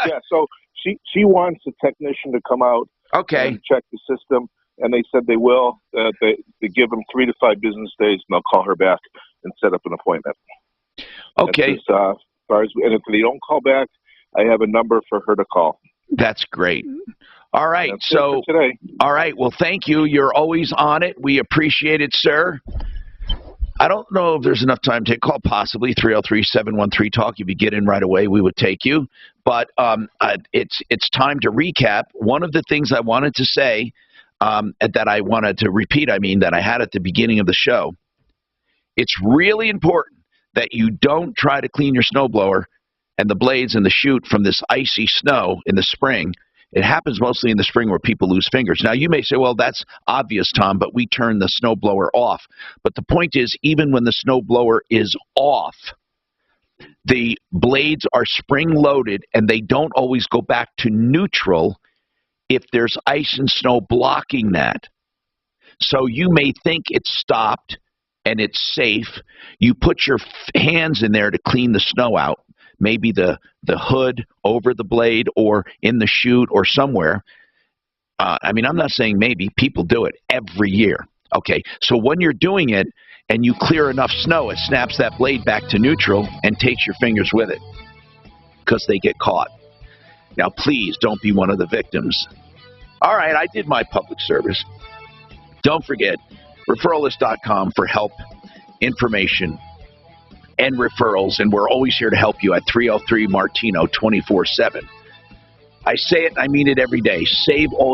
Yeah. So she wants a technician to come out. Okay. And check the system, and they said they will. They give them 3 to 5 business days, and they'll call her back and set up an appointment. Okay. As far as, and if they don't call back, I have a number for her to call. That's great. All right. That's so it for today. All right. Well, thank you. You're always on it. We appreciate it, sir. I don't know if there's enough time to call, possibly 303-713-TALK. If you get in right away, we would take you. But it's time to recap. One of the things I wanted to say, that I wanted to repeat, that I had at the beginning of the show, it's really important that you don't try to clean your snowblower and the blades and the chute from this icy snow in the spring. It happens mostly in the spring where people lose fingers. Now, you may say, well, that's obvious, Tom, but we turn the snowblower off. But the point is, even when the snowblower is off, the blades are spring-loaded, and they don't always go back to neutral if there's ice and snow blocking that. So you may think it's stopped and it's safe. You put your hands in there to clean the snow out. Maybe the hood over the blade or in the chute or somewhere. I'm not saying maybe. People do it every year. Okay, so when you're doing it and you clear enough snow, it snaps that blade back to neutral and takes your fingers with it because they get caught. Now, please don't be one of the victims. All right, I did my public service. Don't forget, referralist.com for help, information, and referrals, and we're always here to help you at 303-MARTINO 24/7. I say it, I mean it every day. Save all